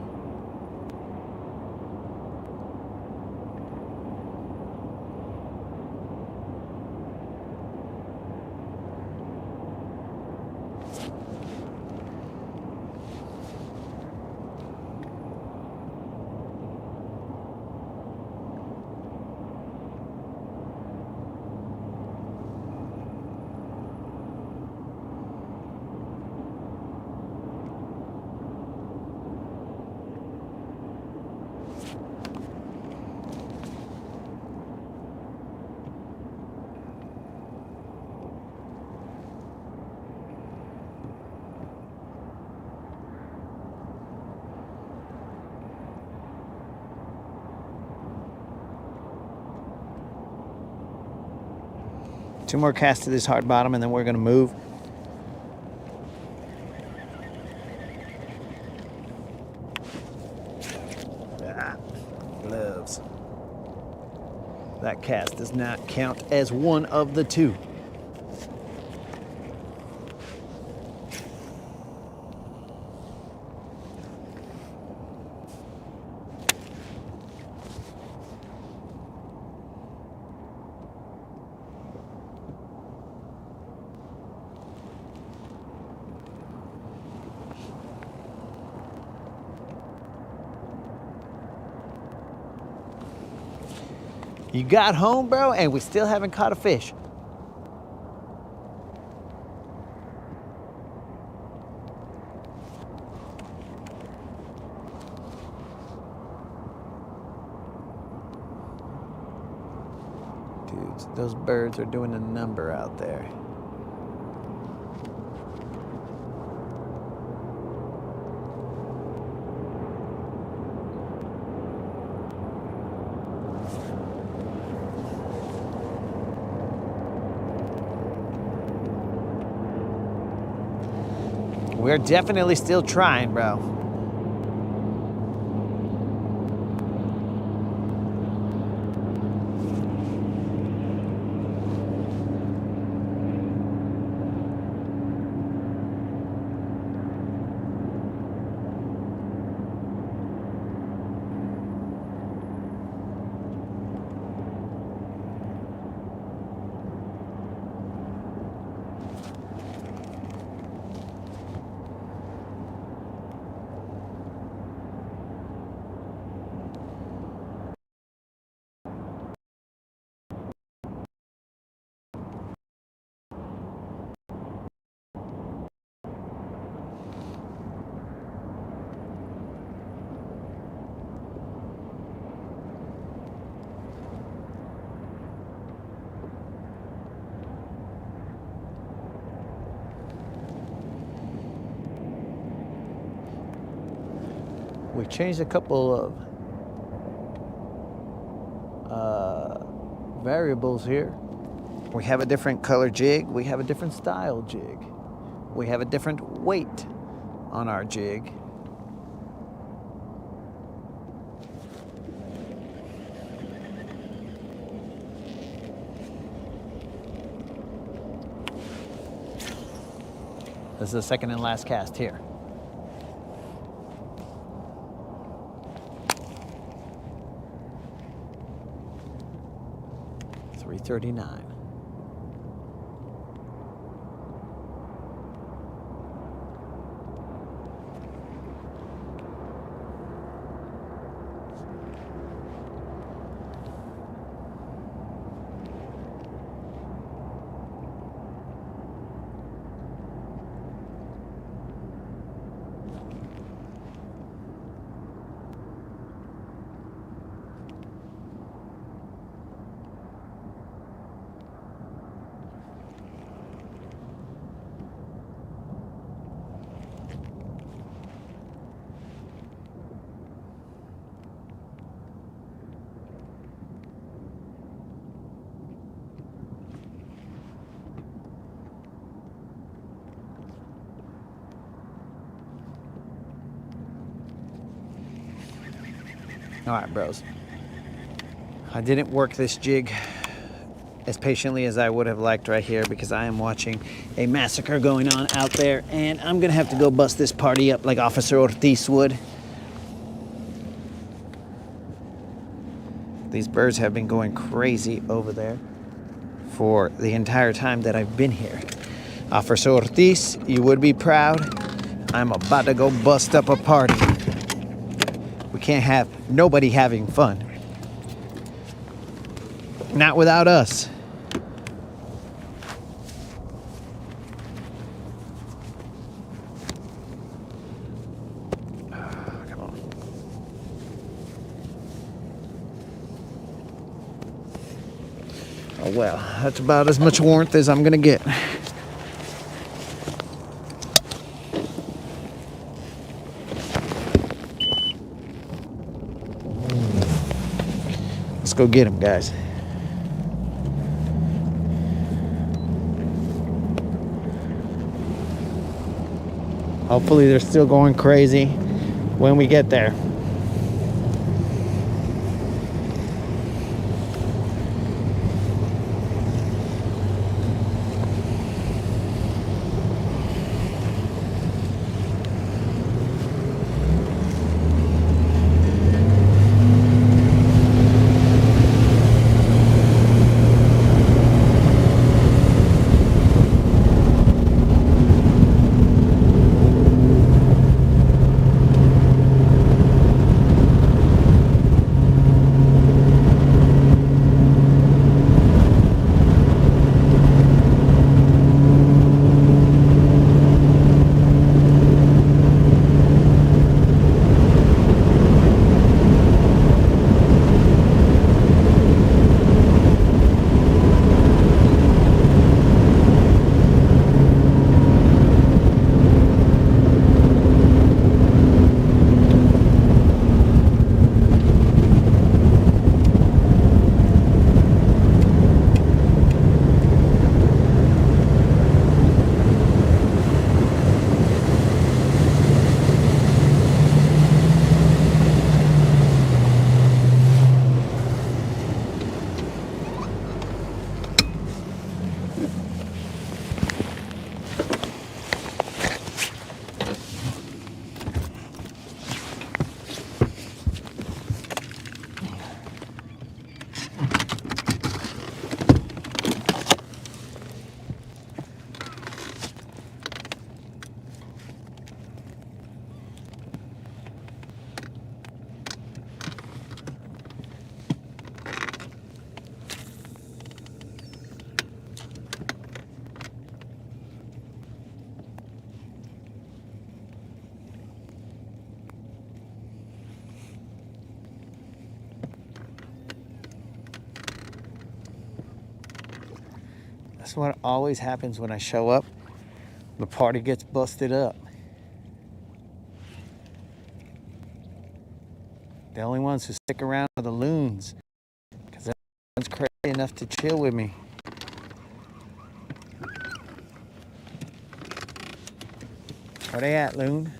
Two more casts to this hard bottom and then we're gonna move. Gloves. That cast does not count as one of the two. You got home, bro, and we still haven't caught a fish. altitudes. Those birds are doing a number out there. We're definitely still trying, bro. We changed a couple of variables here. We have a different color jig. We have a different style jig. We have a different weight on our jig. This is the second and last cast here. $339. All right, bros. I didn't work this jig as patiently as I would have liked right here because I am watching a massacre going on out there, and I'm gonna have to go bust this party up like Officer Ortiz would. These birds have been going crazy over there for the entire time that I've been here. Officer Ortiz, you would be proud. I'm about to go bust up a party. We can't have nobody having fun. Not without us. Come on. Oh well, that's about as much warmth as I'm gonna get. Let's go get him, guys. Hopefully they're still going crazy when we get there. That's what always happens when I show up. The party gets busted up. The only ones who stick around are the loons, because everyone's crazy enough to chill with me. Where they at, loon?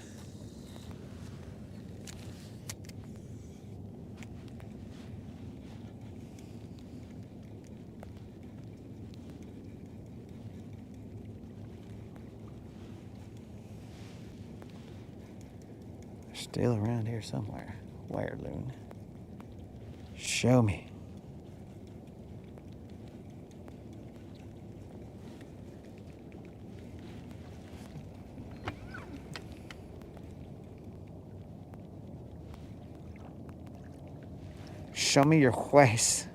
They're still around here somewhere. Where, loon? Show me. Show me your juez.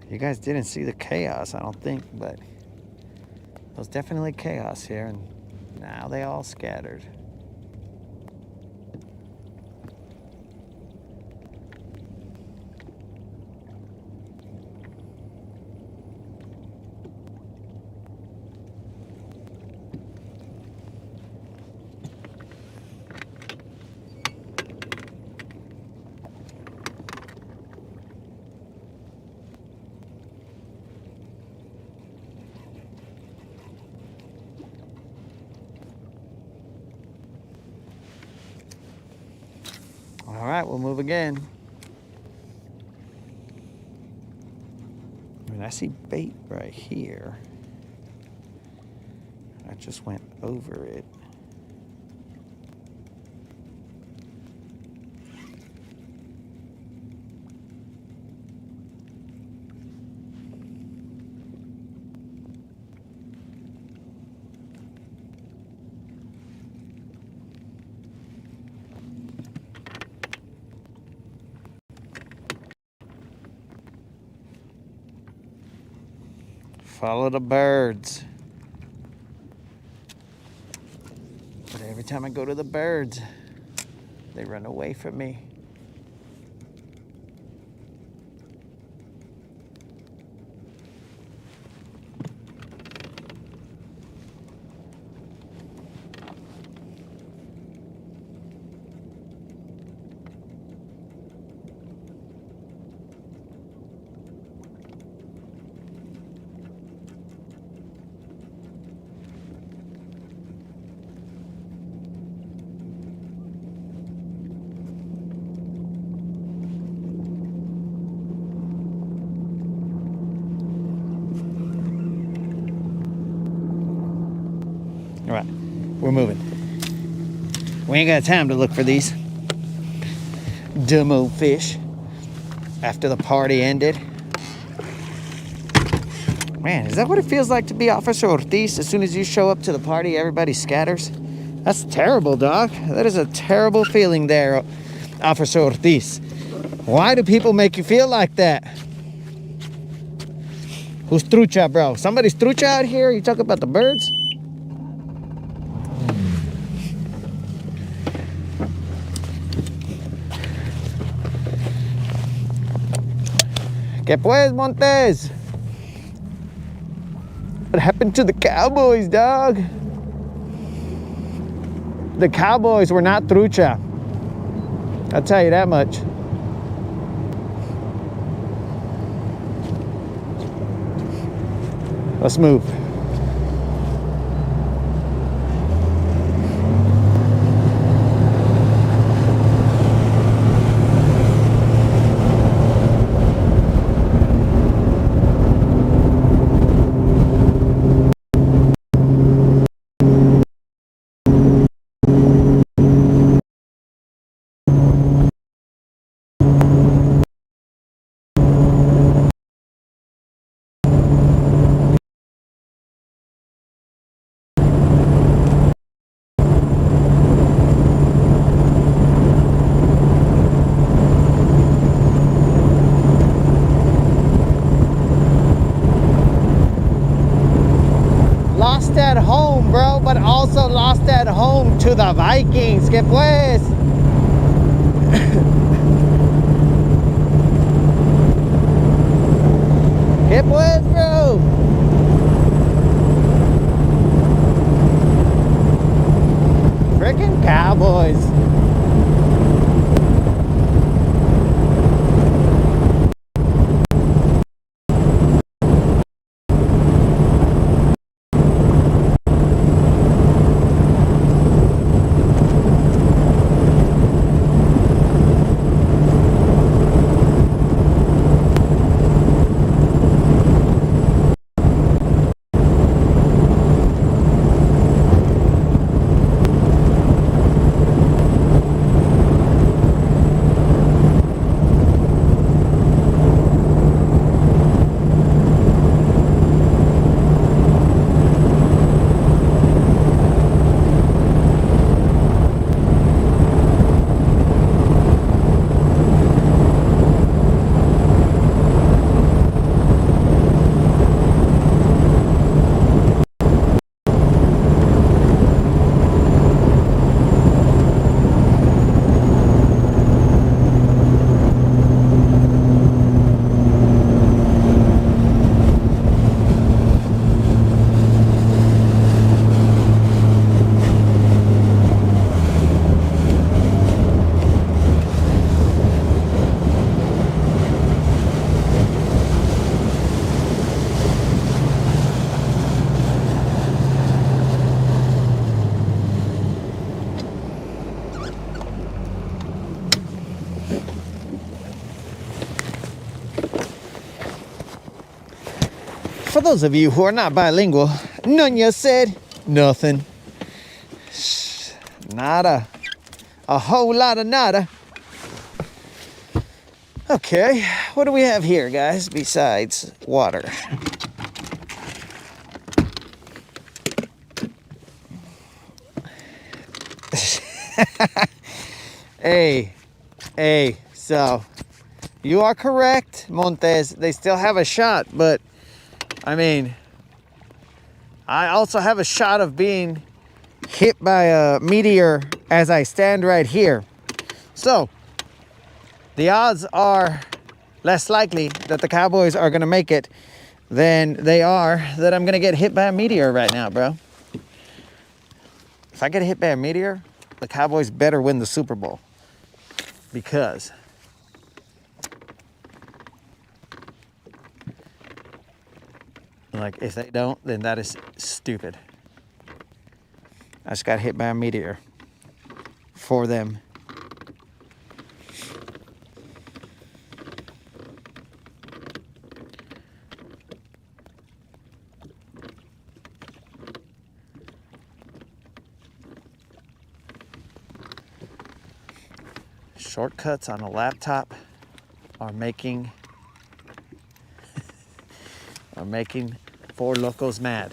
You guys didn't see the chaos, I don't think, but there was definitely chaos here, and now they all scattered. All right, we'll move again. I mean, I see bait right here. I just went over it. Follow the birds. But every time I go to the birds, they run away from me. All right, we're moving. We ain't got time to look for these dumb old fish after the party ended. Man, is that what it feels like to be Officer Ortiz? As soon as you show up to the party, everybody scatters? That's terrible, dog. That is a terrible feeling there, Officer Ortiz. Why do people make you feel like that? Who's trucha, bro? Somebody's trucha out here? You talk about the birds? ¿Qué pues, Montes? What happened to the Cowboys, dog? The Cowboys were not trucha. I'll tell you that much. Let's move. also lost at home to the Vikings. Que pues? Que pues, bro? Freaking Cowboys. For those of you who are not bilingual, Nunya said nothing. Nada. A whole lot of nada. Okay, what do we have here, guys, besides water? Hey, so you are correct, Montes. They still have a shot, but I mean, I also have a shot of being hit by a meteor as I stand right here. So, the odds are less likely that the Cowboys are going to make it than they are that I'm going to get hit by a meteor right now, bro. If I get hit by a meteor, the Cowboys better win the Super Bowl. Because like, if they don't, then that is stupid. I just got hit by a meteor for them. Shortcuts on a laptop are making Four Locos mad.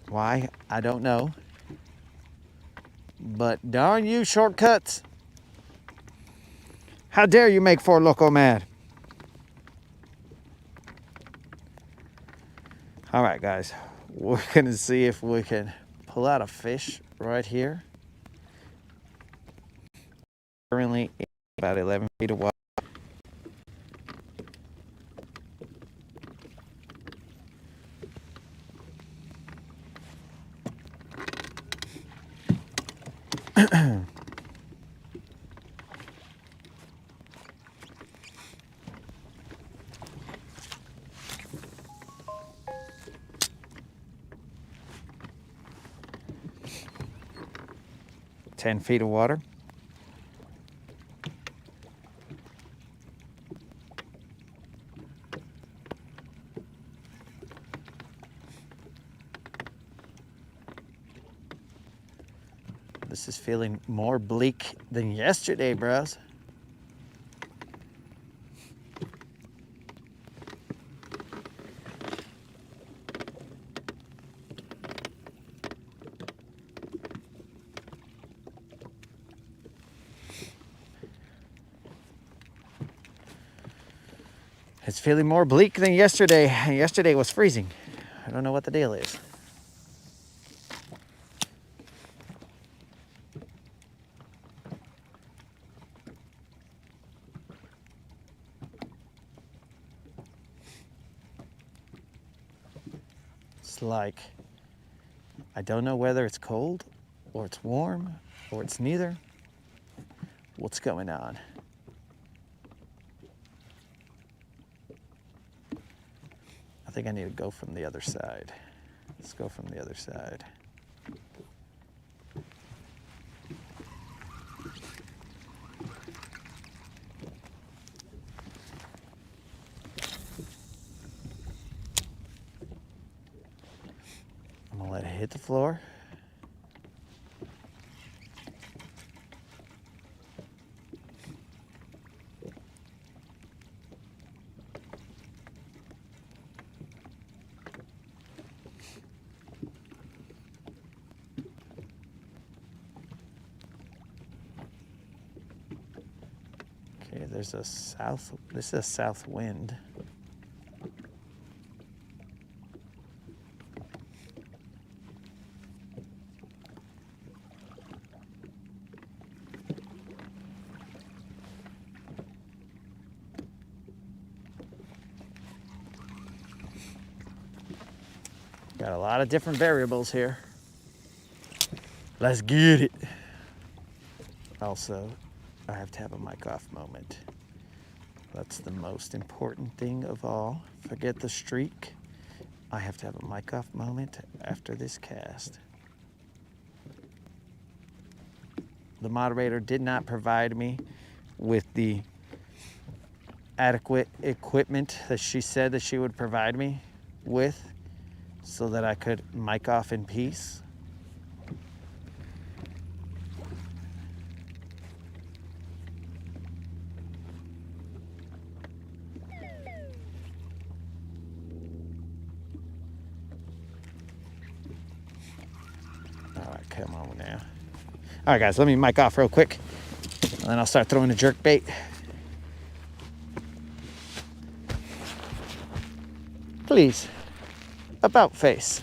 Why? I don't know. But darn you, shortcuts. How dare you make Four Loco mad? All right, guys. We're going to see if we can pull out a fish right here. Currently about 11 feet of water. Ten feet of water. This is feeling more bleak than yesterday, bros. It's feeling more bleak than yesterday. Yesterday was freezing. I don't know what the deal is. It's like, I don't know whether it's cold or it's warm or it's neither. What's going on? I think I need to go from the other side. Let's go from the other side. I'm gonna let it hit the floor. Okay, this is a south wind. Got a lot of different variables here. Let's get it. Also, I have to have a mic off moment. That's the most important thing of all. Forget the streak. I have to have a mic off moment after this cast. The moderator did not provide me with the adequate equipment that she said that she would provide me with so that I could mic off in peace. All right, come on now. All right, guys, let me mic off real quick, and then I'll start throwing the jerk bait. Please, about face.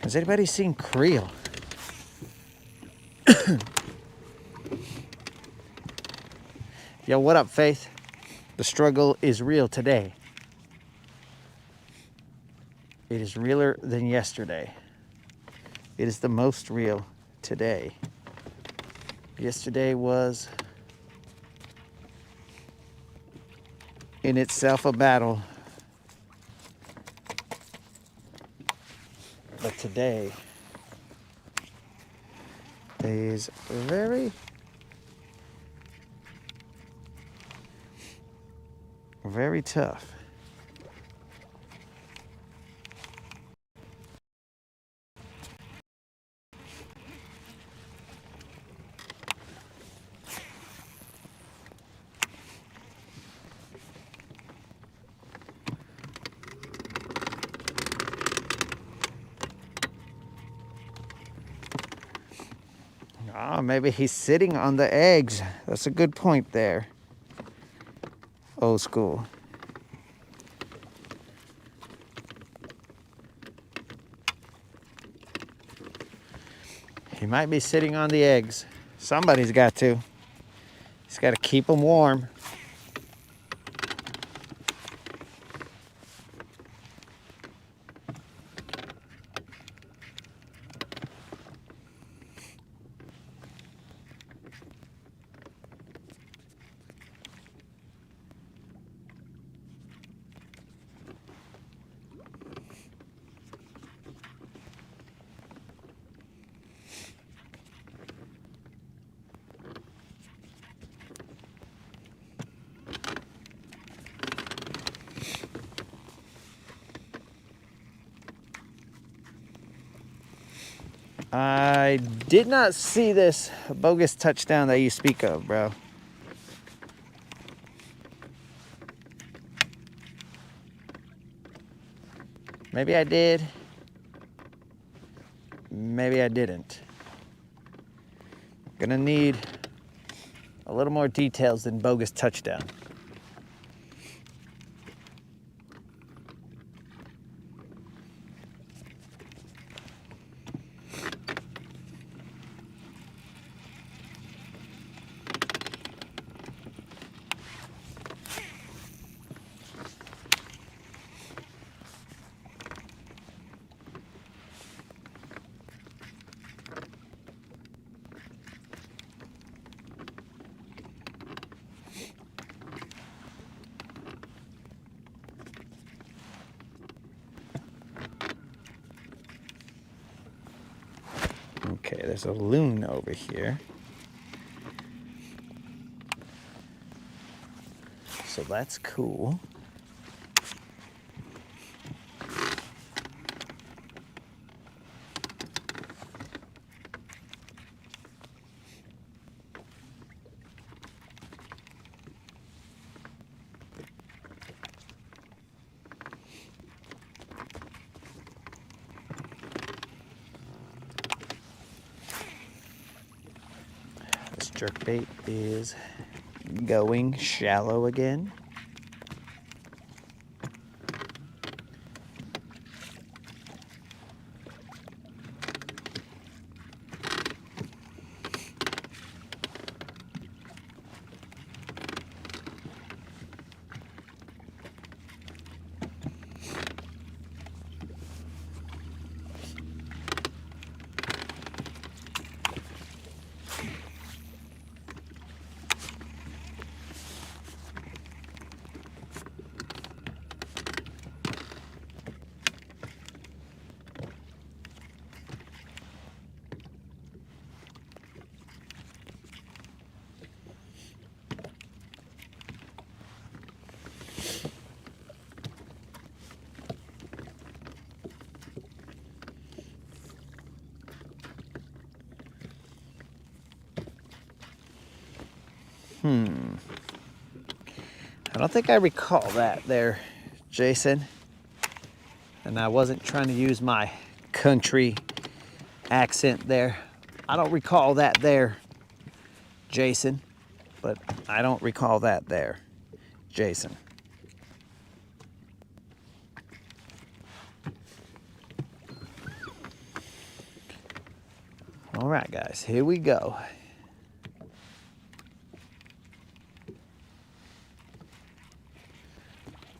Has anybody seen Creel? Yo, what up, Faith? The struggle is real today. It is realer than yesterday. It is the most real today. Yesterday was in itself a battle. But today is very, very tough. Oh, maybe he's sitting on the eggs. That's a good point there. Old school. He might be sitting on the eggs. Somebody's got to. He's got to keep them warm. I did not see this bogus touchdown that you speak of, bro. Maybe I did. Maybe I didn't. Gonna need a little more details than bogus touchdown. Okay, there's a loon over here. So that's cool. This jerkbait is going shallow again. I don't think I recall that there, Jason. And I wasn't trying to use my country accent there. I don't recall that there, Jason. But I don't recall that there, Jason. All right, guys, here we go.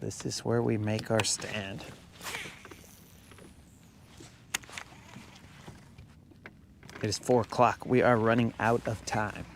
This is where we make our stand. It is 4 o'clock. We are running out of time.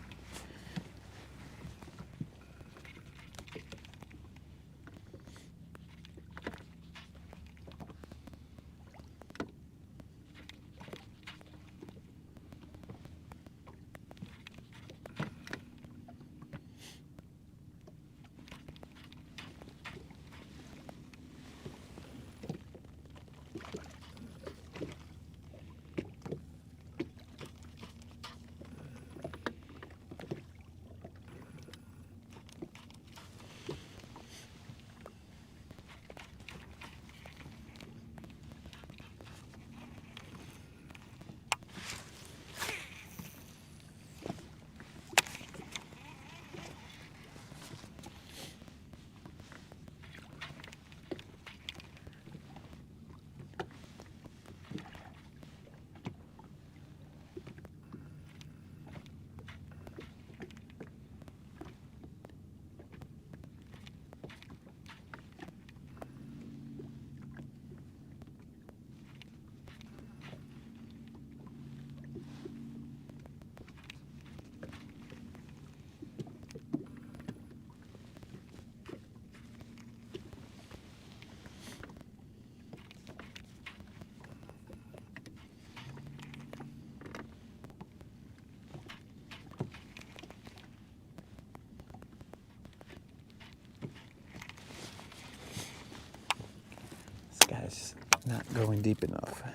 Not going deep enough. I'm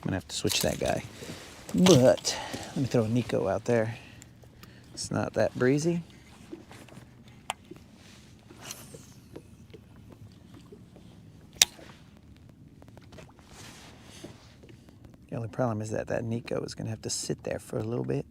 gonna have to switch that guy. But let me throw a Nico out there. It's not that breezy. The only problem is that that Nico is gonna have to sit there for a little bit.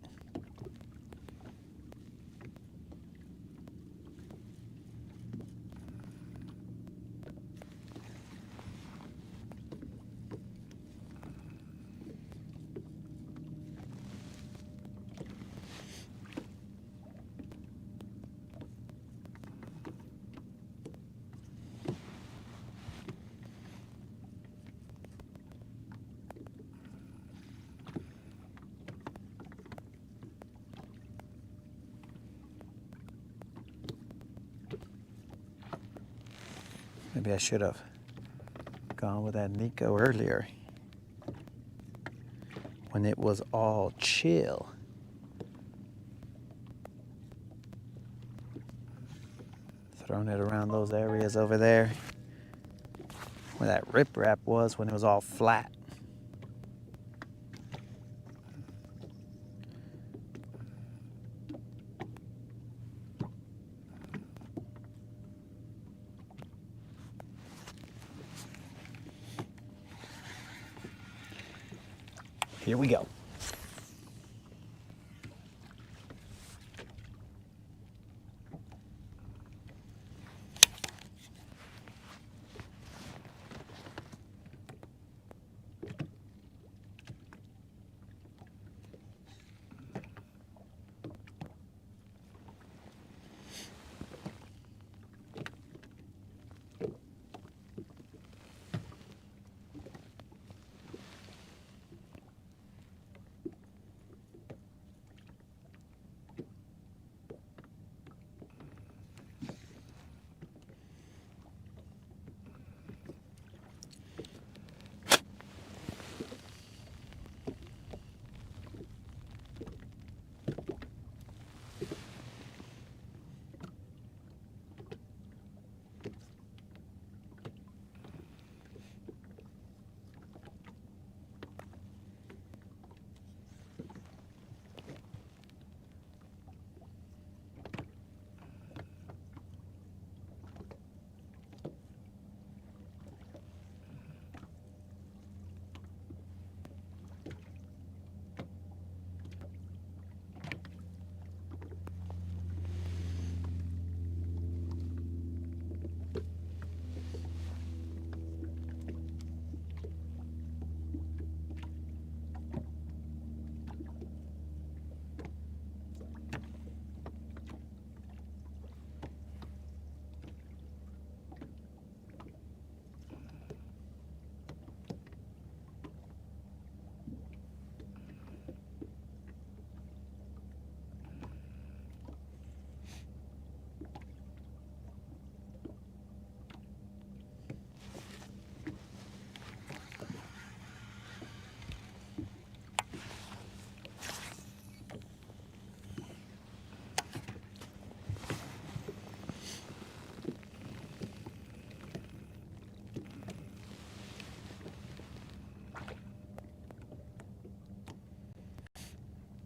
Maybe I should have gone with that Nico earlier when it was all chill. Throwing it around those areas over there where that riprap was when it was all flat. Here we go.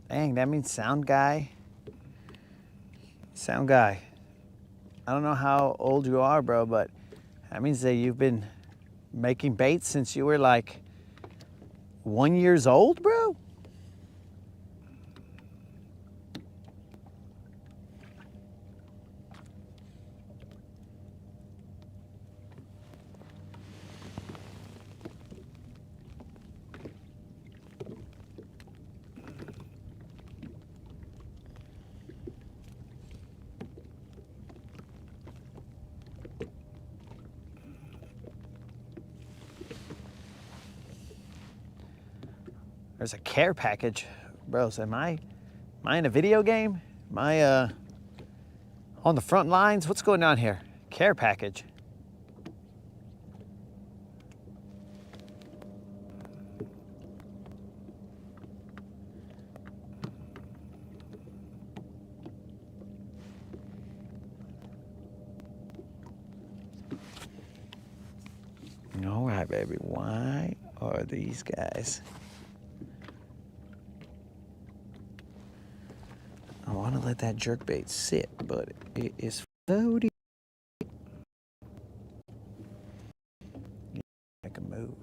Dang, that means sound guy. Sound guy. I don't know how old you are, bro, but that means that you've been making baits since you were like 1 year old, bro? There's a care package. Bro, so am I in a video game? Am I on the front lines? What's going on here? Care package. All right, baby. Why are these guys? I want to let that jerkbait sit, but it is floating. Make a move.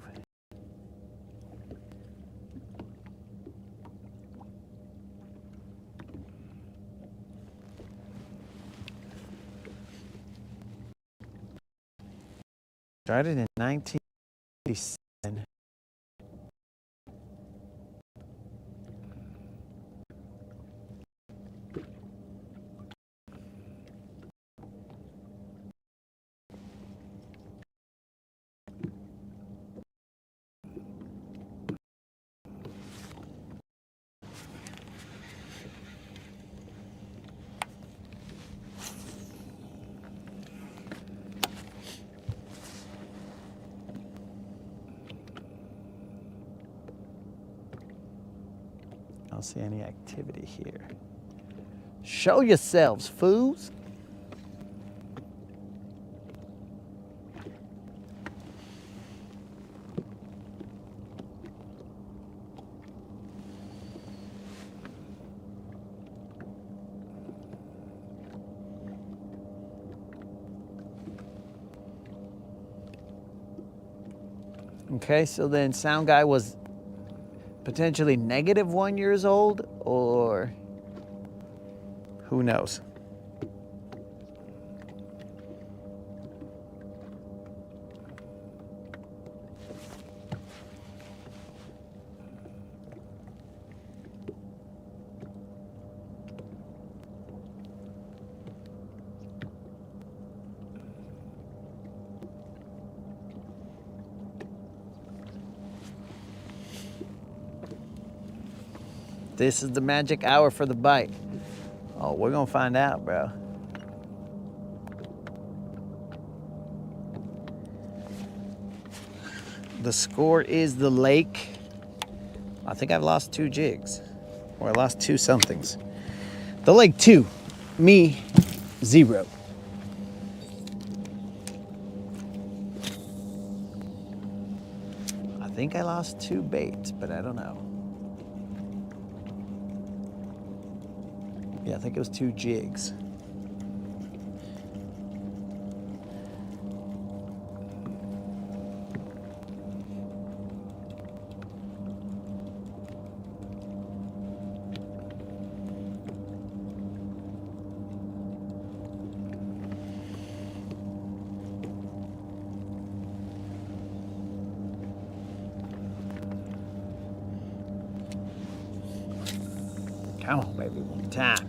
Started in 1987. I don't see any activity here. Show yourselves, fools. Okay, so then sound guy was potentially -1 years old, or who knows? This is the magic hour for the bite. Oh, we're gonna find out, bro. The score is the lake. I think I've lost 2 jigs, or I lost 2 somethings. The lake 2, me 0. I think I lost 2 baits, but I don't know. Yeah, I think it was 2 jigs. Come on, baby, one time.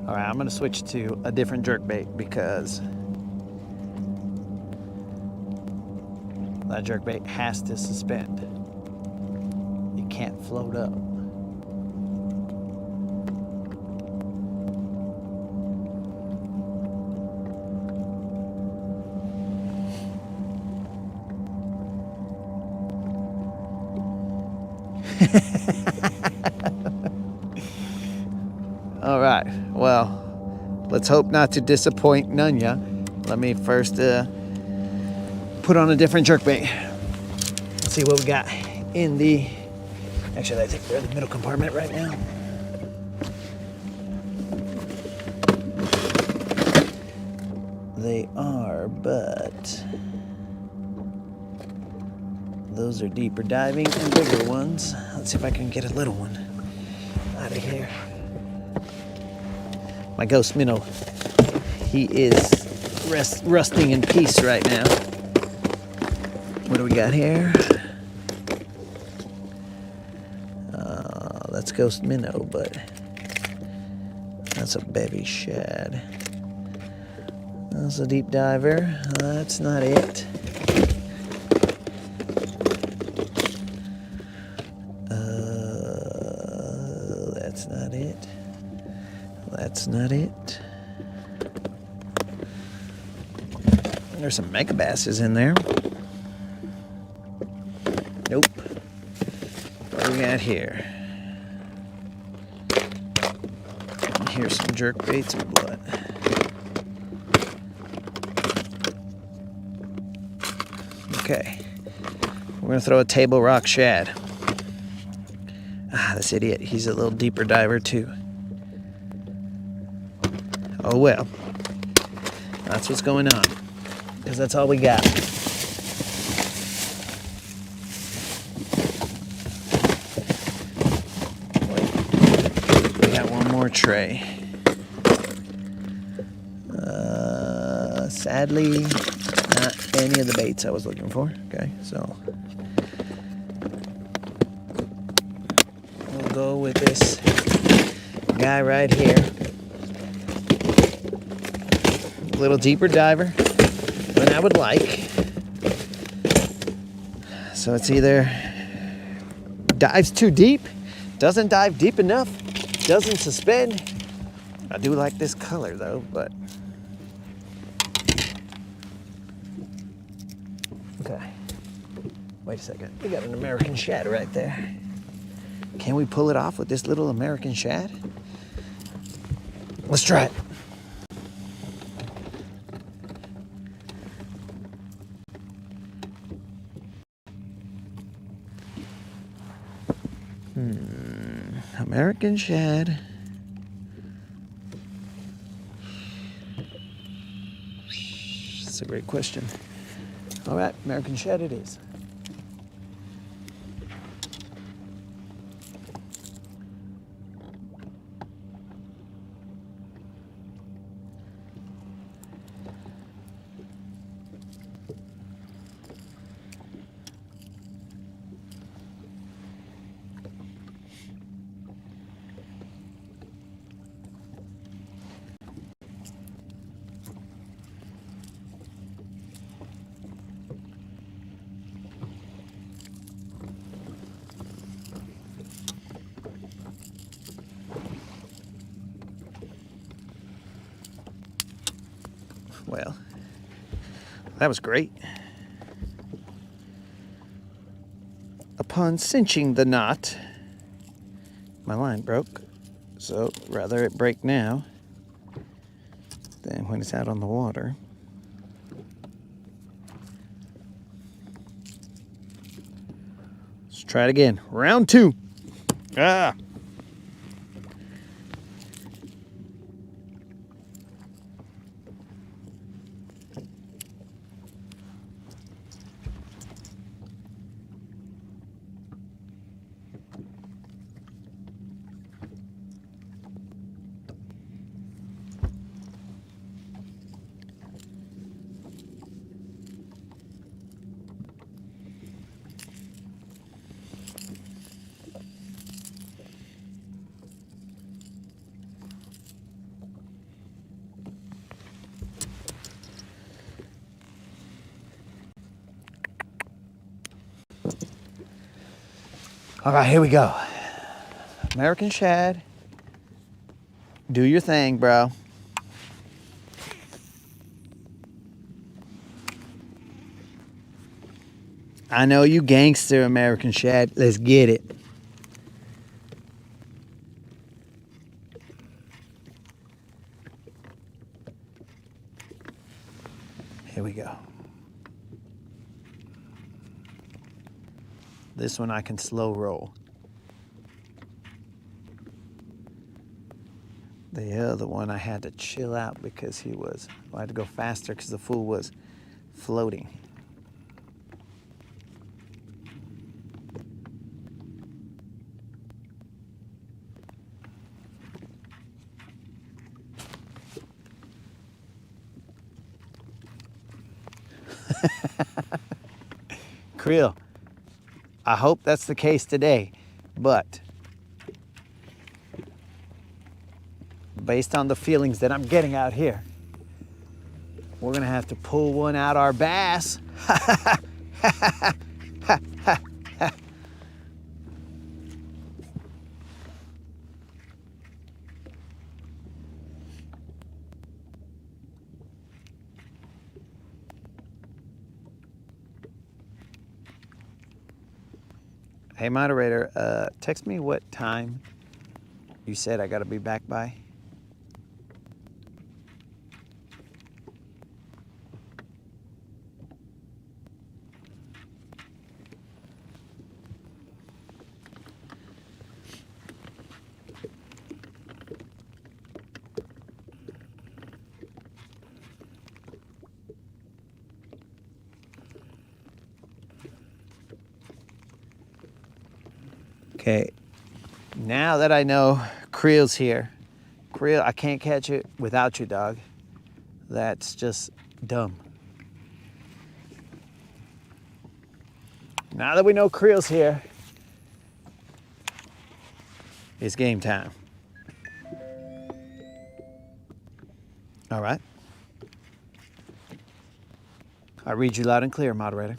All right, I'm gonna switch to a different jerkbait because that jerkbait has to suspend. It can't float up. All right, well, let's hope not to disappoint Nunya. Let me first put on a different jerkbait. Let's see what we got in the, actually I think they're in the middle compartment right now. They are, but those are deeper diving and bigger ones. Let's see if I can get a little one out of here. My ghost minnow, he is rusting in peace right now. What do we got here? That's ghost minnow, but that's a baby shad. That's a deep diver. That's not it. That's not it. That's not it. There's some megabasses in there. Nope. What do we got here? Here's some jerk baits and blood. Okay. We're gonna throw a table rock shad. Ah, this idiot. He's a little deeper diver too. Oh well. That's what's going on. Because that's all we got. Wait. We got one more tray. Sadly, not any of the baits I was looking for. Okay, so we'll go with this guy right here. A little deeper diver than I would like. So it's either dives too deep, doesn't dive deep enough, doesn't suspend. I do like this color though, but okay. Wait a second. We got an American shad right there. Can we pull it off with this little American shad? Let's try it. American shad. That's a great question. All right, American shad it is. Well, that was great. Upon cinching the knot, my line broke. So rather it break now than when it's out on the water. Let's try it again. Round two. Ah. All right, here we go. American shad. Do your thing, bro. I know you gangster, American shad. Let's get it. Here we go. This one I can slow roll. The other one I had to chill out because I had to go faster because the fool was floating. Creel, I hope that's the case today, but based on the feelings that I'm getting out here, we're gonna have to pull one out our bass. Hey moderator, text me what time you said I gotta be back by. Okay, now that I know Creel's here, Creel, I can't catch it without you, dog. That's just dumb. Now that we know Creel's here, it's game time. All right. I read you loud and clear, moderator.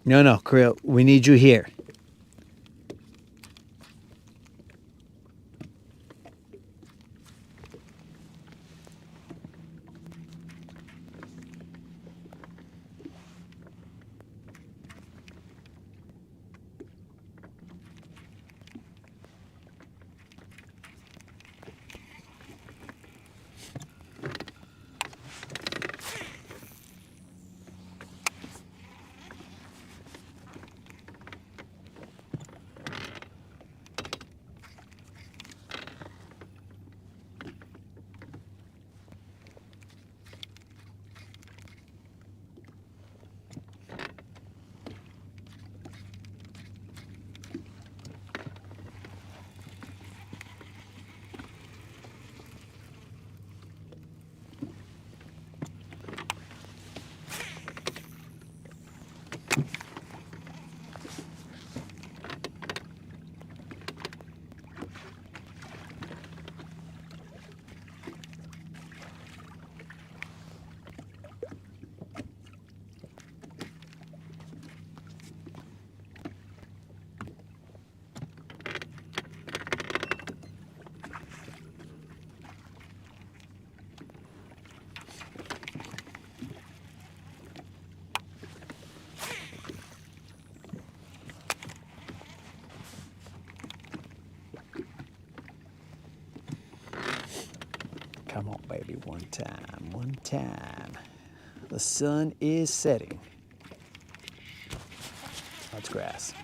No, Creel, we need you here. Come on, baby, one time, one time. The sun is setting. That's grass.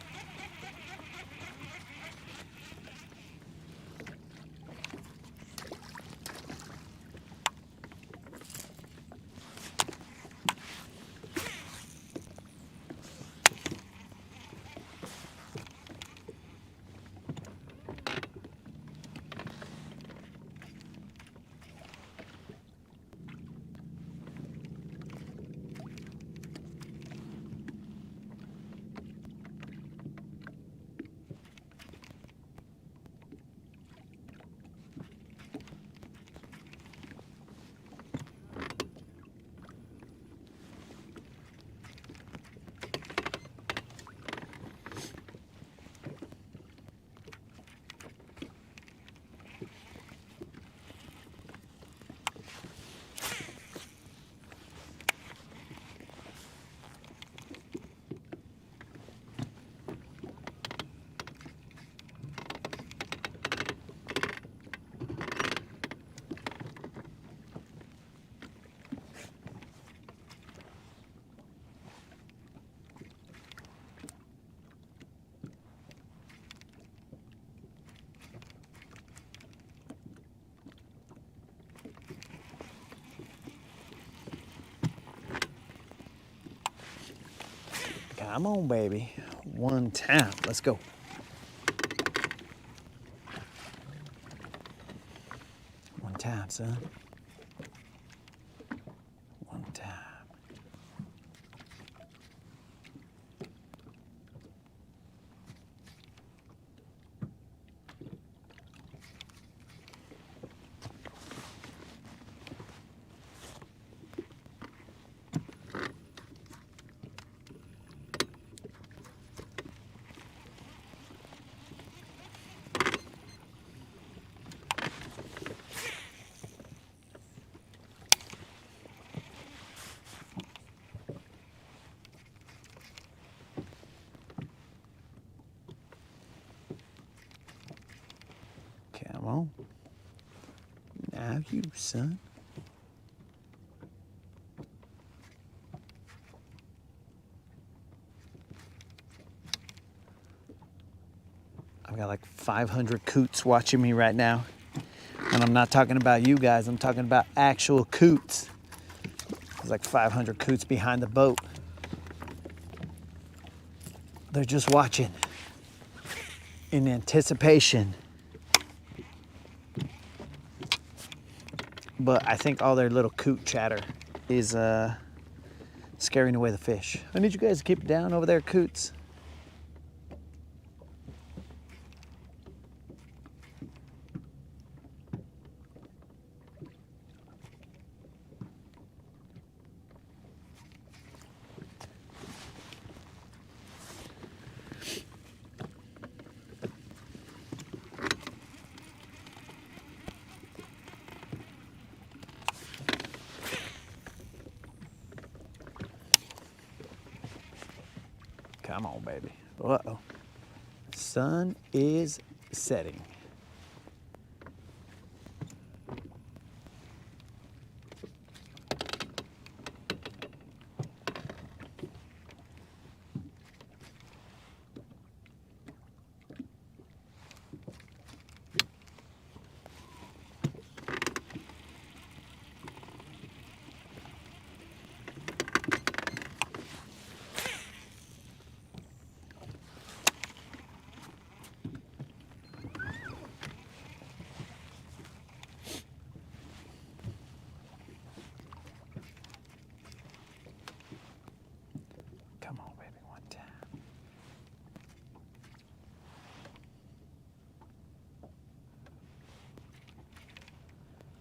Come on, baby. One time. Let's go. One time, son. One time. Come on. Now you, son. I've got like 500 coots watching me right now. And I'm not talking about you guys, I'm talking about actual coots. There's like 500 coots behind the boat. They're just watching in anticipation. But I think all their little coot chatter is scaring away the fish. I need you guys to keep it down over there, coots. Come on, baby. Uh-oh. Sun is setting. Come on, baby, one time.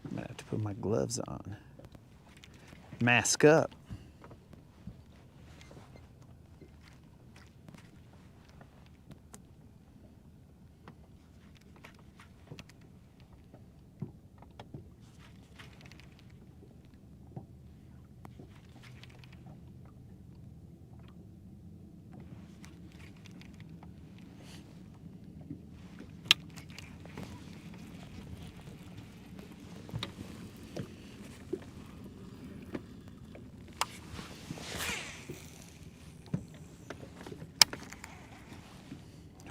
I'm gonna have to put my gloves on. Mask up.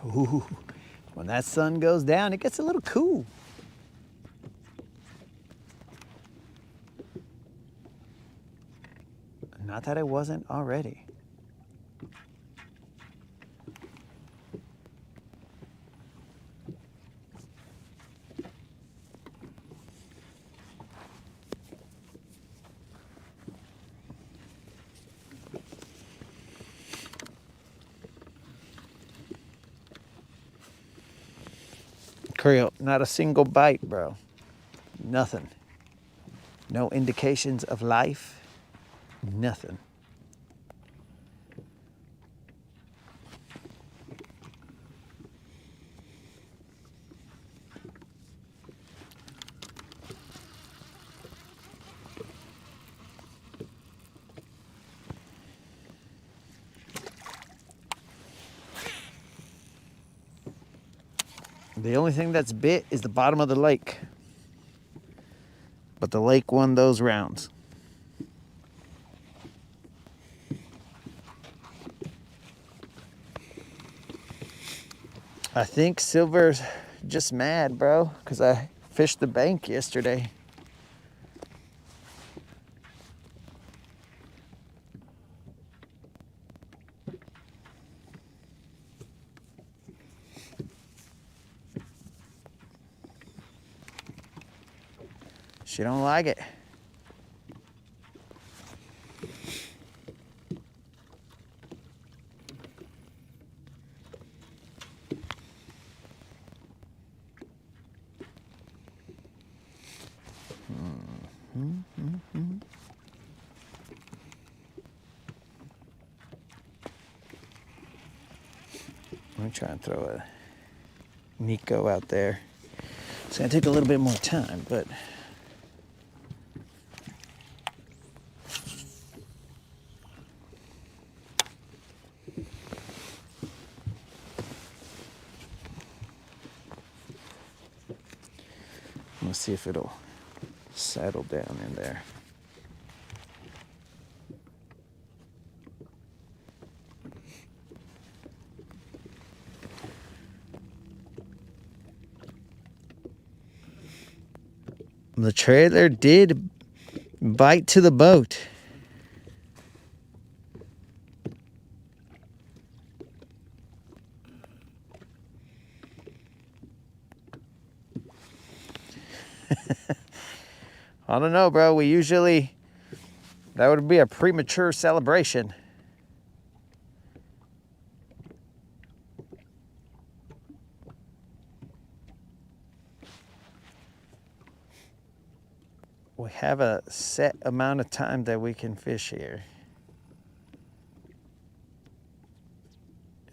Ooh, when that sun goes down, it gets a little cool. Not that it wasn't already. Creel, not a single bite, bro. Nothing. No indications of life. Nothing. The only thing that's bit is the bottom of the lake. But the lake won those rounds. I think Silver's just mad, bro, because I fished the bank yesterday. She don't like it. I'm gonna try and throw a Nico out there. It's gonna take a little bit more time, but let's see if it'll settle down in there. The trailer did bite to the boat. I don't know, bro. That would be a premature celebration. We have a set amount of time that we can fish here.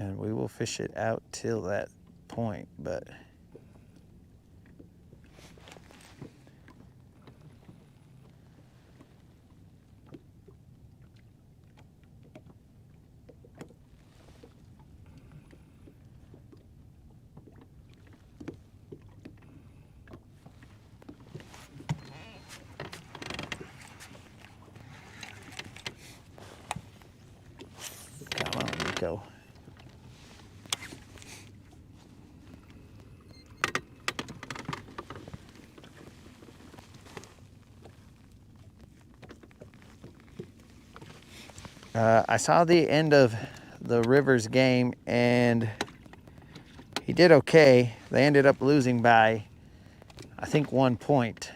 And we will fish it out till that point, but come on, Nico. I saw the end of the Rivers game, and he did okay. They ended up losing by, I think, 1 point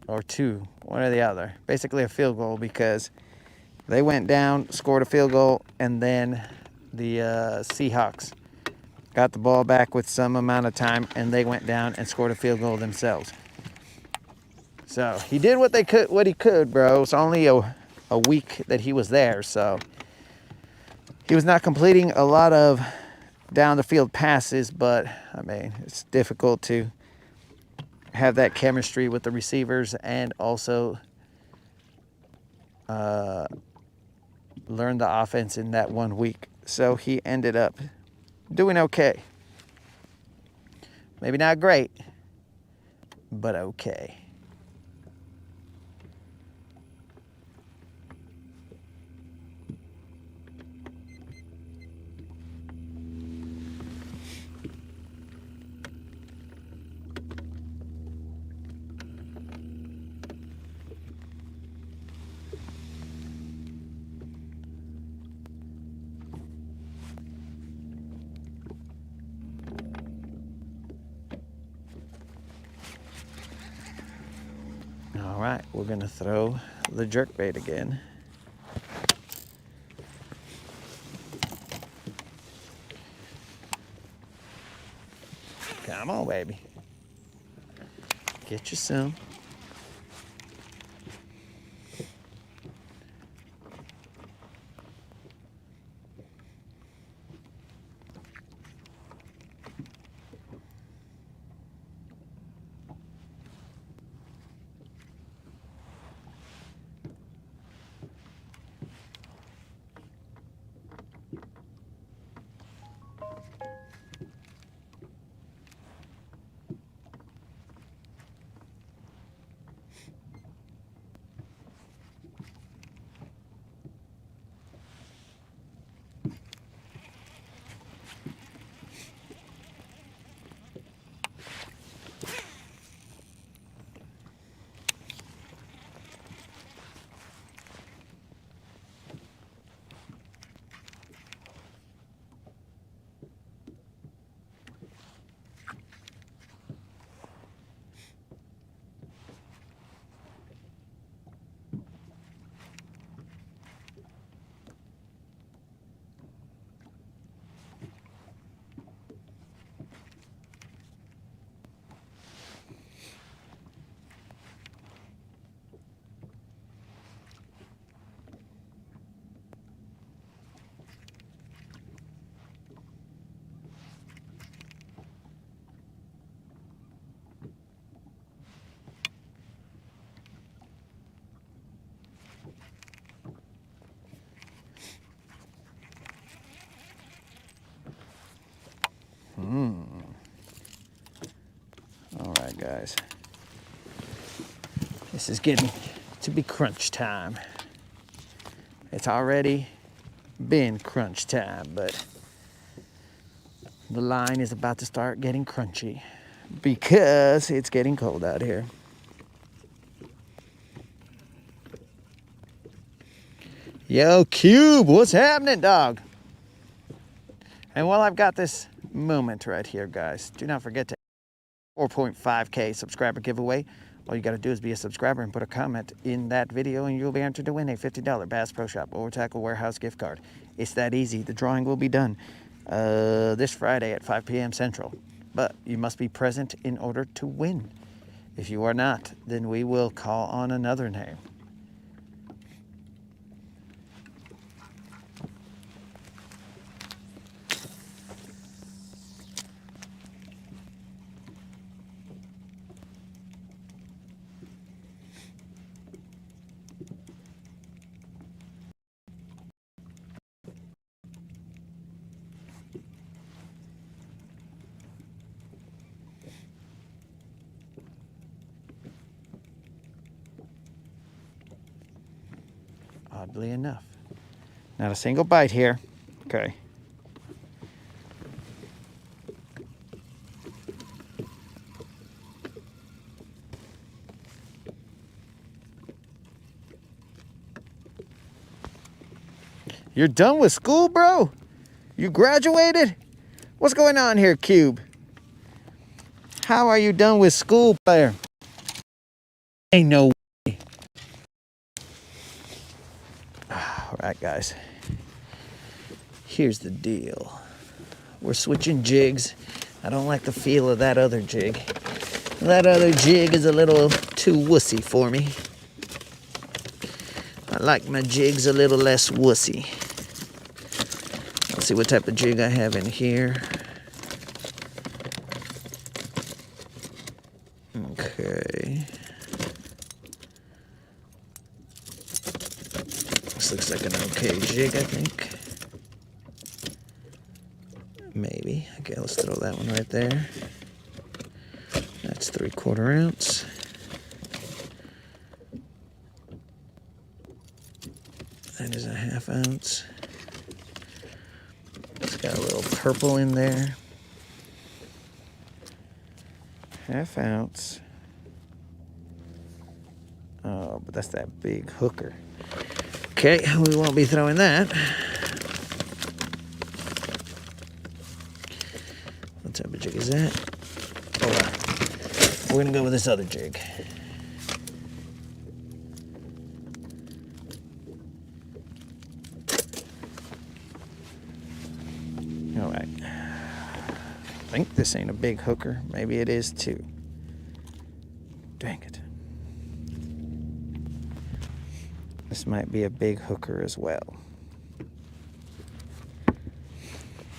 or 2, one or the other. Basically a field goal, because they went down, scored a field goal, and then the Seahawks got the ball back with some amount of time, and they went down and scored a field goal themselves. So he did what he could, bro. It's only a week that he was there, so he was not completing a lot of down the field passes, but I mean, it's difficult to have that chemistry with the receivers and also learn the offense in that 1 week. So he ended up doing okay. Maybe not great, but okay. All right, we're gonna throw the jerkbait again. Come on, baby. Get you some. All right, guys. This is getting to be crunch time. It's already been crunch time, but the line is about to start getting crunchy because it's getting cold out here. Yo, Cube, what's happening, dog? And while I've got this moment right here, guys, do not forget to 4.5K subscriber giveaway. All you got to do is be a subscriber and put a comment in that video, and you'll be entered to win a $50 Bass Pro Shop or Tackle Warehouse gift card. It's that easy. The drawing will be done this Friday at 5 p.m. Central. But you must be present in order to win. If you are not, then we will call on another name. Oddly enough. Not a single bite here. Okay. You're done with school, bro? You graduated? What's going on here, Cube? How are you done with school, player? Ain't no way. All right, guys. Here's the deal. We're switching jigs. I don't like the feel of that other jig. That other jig is a little too wussy for me. I like my jigs a little less wussy. Let's see what type of jig I have in here. Okay. This looks like an okay jig, I think. Maybe. Okay, let's throw that one right there. That's 3/4 ounce. That is a 1/2 ounce. It's got a little purple in there. 1/2 ounce. Oh, but that's that big hooker. Okay, we won't be throwing that. What type of jig is that? All right. We're gonna go with this other jig. All right. I think this ain't a big hooker. Maybe it is too. Dang it. This might be a big hooker as well.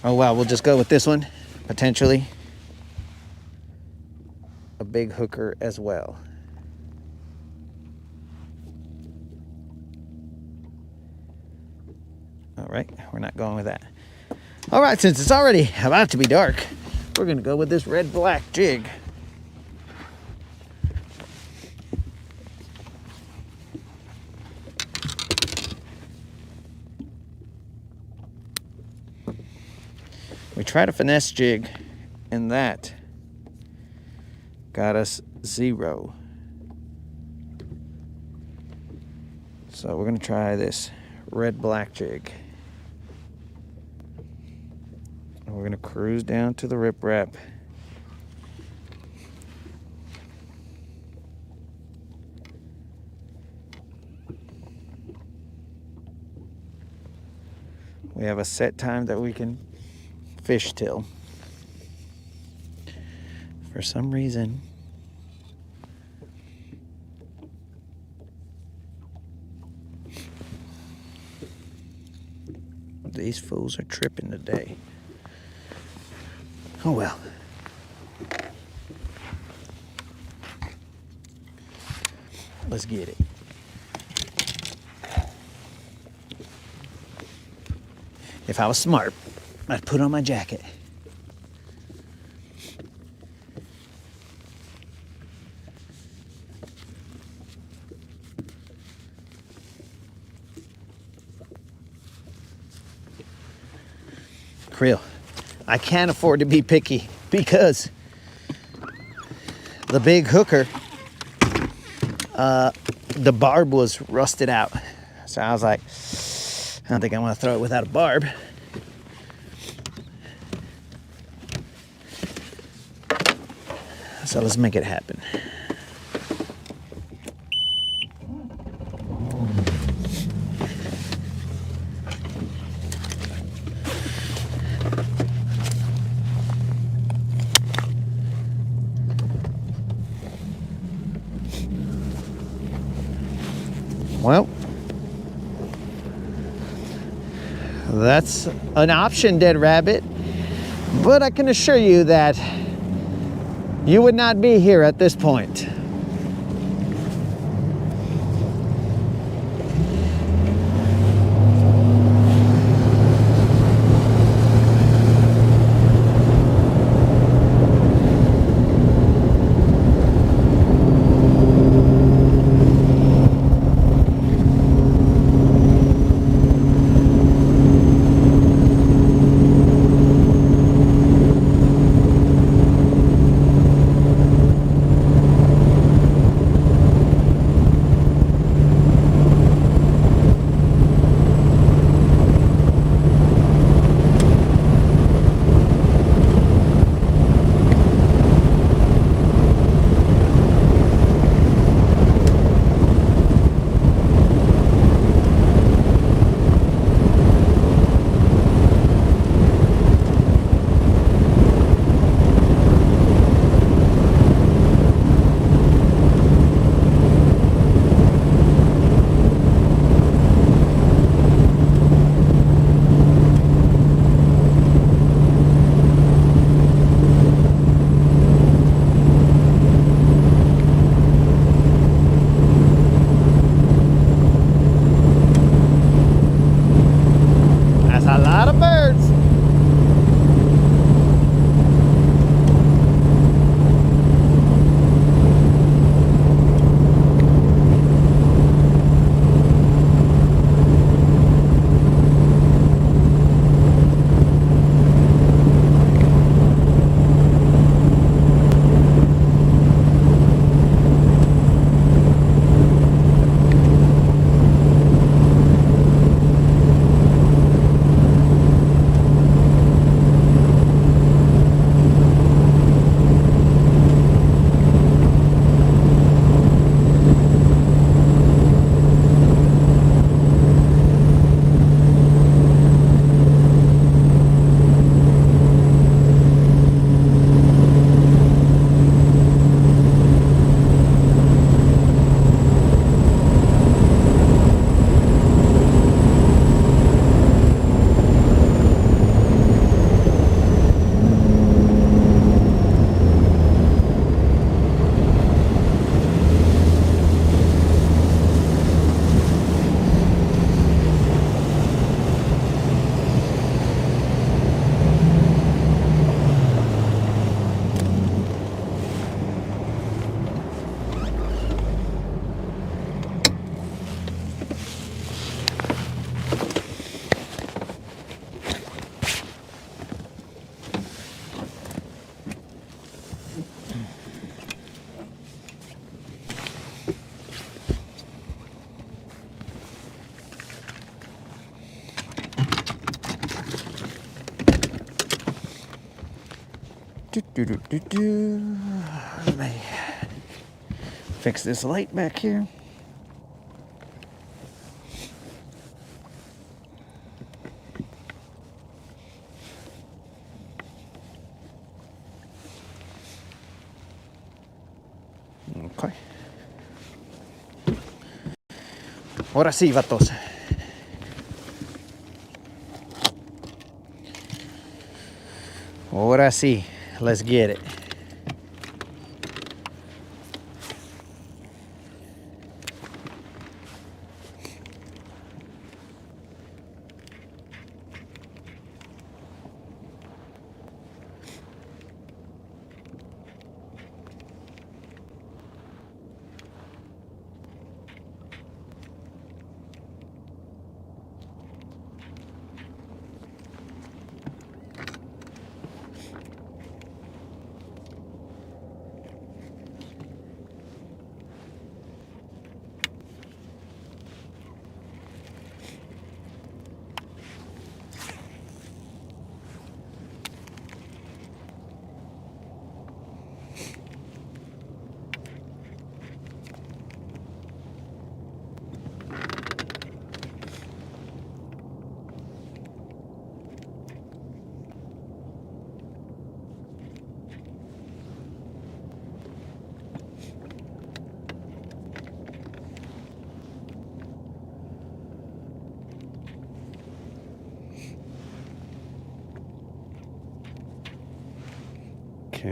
Oh, wow. We'll just go with this one. Potentially a big hooker as well. All right. We're not going with that. All right. Since it's already about to be dark, we're going to go with this red-black jig. We tried a finesse jig, and that got us 0. So we're going to try this red-black jig. And we're going to cruise down to the riprap. We have a set time that we can fish till. For some reason, these fools are tripping today. Oh well. Let's get it. If I was smart, I'd put on my jacket. krill. I can't afford to be picky because the big hooker, the barb was rusted out. So I was like, I don't think I want to throw it without a barb. So let's make it happen. Well, that's an option, Dead Rabbit. But I can assure you that you would not be here at this point. Let me fix this light back here. Okay. Ahora sí, vatos. Ahora sí. Let's get it.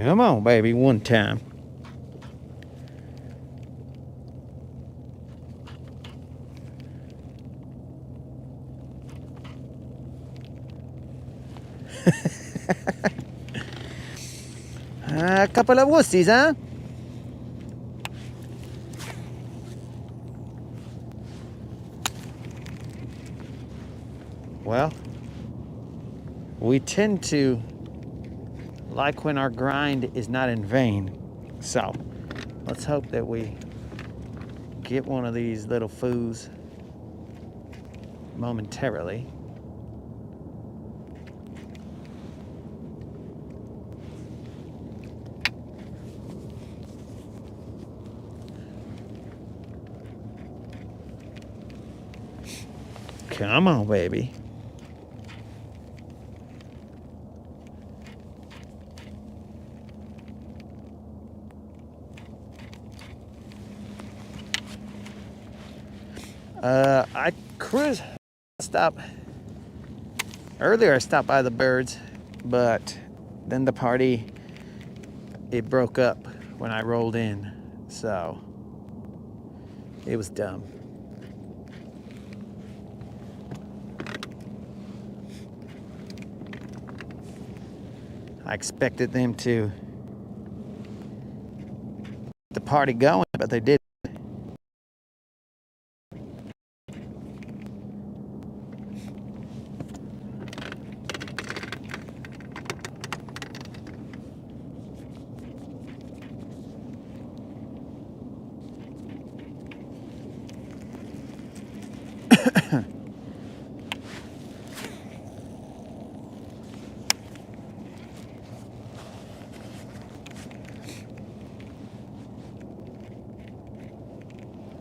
Come on, baby, one time. A couple of wussies, huh? Well, we tend to like when our grind is not in vain. So, let's hope that we get one of these little foos momentarily. Come on, baby. I cruise stop earlier. I stopped by the birds, but then the party it broke up when I rolled in, so it was dumb. I expected them to get the party going, but they didn't.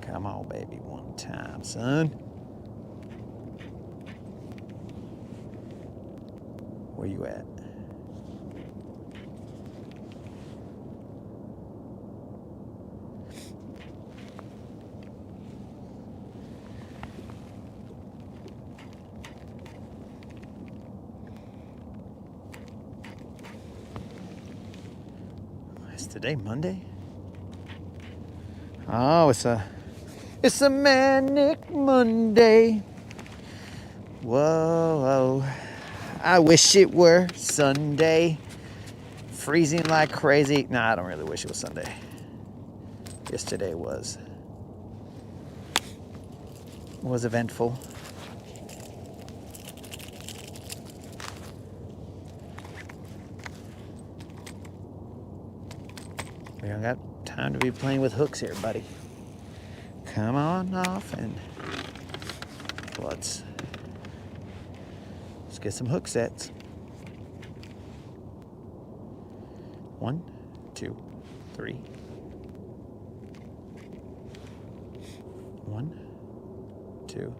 Come on, baby, one time, son. Where you at? Is today Monday? Oh, it's a manic Monday. Whoa, I wish it were Sunday. Freezing like crazy. Nah, I don't really wish it was Sunday. Yesterday was eventful. We don't got time to be playing with hooks here, buddy. Come on off and let's get some hook sets. 1, 2, 3. 1, 2,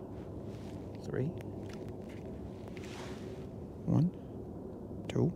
3. 1, 2.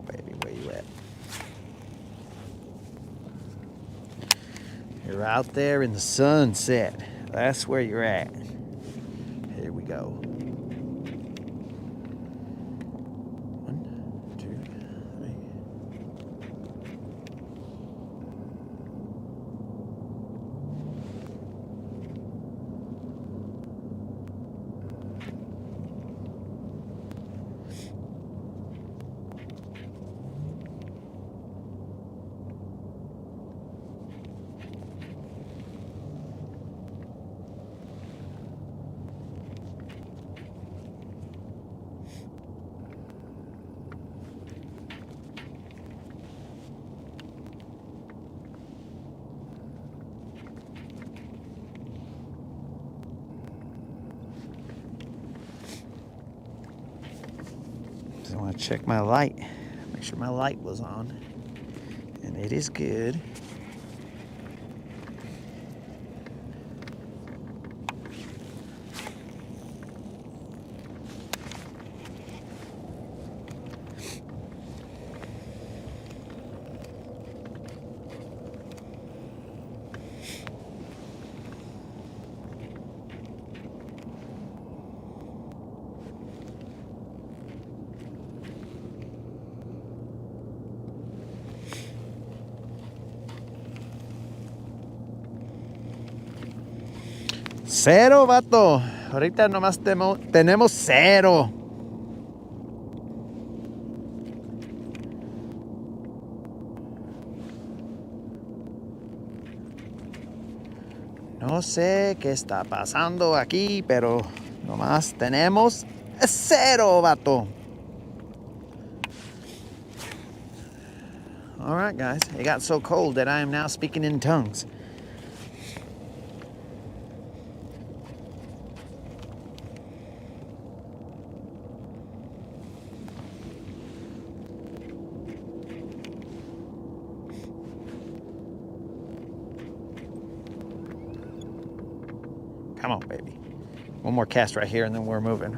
Baby, where you at? You're out there in the sunset. That's where you're at. Here we go. 1, 2, 3. want to check my light. Make sure my light was on. And it is good. Cero, vato. Ahorita nomás tenemos cero. No sé qué está pasando aquí, pero nomás tenemos cero, vato. All right, guys. It got so cold that I am now speaking in tongues. Come on, baby. One more cast right here and then we're moving.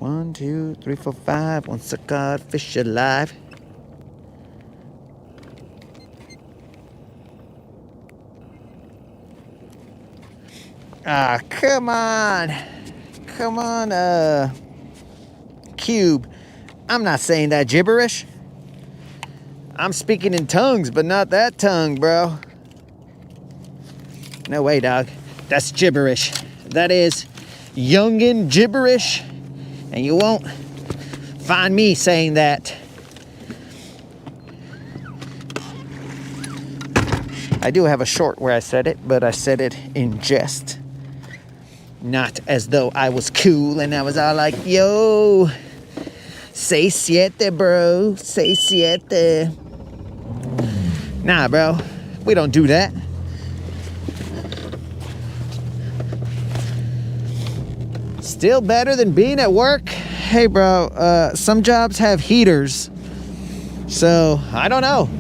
One, two, three, four, five. Once a codfish alive. Ah, come on. Come on, Cube. I'm not saying that gibberish. I'm speaking in tongues, but not that tongue, bro. No way, dog. That's gibberish. That is youngin' gibberish. And you won't find me saying that. I do have a short where I said it, but I said it in jest. Not as though I was cool and I was all like, yo, seis siete, bro. Seis siete. Nah, bro. We don't do that. Still better than being at work? Hey, bro, some jobs have heaters. So, I don't know.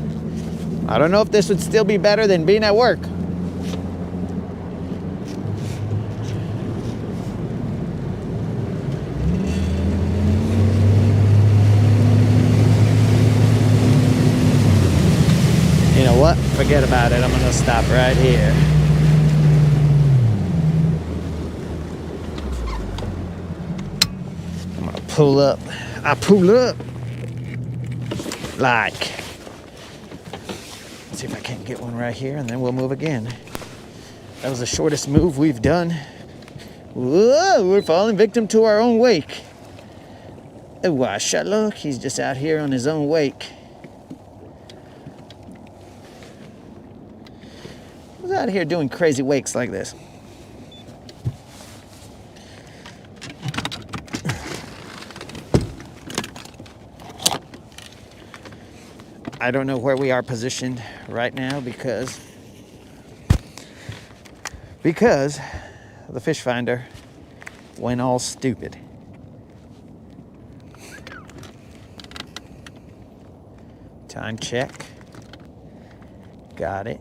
I don't know if this would still be better than being at work. You know what? Forget about it. I'm gonna stop right here. I'm gonna pull up. I pull up. Like. Let's see if I can't get one right here and then we'll move again. That was the shortest move we've done. Whoa, we're falling victim to our own wake. Oh, wow, look, he's just out here on his own wake. Who's out here doing crazy wakes like this? I don't know where we are positioned right now because the fish finder went all stupid. Time check. Got it.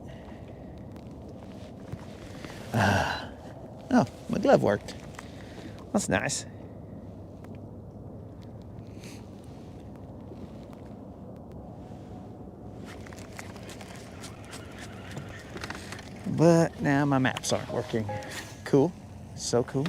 Oh, my glove worked. That's nice. But now my maps aren't working. Cool. So cool.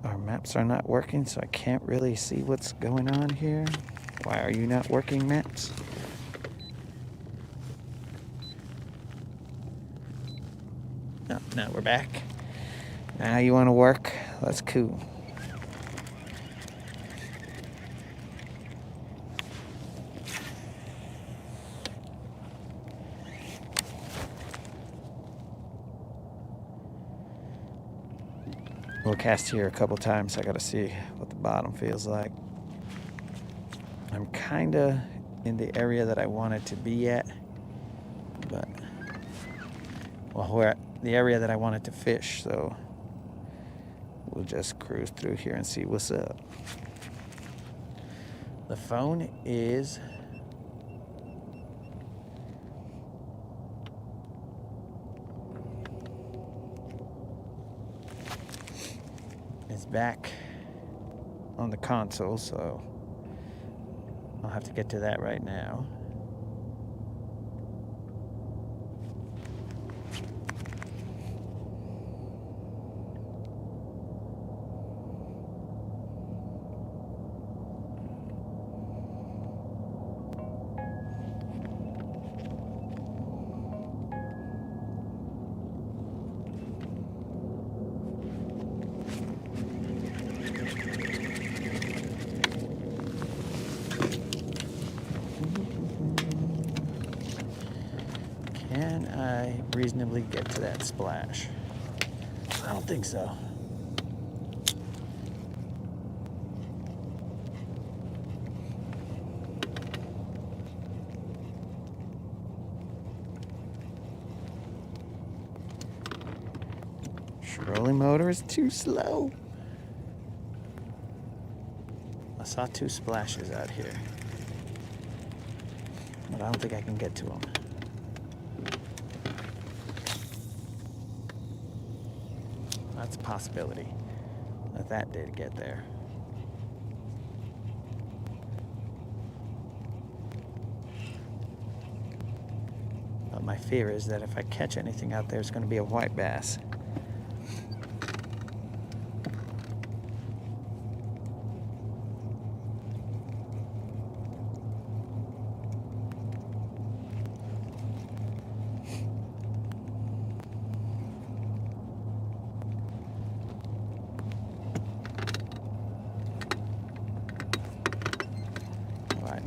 Our maps are not working, so I can't really see what's going on here. Why are you not working, maps? Oh, now we're back. Now you want to work. That's cool. We'll cast here a couple times. I gotta see what the bottom feels like. I'm kinda in the area that I wanted to be at, but where the area that I wanted to fish, so we'll just cruise through here and see what's up. The phone is back on the console, so I'll have to get to that right now. Can I reasonably get to that splash? I don't think so. Trolling motor is too slow. I saw 2 splashes out here, but I don't think I can get to them. That's a possibility that did get there. But my fear is that if I catch anything out there, it's going to be a white bass.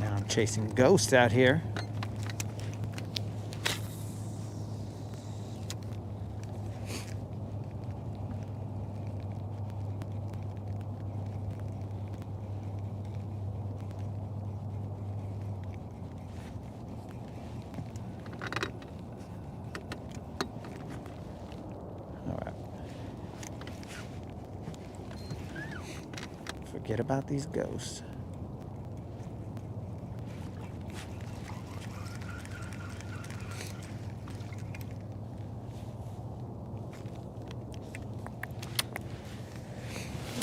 Now I'm chasing ghosts out here. All right. Forget about these ghosts.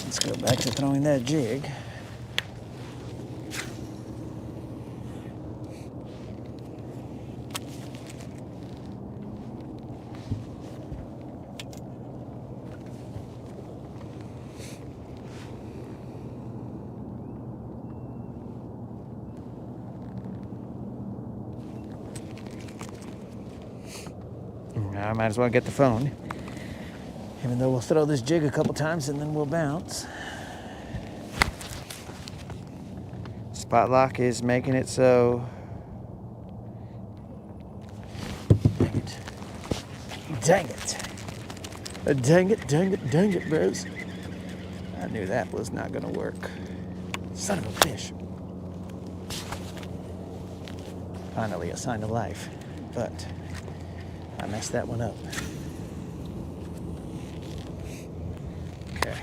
Let's go back to throwing that jig. I might as well get the phone. Even though we'll throw this jig a couple times and then we'll bounce. Spot lock is making it so. Dang it. Dang it. Dang it, dang it, dang it, bros. I knew that was not gonna work. Son of a fish. Finally a sign of life, but I messed that one up. Okay.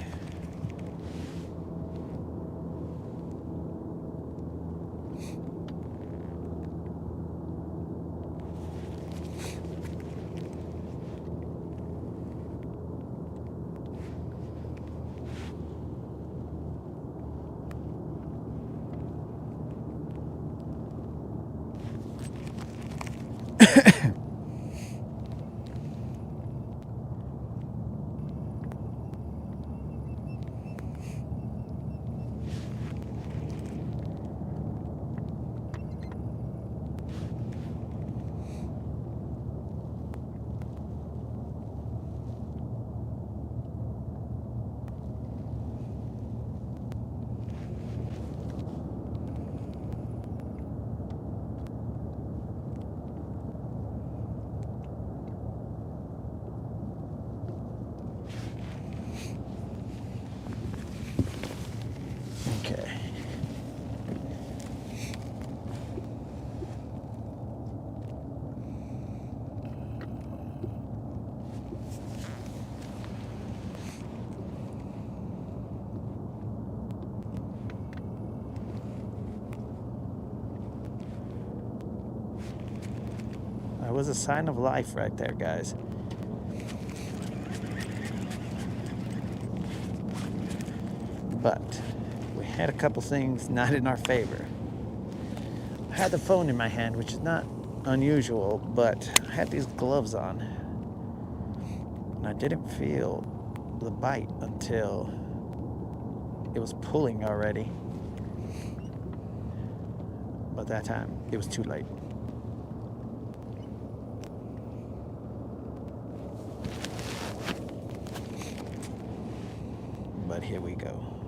was a sign of life right there, guys. But we had a couple things not in our favor. I had the phone in my hand, which is not unusual, but I had these gloves on. And I didn't feel the bite until it was pulling already. But that time, it was too late. But here we go.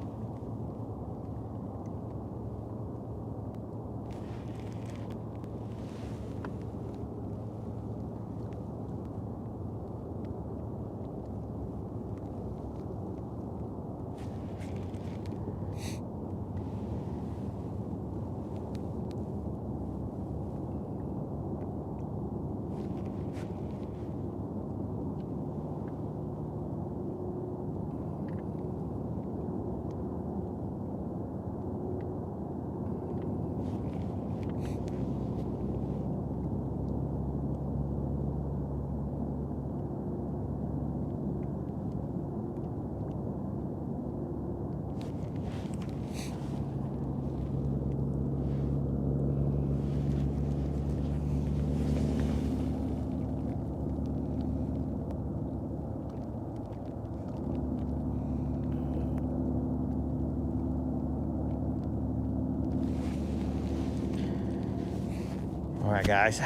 All right, guys.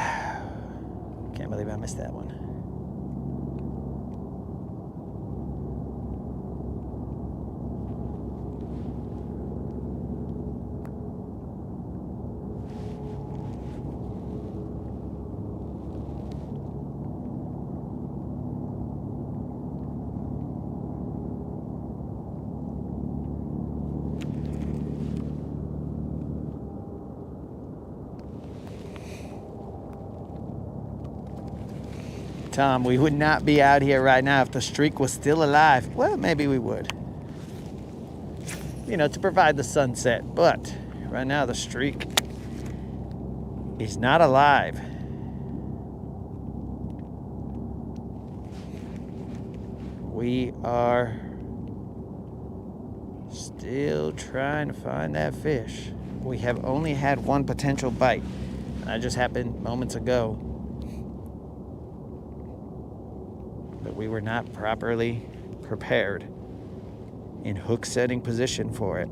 Can't believe I missed that one. Tom, we would not be out here right now if the streak was still alive. Well, maybe we would. You know, to provide the sunset. But right now the streak is not alive. We are still trying to find that fish. We have only had one potential bite. And that just happened moments ago. But we were not properly prepared in hook setting position for it.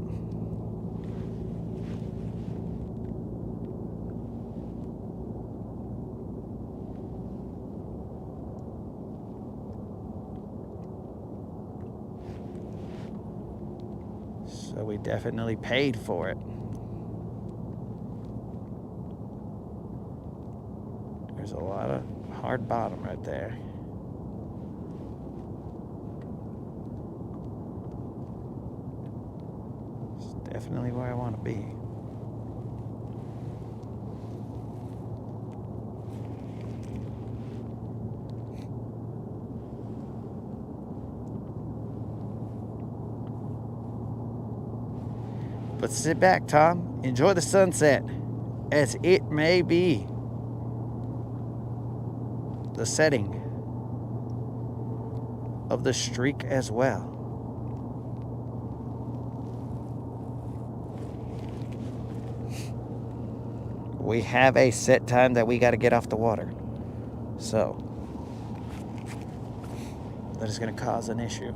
So we definitely paid for it. There's a lot of hard bottom right there. Definitely where I want to be. But sit back, Tom. Enjoy the sunset, as it may be the setting of the streak as well. We have a set time that we got to get off the water. So, that is going to cause an issue.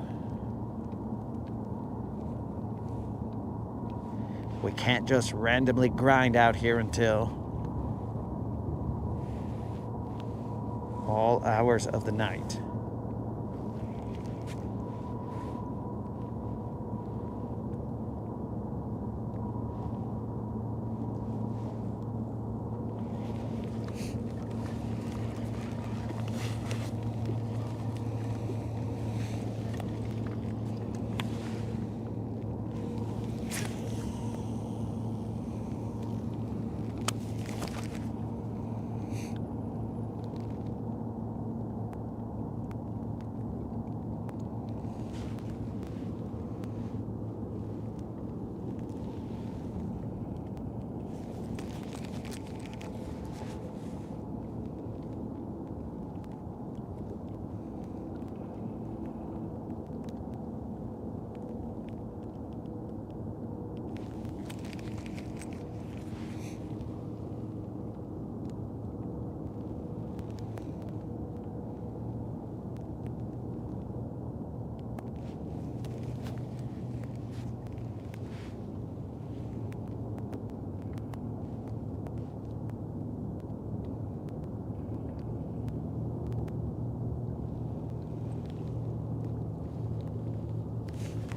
We can't just randomly grind out here until all hours of the night.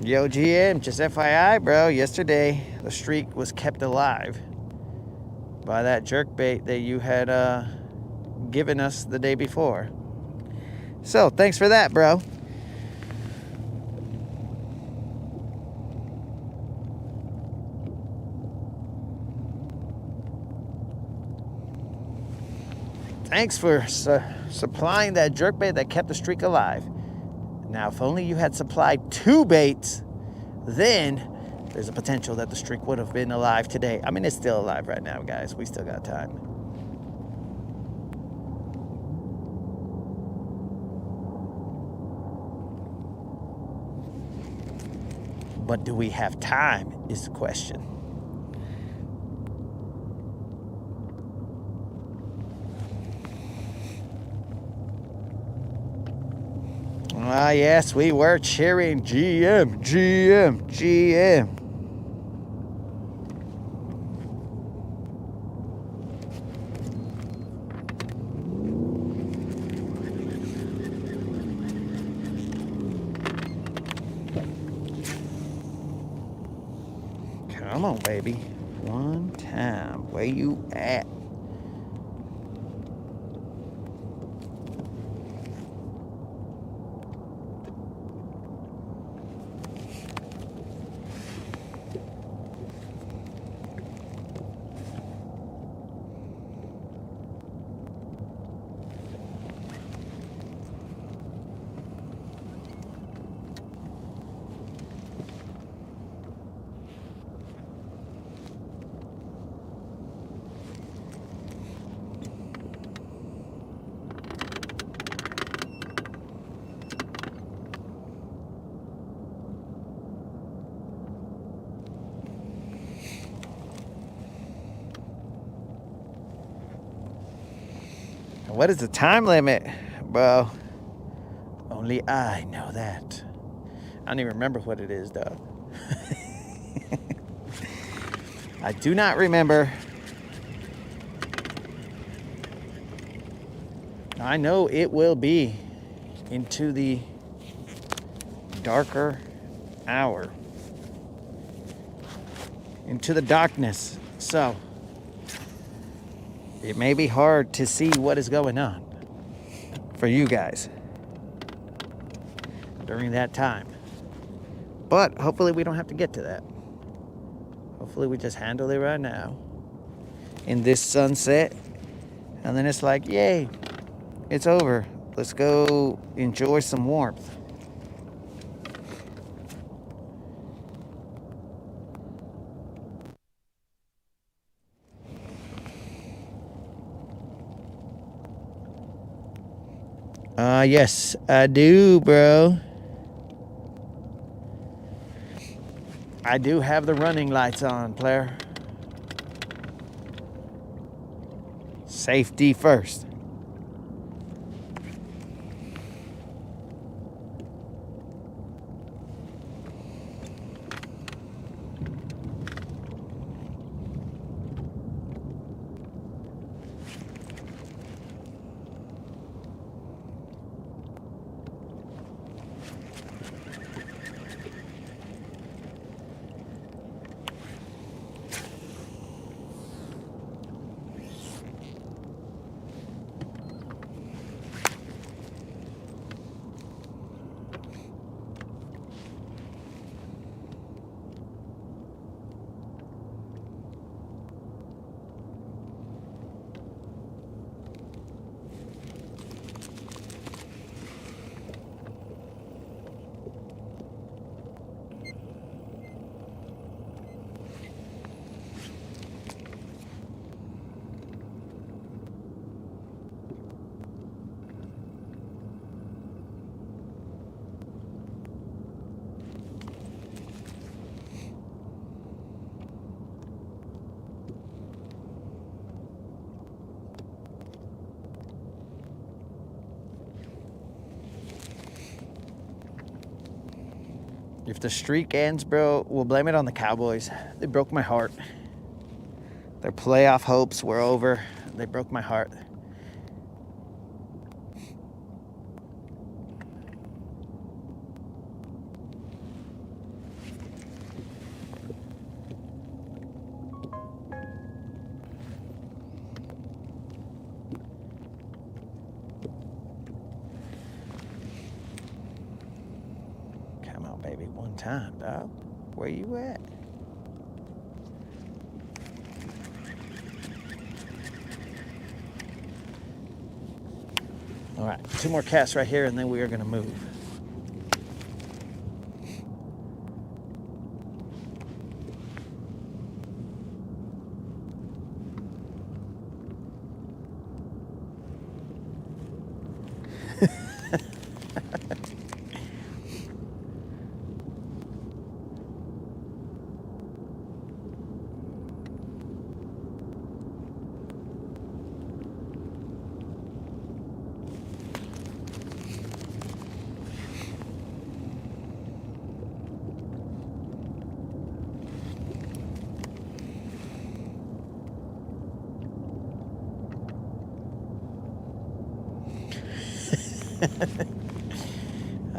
Yo, GM, just FYI, bro, yesterday the streak was kept alive by that jerkbait that you had given us the day before. So, thanks for that, bro. Thanks for supplying that jerkbait that kept the streak alive. Now, if only you had supplied 2 baits, then there's a potential that the streak would have been alive today. I mean, it's still alive right now, guys. We still got time. But do we have time is the question. Ah, yes, we were cheering GM, GM, GM. Come on, baby. One time. Where you at? What is the time limit, bro? Only I know that. I don't even remember what it is, though. I do not remember. I know it will be into the darker hour. Into the darkness. So, it may be hard to see what is going on for you guys during that time. But hopefully we don't have to get to that. Hopefully we just handle it right now in this sunset. And then it's like, yay, it's over. Let's go enjoy some warmth. Yes, I do, bro. I do have the running lights on, player. Safety first. If the streak ends, bro, we'll blame it on the Cowboys. They broke my heart. Their playoff hopes were over. They broke my heart. time, dog. Where you at? All right, 2 more casts right here, and then we are going to move.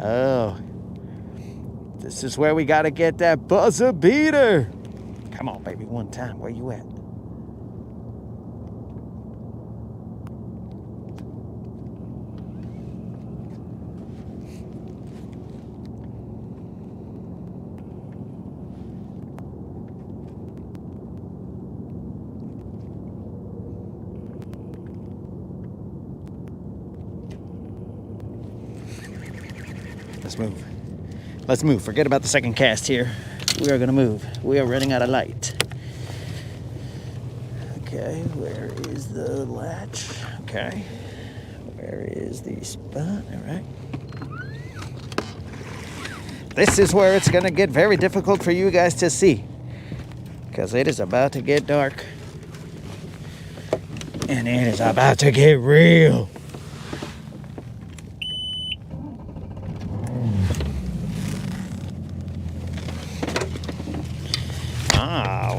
Oh, this is where we got to get that buzzer beater. Come on, baby, one time. Where you at? Let's move. Let's move. Forget about the second cast here. We are going to move. We are running out of light. Okay, where is the latch? Okay. Where is the spot? All right. This is where it's going to get very difficult for you guys to see, because it is about to get dark. And it is about to get real.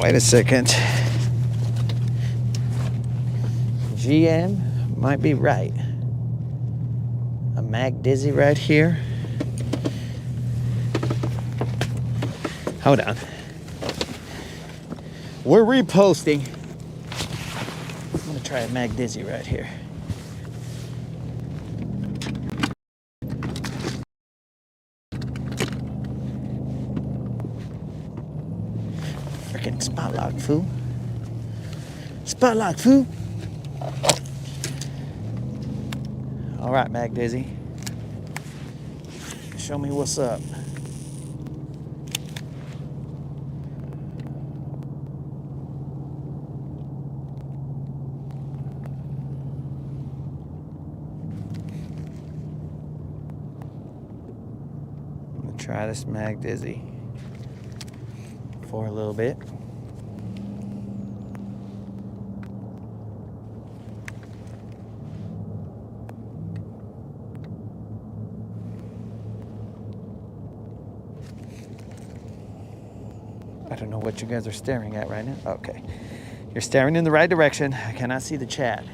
Wait a second. GM might be right. A Mag Dizzy right here. Hold on. We're reposting. I'm gonna try a Mag Dizzy right here. Freaking spot lock, fool. Spot lock, fool. All right, Mag Dizzy. Show me what's up. I'm gonna try this Mag Dizzy for a little bit. I don't know what you guys are staring at right now. Okay. You're staring in the right direction. I cannot see the chat.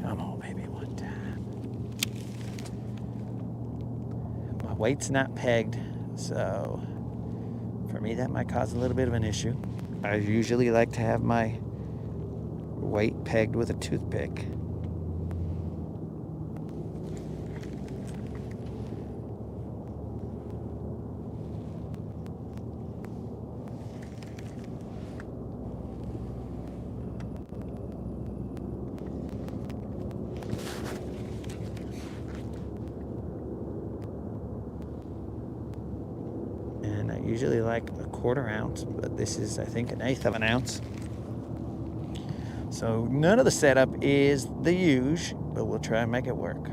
Come on, baby, one time. My weight's not pegged, so for me that might cause a little bit of an issue. I usually like to have my weight pegged with a toothpick. And I usually like a 1/4 ounce, but this is, I think, 1/8 of an ounce. So none of the setup is the huge, but we'll try and make it work.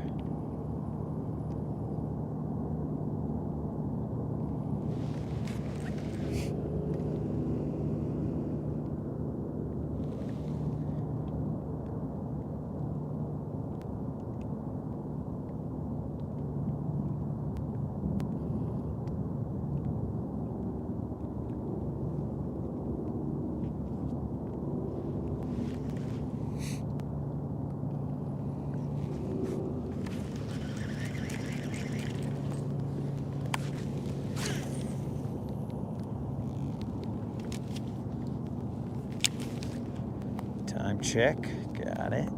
Time check. Got it.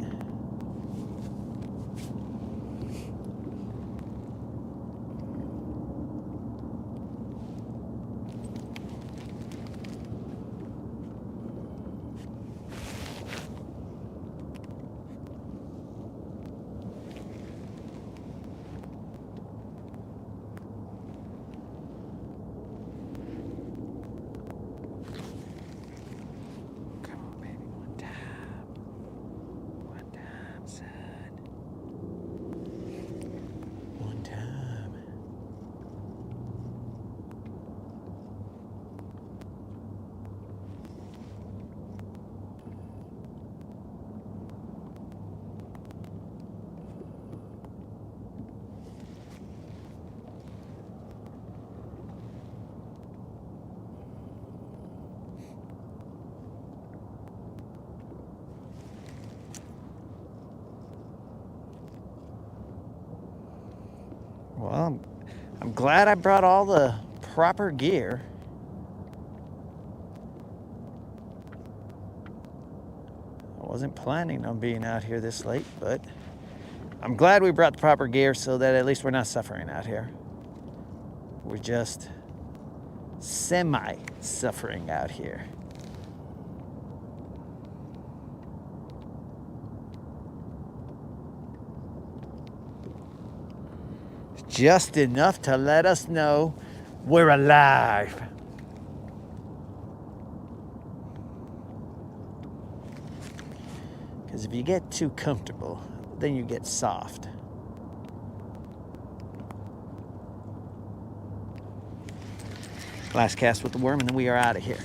Well, I'm glad I brought all the proper gear. I wasn't planning on being out here this late, but I'm glad we brought the proper gear so that at least we're not suffering out here. We're just semi-suffering out here. Just enough to let us know we're alive. Because if you get too comfortable, then you get soft. Last cast with the worm, and then we are out of here.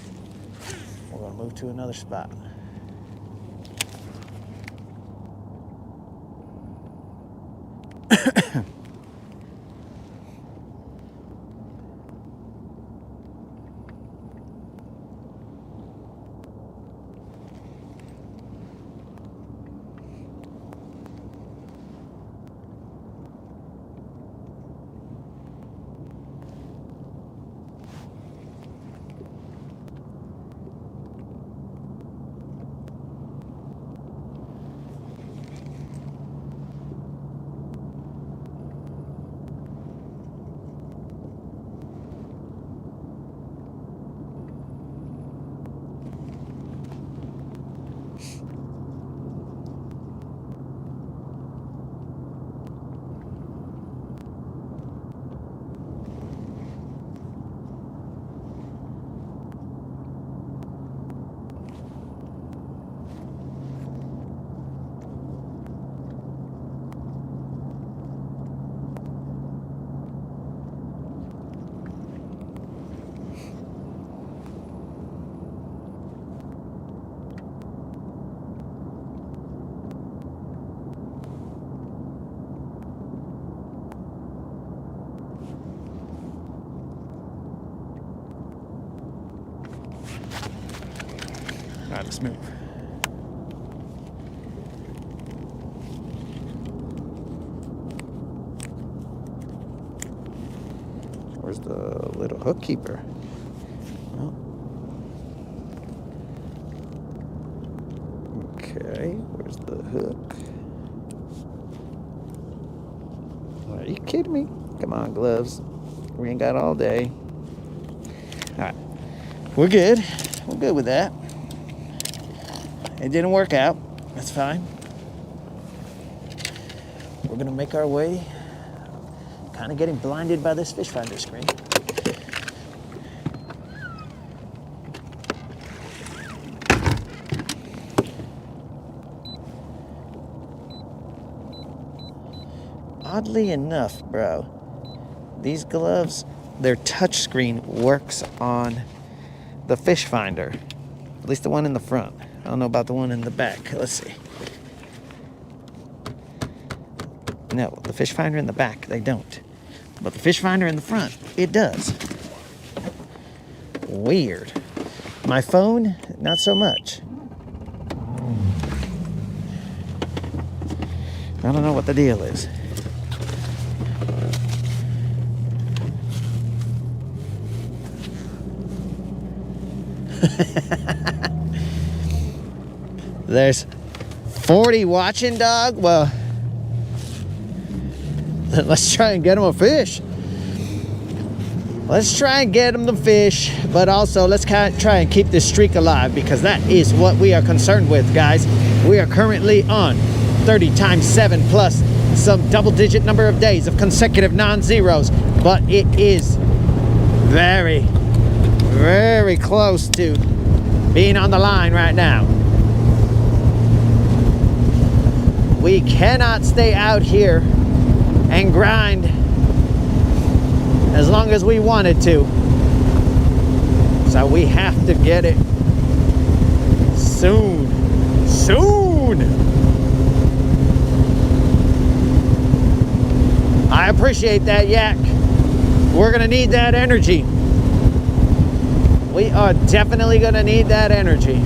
We're going to move to another spot. All right, let's move. Where's the little hook keeper? Oh. Okay, where's the hook? Are you kidding me? Come on, gloves. We ain't got all day. All right, we're good. We're good with that. It didn't work out. That's fine. We're gonna make our way. Kind of getting blinded by this fish finder screen. Oddly enough, bro, these gloves, their touch screen works on the fish finder. At least the one in the front. I don't know about the one in the back. Let's see. No, the fish finder in the back, they don't. But the fish finder in the front, it does. Weird. My phone, not so much. I don't know what the deal is. There's 40 watching, dog. Well, let's try and get them a fish. Let's try and get them the fish, but also let's try and keep this streak alive, because that is what we are concerned with, guys. We are currently on 30 times 7 plus some double-digit number of days of consecutive non-zeros, but it is very, very close to being on the line right now. We cannot stay out here and grind as long as we wanted to. So we have to get it soon. Soon! I appreciate that, Yak. We're gonna need that energy. We are definitely gonna need that energy.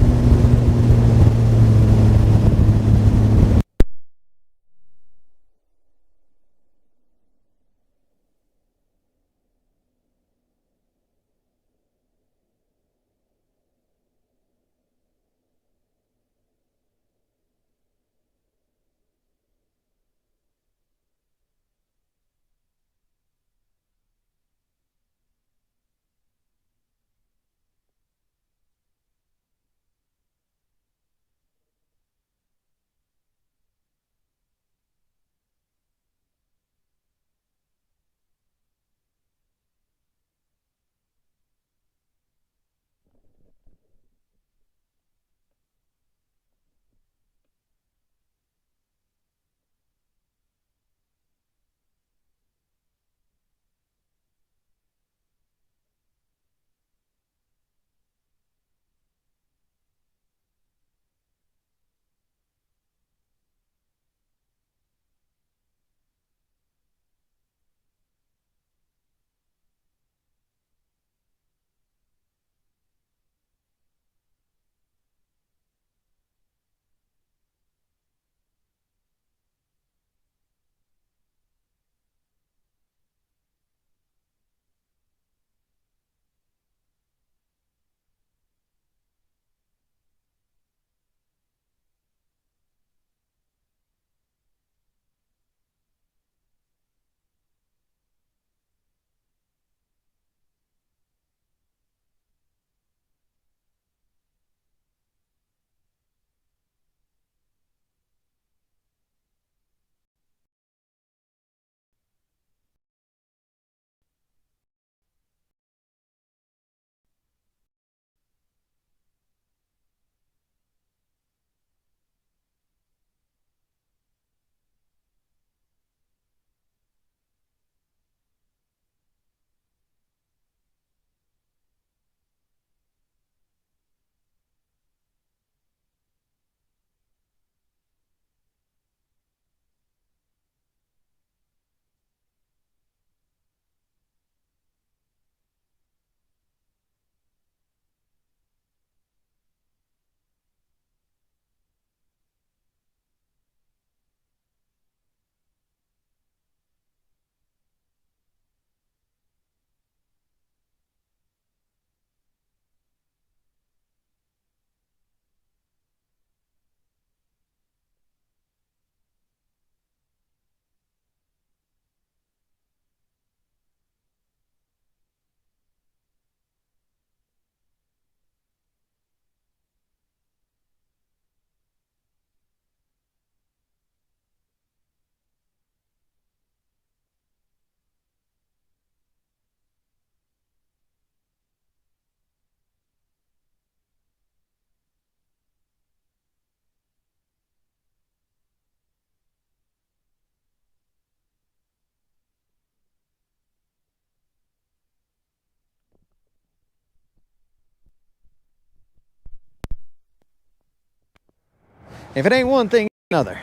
If it ain't one thing, another.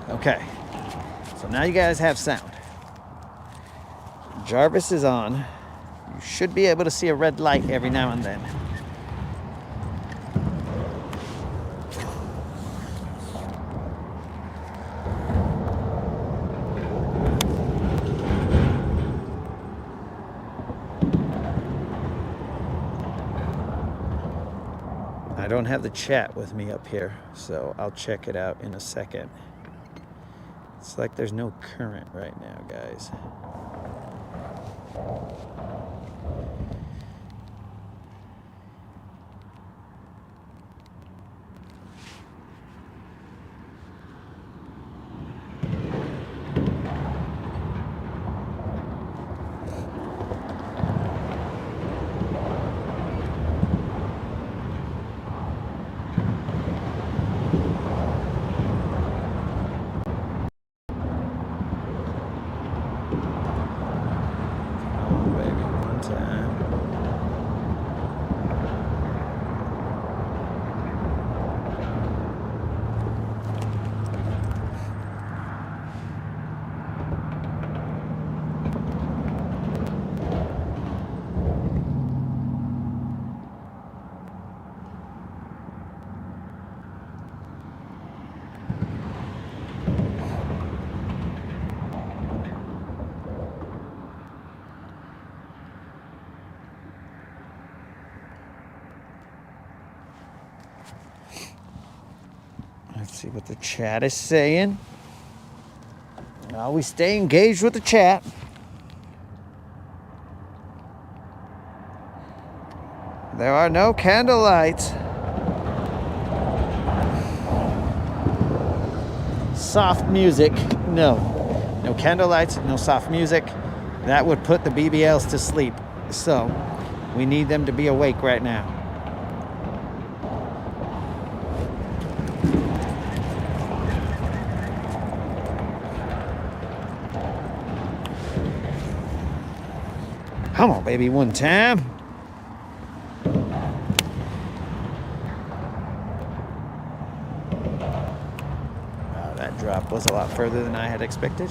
Okay, so now you guys have sound. Jarvis is on. You should be able to see a red light every now and then. I don't have the chat with me up here, so I'll check it out in a second. It's like there's no current right now, guys. Let's see what the chat is saying. Always stay engaged with the chat. There are no candle lights. Soft music, no. No candle lights, no soft music. That would put the BBLs to sleep. So we need them to be awake right now. Come on, baby, one time. Wow, that drop was a lot further than I had expected.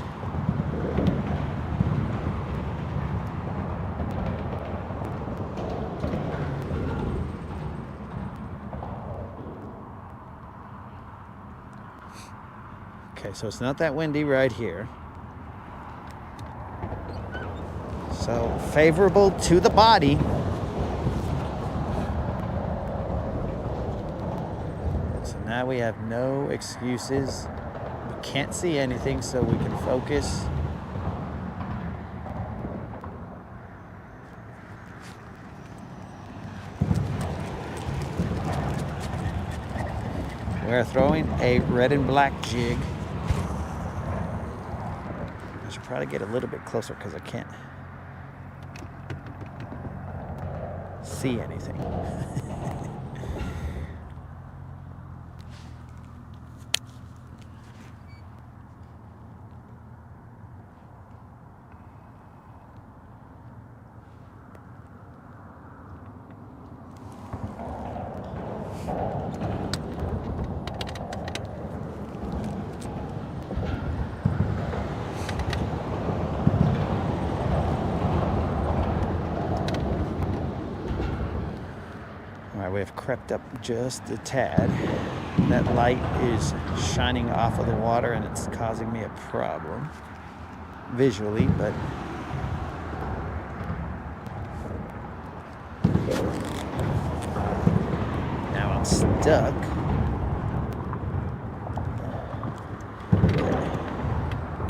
Okay, so it's not that windy right here. So favorable to the body. So now we have no excuses. We can't see anything, so we can focus. We're throwing a red and black jig. I should probably get a little bit closer because I can't see anything. We have crept up just a tad. That light is shining off of the water and it's causing me a problem visually, but now I'm stuck.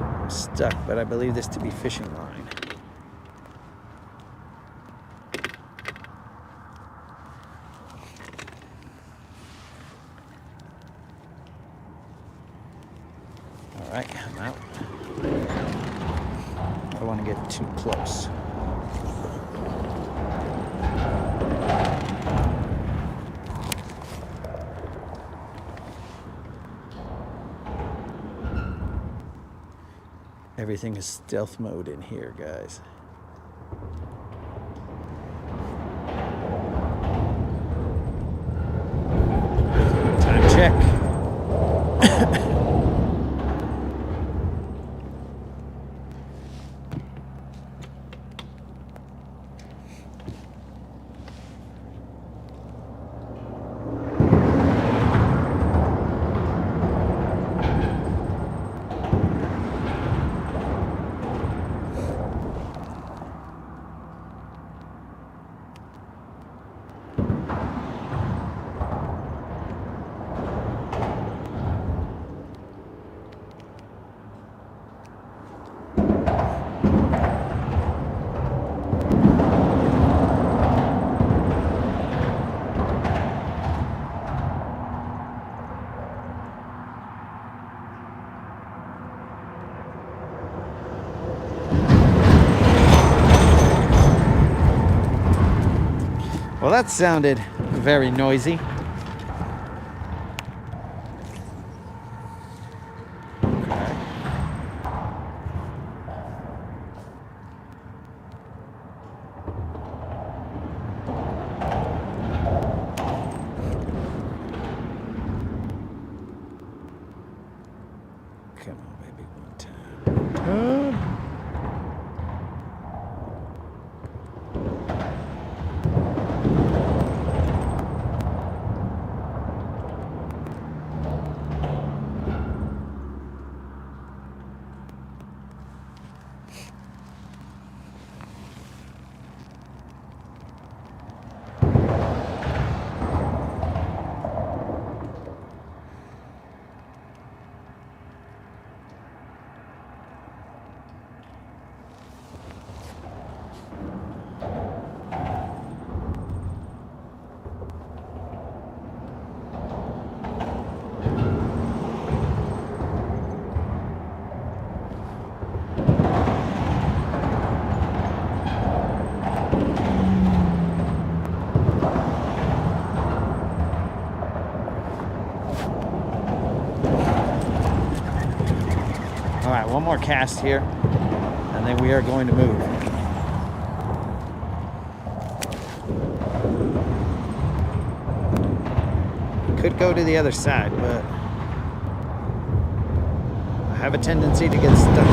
I'm stuck, but I believe this to be fishing line. All right, I'm out. I don't want to get too close. Everything is stealth mode in here, guys. Time check. Well, that sounded very noisy. Come on, baby, one time. All right, one more cast here, and then we are going to move. Could go to the other side, but I have a tendency to get stuck.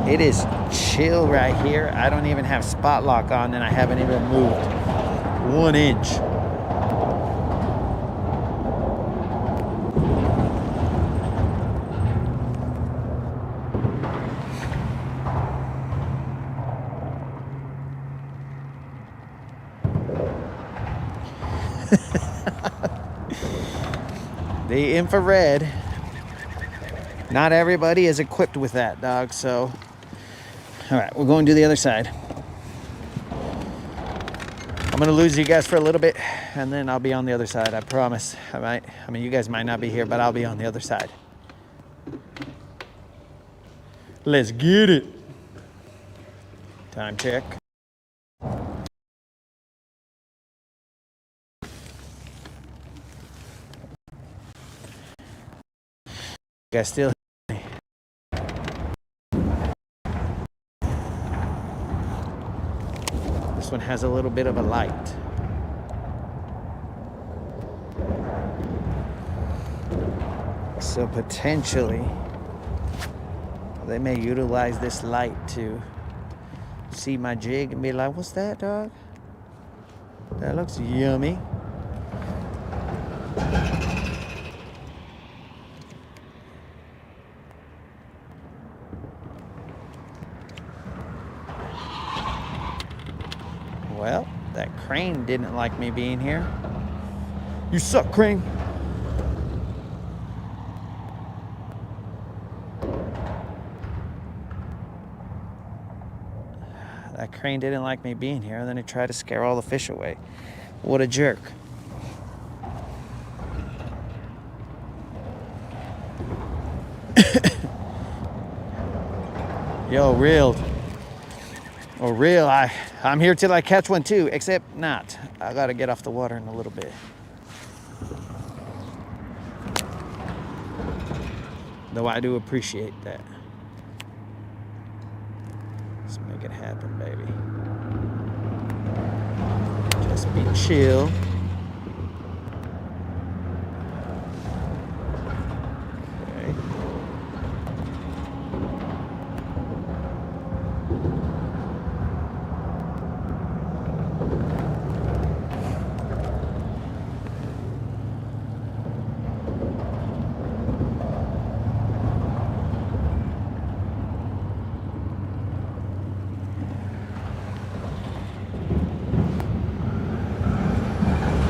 It is chill right here. I don't even have spot lock on, and I haven't even moved 1 inch. The infrared, not everybody is equipped with that, dog, so all right, we're going to the other side. I'm gonna lose you guys for a little bit, and then I'll be on the other side, I promise. I mean, you guys might not be here, but I'll be on the other side. Let's get it. Time check. You guys still hear me? This one has a little bit of a light. So potentially they may utilize this light to see my jig and be like, what's that, dog? That looks yummy. Well, that crane didn't like me being here. You suck, crane. That crane didn't like me being here, and then he tried to scare all the fish away. What a jerk. Yo, reeled. Or reel, I'm here till I catch one too, except not. I gotta get off the water in a little bit. Though I do appreciate that. Let's make it happen, baby. Just be chill. Okay.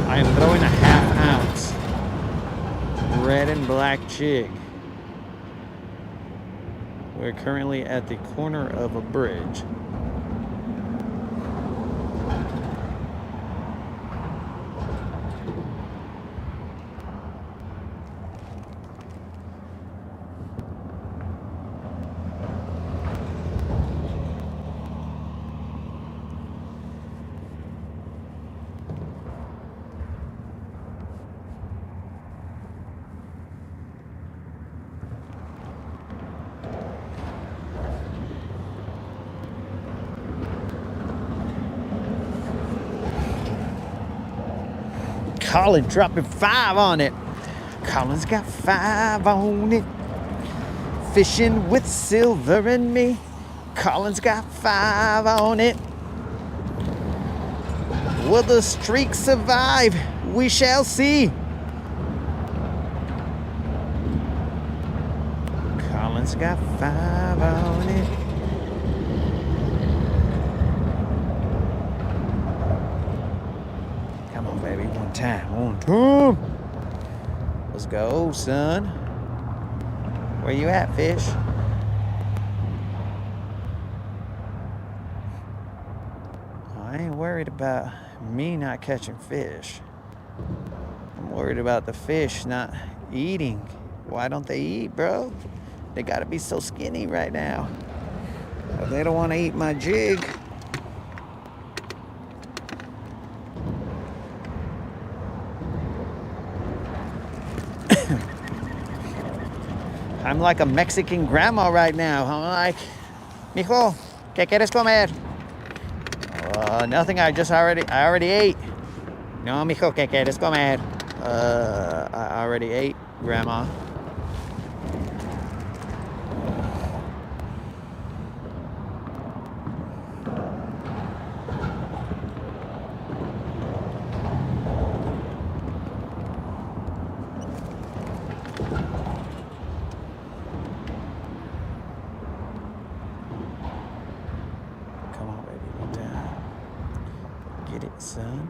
I am throwing a 1/2 ounce red and black jig. We're currently at the corner of a bridge. Colin dropping 5 on it. Colin's got 5 on it. Fishing with Silver and me. Colin's got 5 on it. Will the streak survive? We shall see. Colin's got 5 on it. Come on, baby. One time. Let's go, son. Where you at, fish? I ain't worried about me not catching fish. I'm worried about the fish not eating. Why don't they eat, bro? They gotta be so skinny right now. They don't want to eat my jig. I'm like a Mexican grandma right now. I'm like, mijo, ¿qué quieres comer? Nothing. I already ate. No, mijo, ¿qué quieres comer? I already ate, grandma. Come on, baby, one time. Get it, son.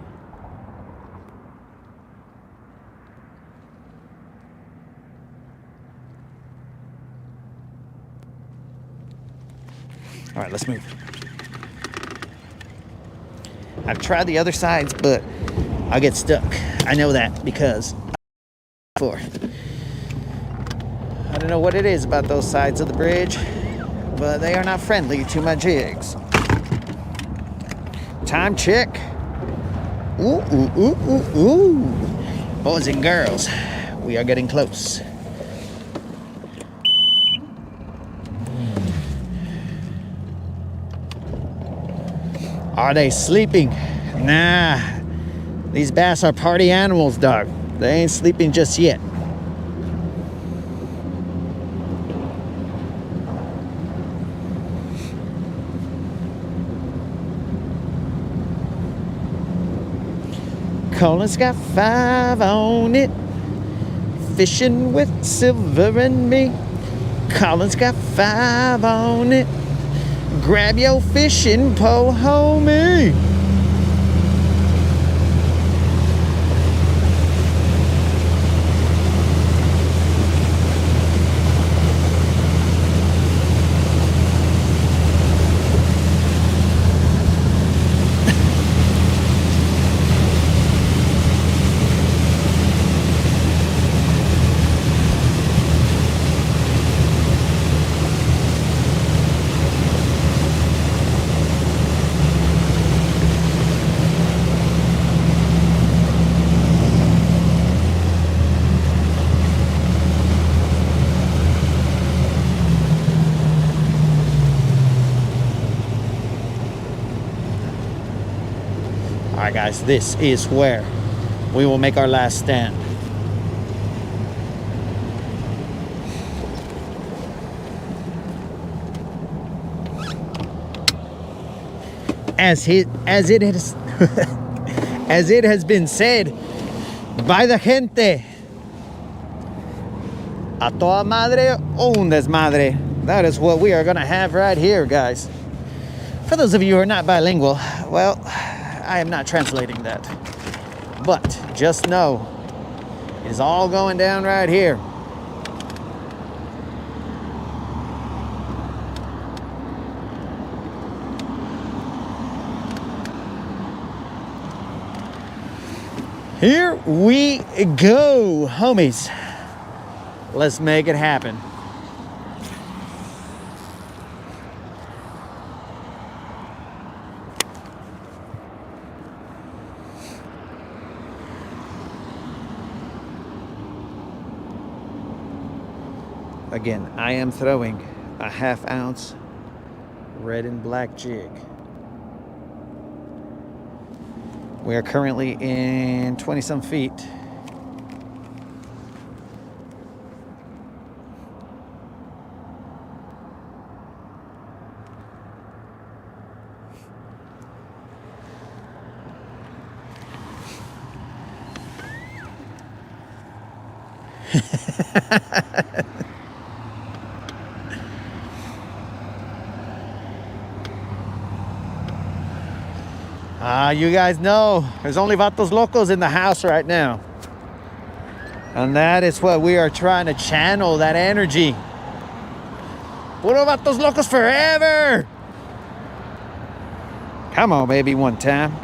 All right, let's move. I've tried the other sides, but I'll get stuck. I know that because before. I don't know what it is about those sides of the bridge, but they are not friendly to my jigs. Time check. Ooh, ooh, ooh, ooh, ooh. Boys and girls, we are getting close. Are they sleeping? Nah. These bass are party animals, dog. They ain't sleeping just yet. Colin's got 5 on it. Fishing with Silver and me. Colin's got 5 on it. Grab your fishing pole, homie. All right, guys, this is where we will make our last stand. As it has as it has been said by the gente, a toda madre o un desmadre. That is what we are gonna have right here, guys. For those of you who are not bilingual, well, I am not translating that. But just know, it's all going down right here. Here we go, homies. Let's make it happen. Again, I am throwing a 1/2 ounce red and black jig. We are currently in 20-some feet. You guys know there's only Vatos Locos in the house right now. And that is what we are trying to channel, that energy. Puro Vatos Locos forever. Come on, baby, one time.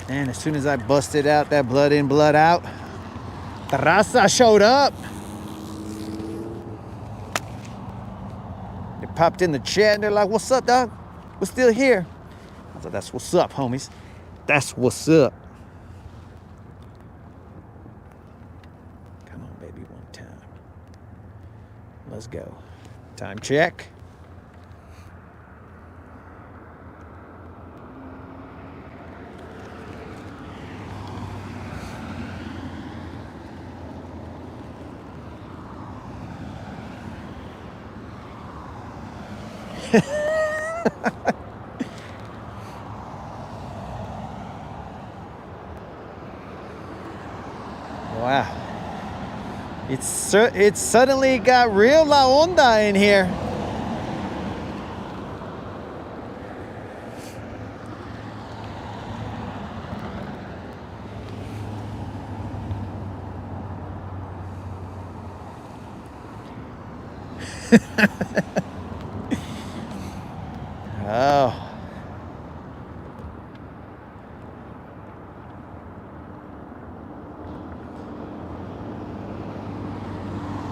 And as soon as I busted out that blood in, blood out, the raza showed up. They popped in the chat and they're like, "What's up, dog? We're still here." I was like, "That's what's up, homies. That's what's up." Come on, baby, one time. Let's go. Time check. Wow. It's suddenly got real la onda in here. Oh.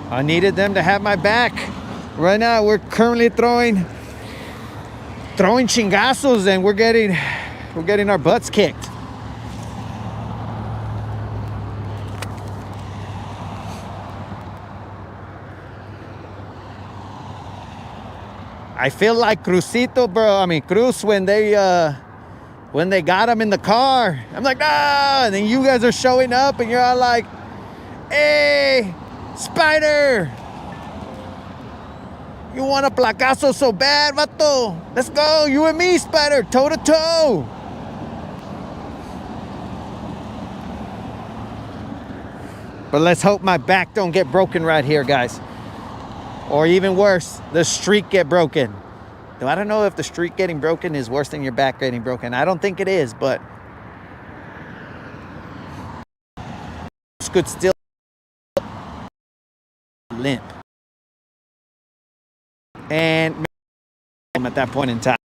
I needed them to have my back. Right now, we're currently throwing chingazos, and we're getting our butts kicked. I feel like Cruzito, bro. I mean, Cruz, when they got him in the car. I'm like, "Ah!" And then you guys are showing up, and you're all like, "Hey, Spider, you want a placazo so bad, vato? Let's go, you and me, Spider, toe to toe." But let's hope my back don't get broken right here, guys. Or even worse, the streak get broken. Though I don't know if the streak getting broken is worse than your back getting broken. I don't think it is, but this could still limp. And at that point in time,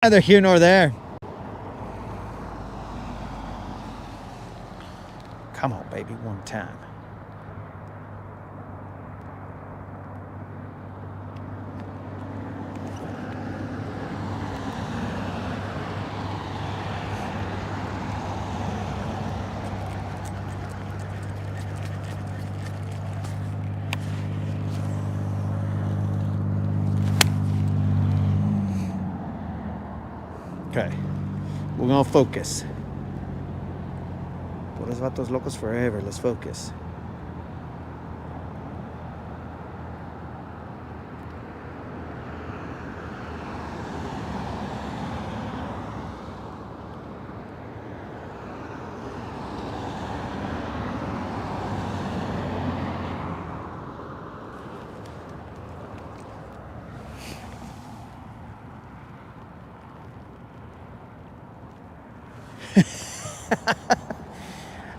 neither here nor there. Come on, baby, one time. Okay, we're gonna focus. Puros Vatos Locos forever. Let's focus.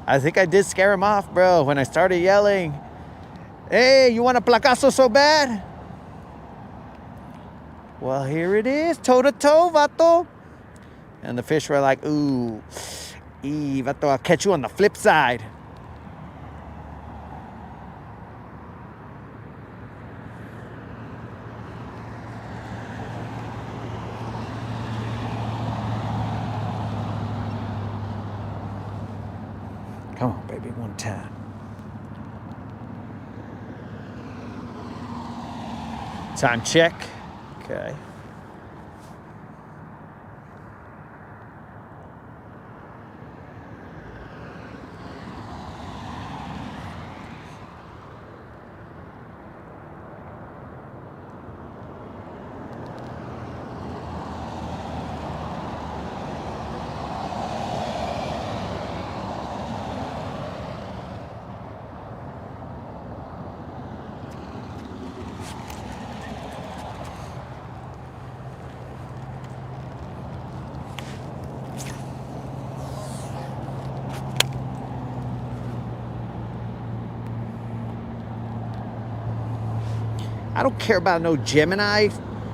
I think I did scare him off, bro, when I started yelling, "Hey, you want a placazo so bad?" Well, here it is. Toe to toe, vato. And the fish were like, ooh, vato, I'll catch you on the flip side. Come on, baby, one time. Time check. Okay. I don't care about no Gemini,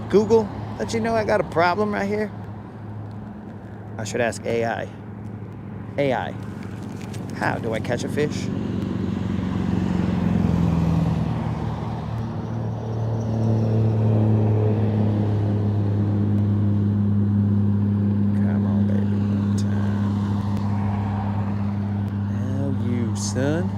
Google. Don't you know I got a problem right here? I should ask AI. AI, how do I catch a fish? Come on, baby, one time. Now you, son.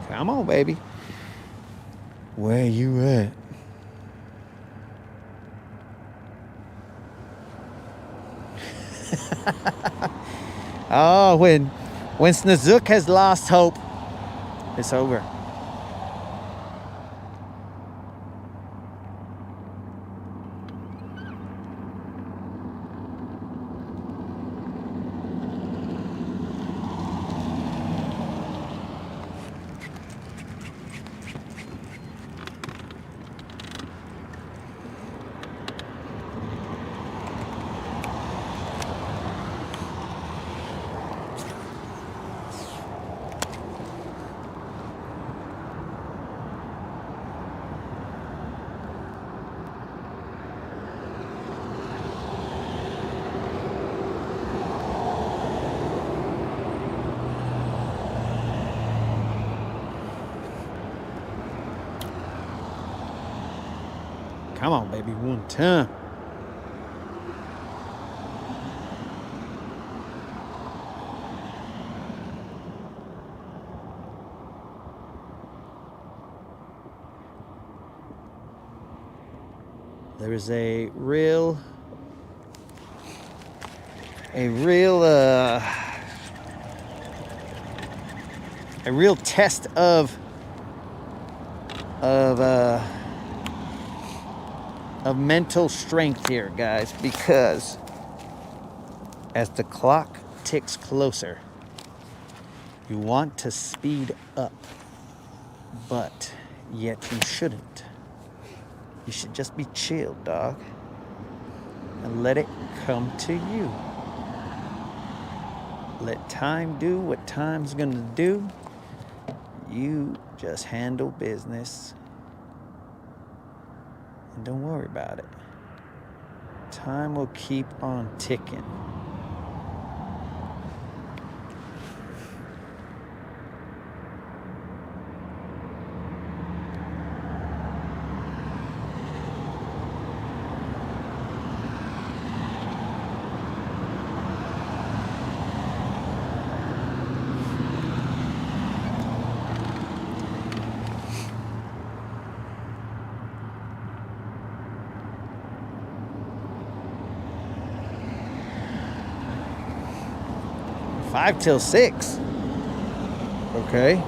Come on, baby. Where you at? Oh, when Snazook has lost hope, it's over. Come on, baby, one time. There is a real test of mental strength here, guys, because as the clock ticks closer, you want to speed up, but yet you shouldn't. You should just be chill, dog, and let it come to you. Let time do what time's gonna do. You just handle business and don't worry about it. Time will keep on ticking. Five till 6. Okay.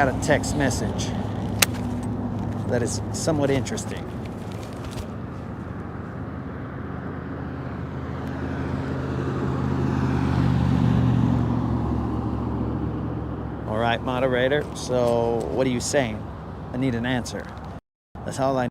got a text message that is somewhat interesting. All right, moderator. So what are you saying? I need an answer. That's all I.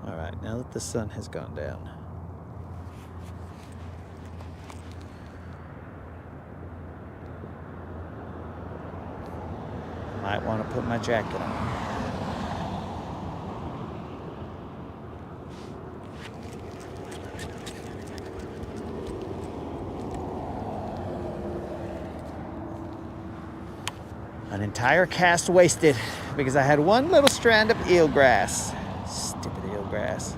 All right, now that the sun has gone down. Might want to put my jacket on. An entire cast wasted because I had one little strand of eelgrass. Stupid eelgrass.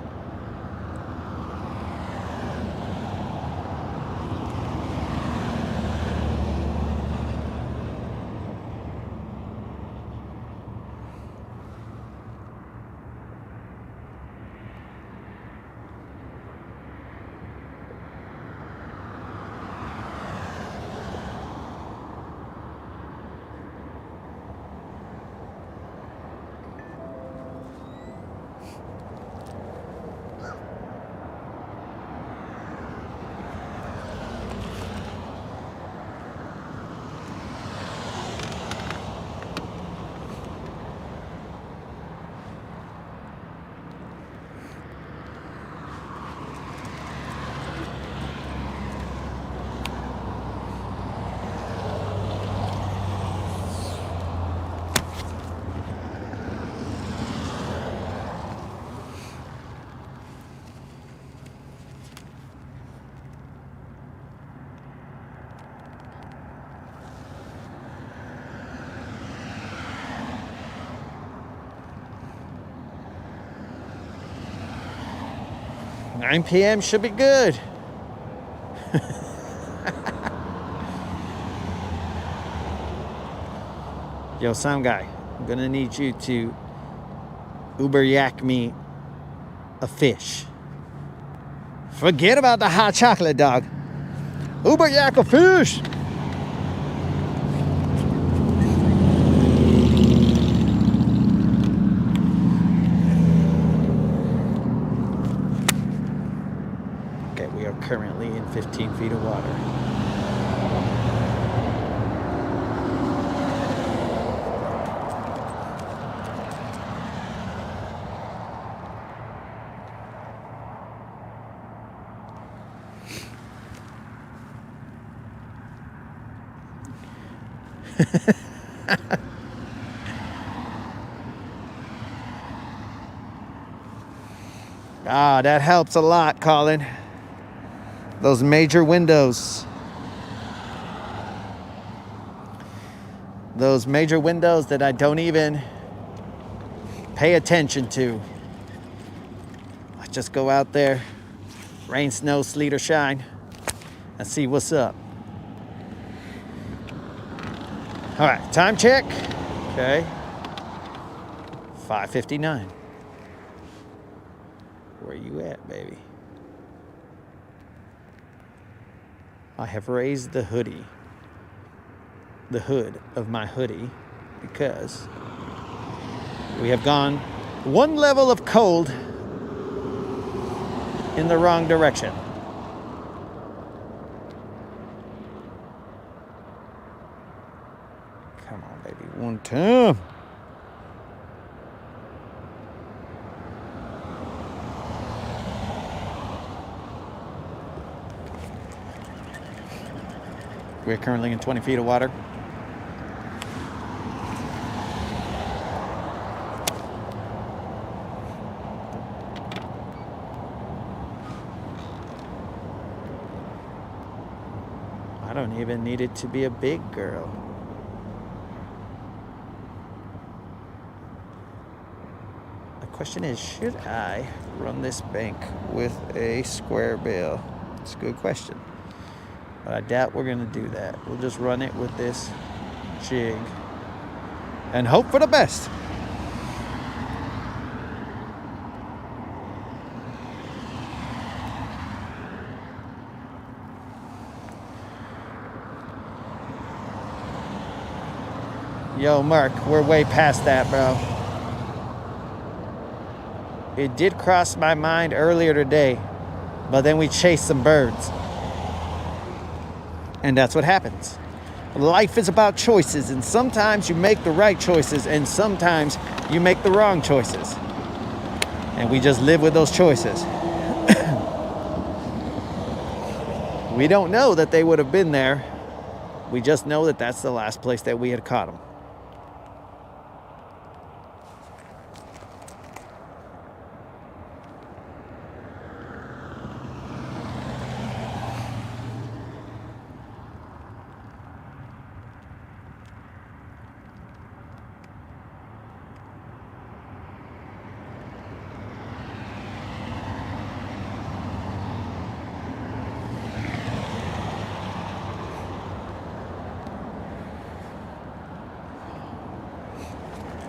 "9 p.m. should be good." Yo, sound guy, I'm gonna need you to Uber yak me a fish. Forget about the hot chocolate, dog. Uber yak a fish. Okay, we are currently in 15 feet of water. Ah, that helps a lot, Colin. Those major windows. Those major windows that I don't even pay attention to. I just go out there, rain, snow, sleet, or shine, and see what's up. All right, time check. Okay. 5:59. Where you at, baby? I have raised the hood of my hoodie, because we have gone one level of cold in the wrong direction. Come on, baby, one time. We're currently in 20 feet of water. I don't even need it to be a big girl. Question is, should I run this bank with a square bill? It's a good question. But I doubt we're going to do that. We'll just run it with this jig and hope for the best. Yo, Mark, we're way past that, bro. It did cross my mind earlier today, but then we chased some birds. And that's what happens. Life is about choices, and sometimes you make the right choices, and sometimes you make the wrong choices. And we just live with those choices. We don't know that they would have been there. We just know that that's the last place that we had caught them.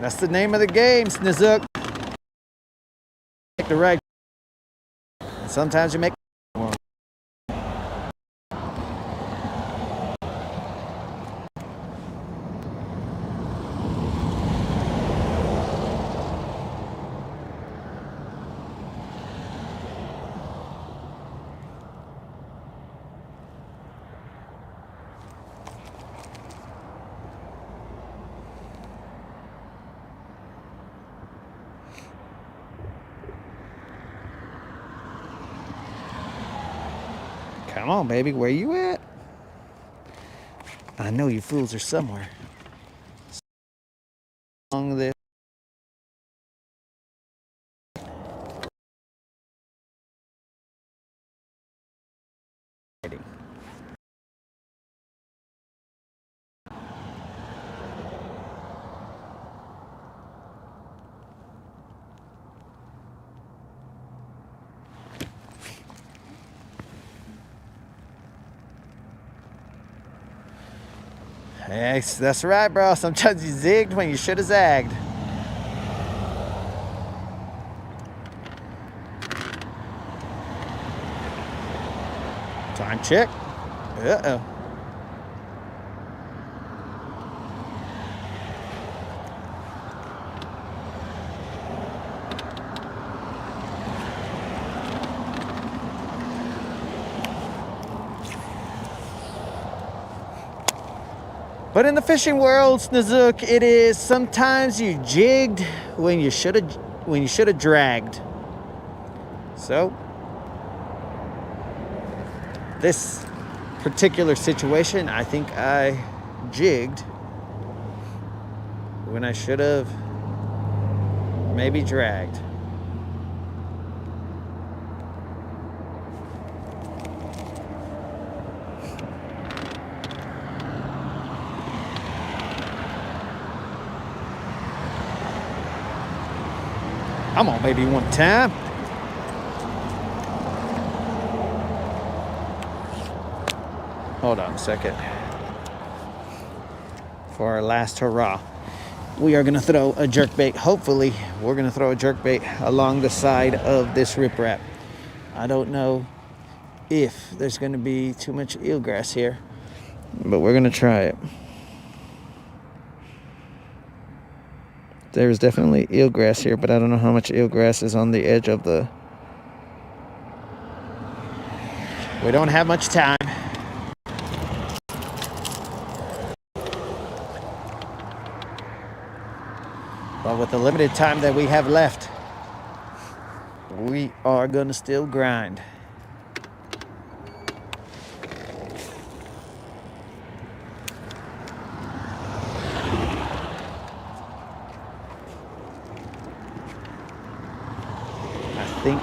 That's the name of the game, Snizook. Make the right. Sometimes you make the wrong. Come on, baby, where you at? I know you fools are somewhere. Along this. Hey, that's right, bro. Sometimes you zigged when you should have zagged. Time check. Uh-oh. But in the fishing world, Snizook, it is sometimes you jigged when you should have dragged. So this particular situation, I think I jigged when I should have maybe dragged. Come on, baby, one time. Hold on a second. For our last hurrah, we are going to throw a jerkbait. Hopefully, we're going to throw a jerkbait along the side of this riprap. I don't know if there's going to be too much eelgrass here, but we're going to try it. There's definitely eelgrass here, but I don't know how much eelgrass is on the edge of the... We don't have much time. But with the limited time that we have left, we are gonna still grind. I think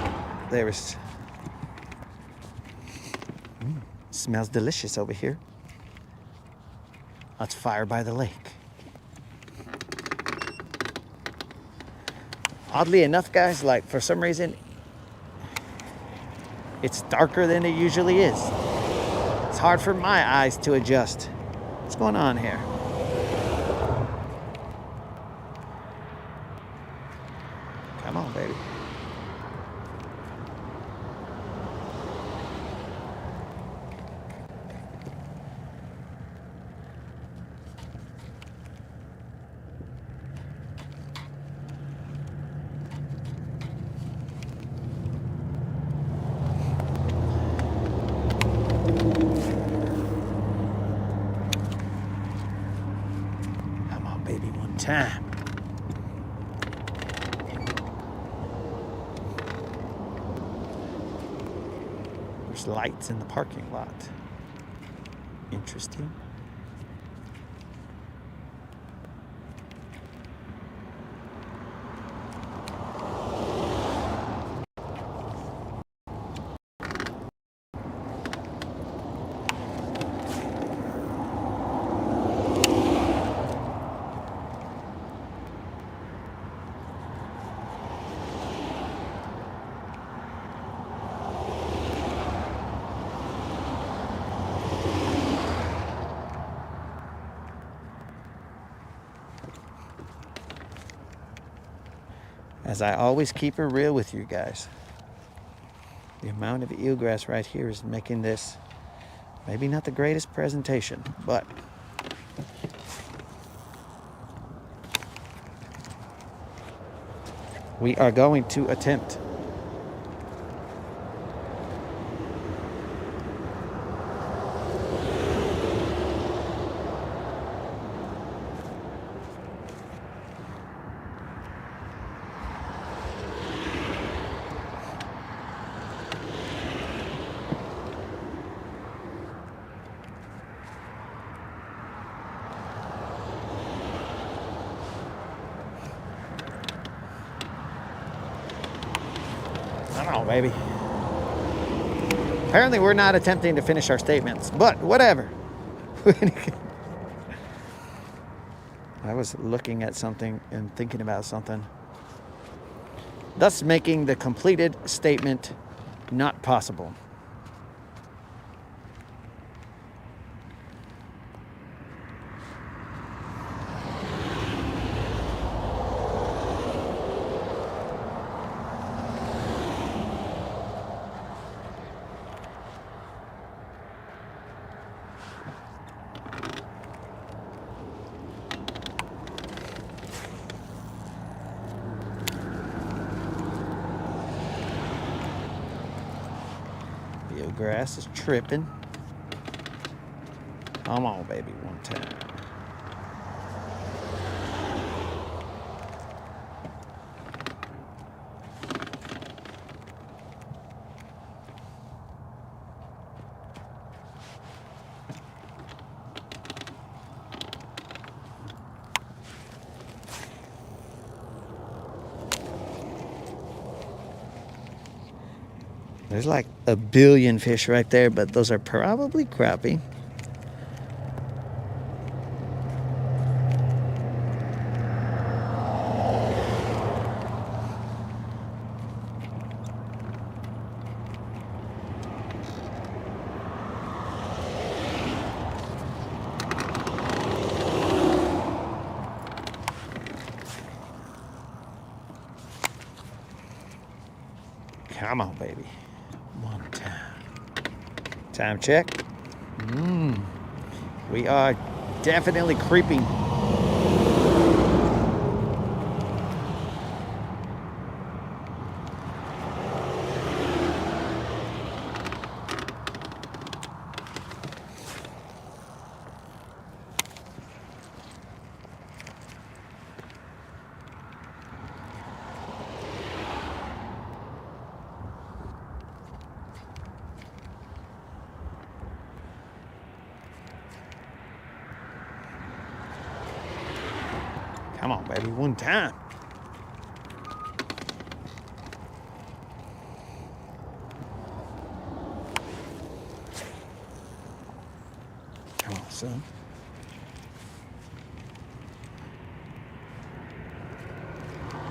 there is... Smells delicious over here. That's fire by the lake. Oddly enough, guys, like for some reason, it's darker than it usually is. It's hard for my eyes to adjust. What's going on here? Come on, baby. Come on, baby, one time. There's lights in the parking lot. Interesting. As I always keep it real with you guys, the amount of eelgrass right here is making this maybe not the greatest presentation, but we are going to attempt. Come on, baby. Apparently we're not attempting to finish our statements, but whatever. I was looking at something and thinking about something, thus making the completed statement not possible. Grass is tripping. Come on, baby, one time. There's like a billion fish right there, but those are probably crappie. Come on, baby. One time. Time check. We are definitely creeping. Come on, baby, one time. Come on, son.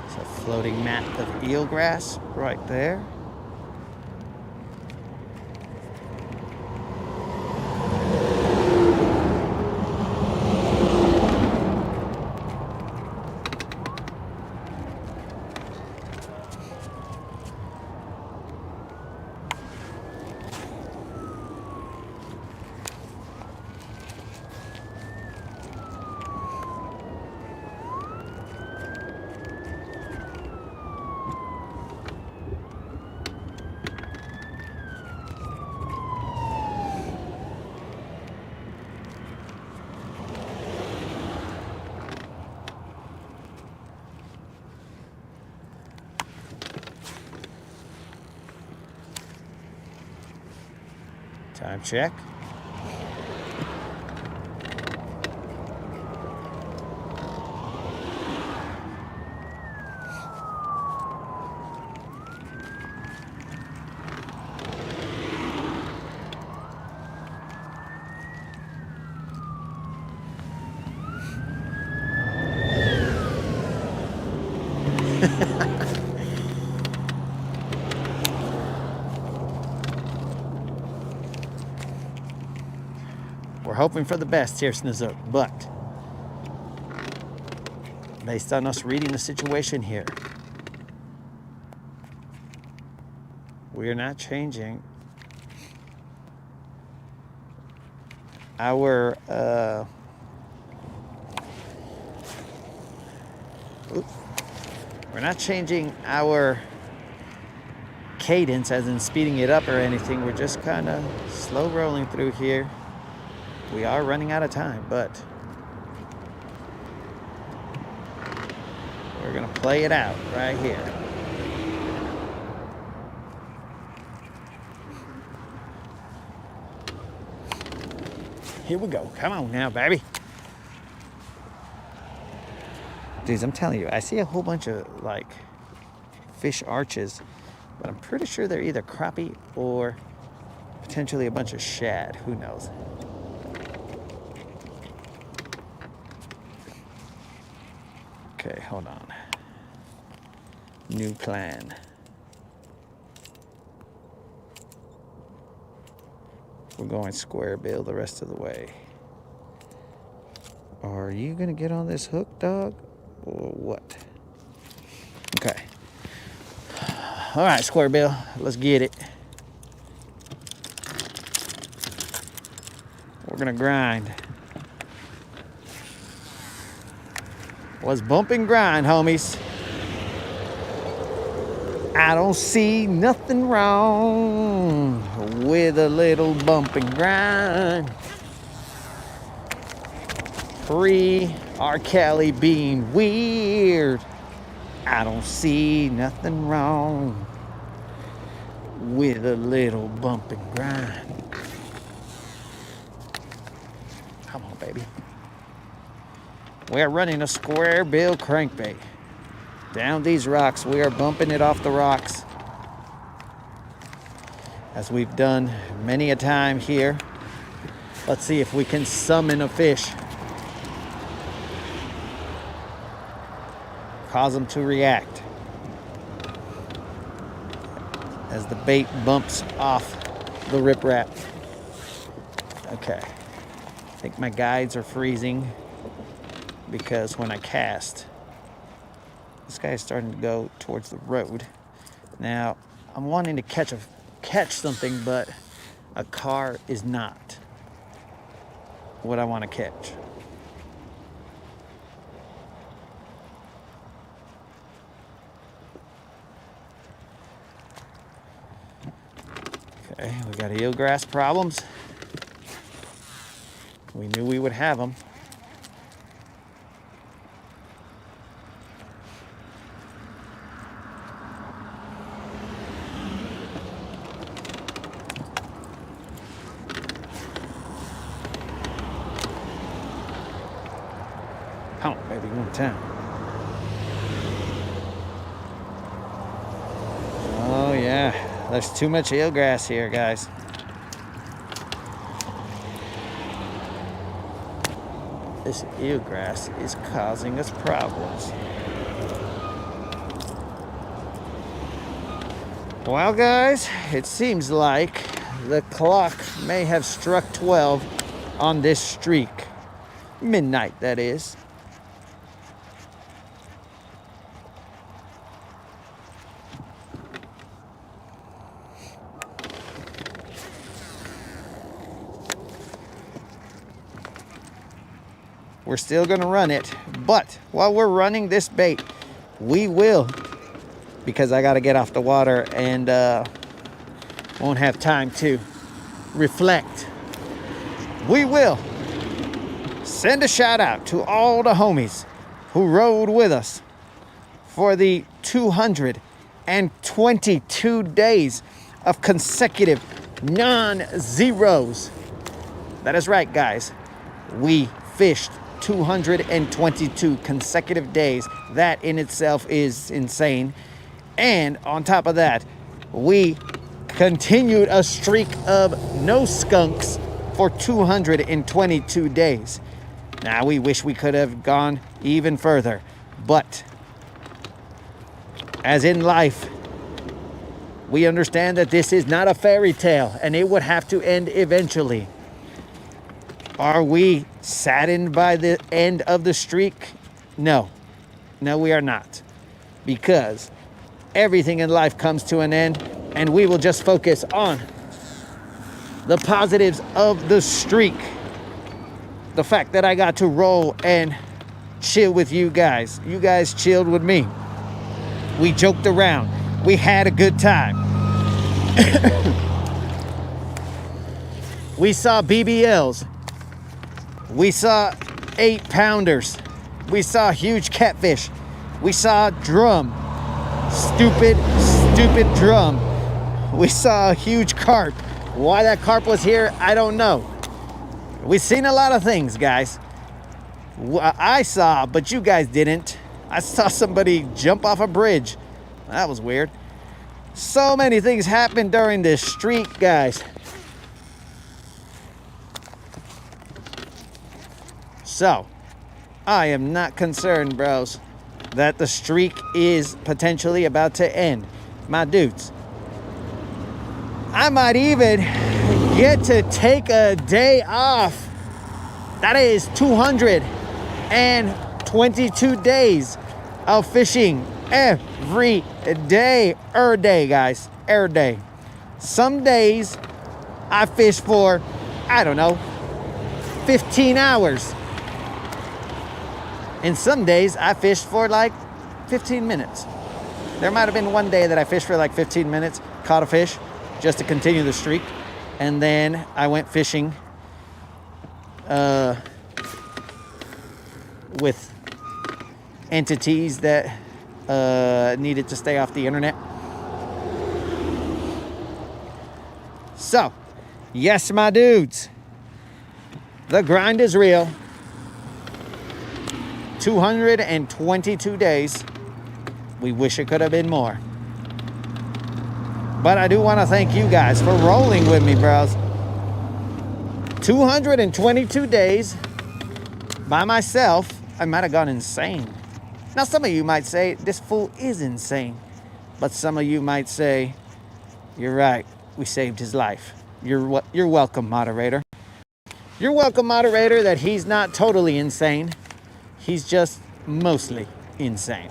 It's a Floating mat of eelgrass right there. Time check. We're hoping for the best here, Snozook, but based on us reading the situation here, we are not changing our we're not changing our cadence, as in speeding it up or anything. We're just kind of slow rolling through here. We are running out of time, but we're gonna play it out right here. Here we go. Come on now, baby. Dudes, I'm telling you, I see a whole bunch of like fish arches, but I'm pretty sure they're either crappie or potentially a bunch of shad. Who knows? Okay, hold on. New plan. We're going square bill the rest of the way. Are you gonna get on this hook, dog? Or what? Okay. All right, square bill, let's get it. We're gonna grind. Let's bump and grind, homies. I don't see nothing wrong with a little bump and grind. Free R. Kelly being weird. I don't see nothing wrong with a little bump and grind. Come on, baby. We're running a square bill crankbait. Down these rocks, we are bumping it off the rocks, as we've done many a time here. Let's see if we can summon a fish. Cause them to react as the bait bumps off the riprap. Okay, I think my guides are freezing because when I cast, this guy is starting to go towards the road. Now, I'm wanting to catch something, but a car is not what I want to catch. Okay, we got eelgrass problems. We knew we would have them. Come on, baby, one time. Oh yeah, there's too much eelgrass here, guys. This eelgrass is causing us problems. Well, guys, it seems like the clock may have struck 12 on this streak. Midnight, that is. We're still gonna run it, but while we're running this bait, we will, because I gotta get off the water and won't have time to reflect. We will send a shout out to all the homies who rode with us for the 222 days of consecutive non-zeros. That is right, guys. We fished 222 consecutive days. That in itself is insane. And on top of that, we continued a streak of no skunks for 222 days. Now, we wish we could have gone even further, but as in life, we understand that this is not a fairy tale and it would have to end eventually. Are we saddened by the end of the streak? No. No, we are not. Because everything in life comes to an end, and we will just focus on the positives of the streak. The fact that I got to roll and chill with you guys. You guys chilled with me. We joked around. We had a good time. We saw BBLs. We saw 8-pounders. We saw huge catfish. We saw drum. Stupid drum. We saw a huge carp. Why that carp was here, I don't know. We've seen a lot of things, guys. I saw, but you guys didn't. I saw somebody jump off a bridge. That was weird. So many things happened during this streak, guys. So, I am not concerned, bros, that the streak is potentially about to end. My dudes, I might even get to take a day off. That is 222 days of fishing every day. Guys. Every day. Some days I fish for, I don't know, 15 hours. And some days I fished for like 15 minutes. There might have been one day that I fished for like 15 minutes, caught a fish just to continue the streak. And then I went fishing with entities that needed to stay off the internet. So, yes, my dudes, the grind is real. 222 days. We wish it could have been more. But I do want to thank you guys for rolling with me, bros. 222 days by myself. I might have gone insane. Now, some of you might say, this fool is insane. But some of you might say, you're right, we saved his life. You're welcome, moderator. You're welcome, moderator, that he's not totally insane. He's just mostly insane.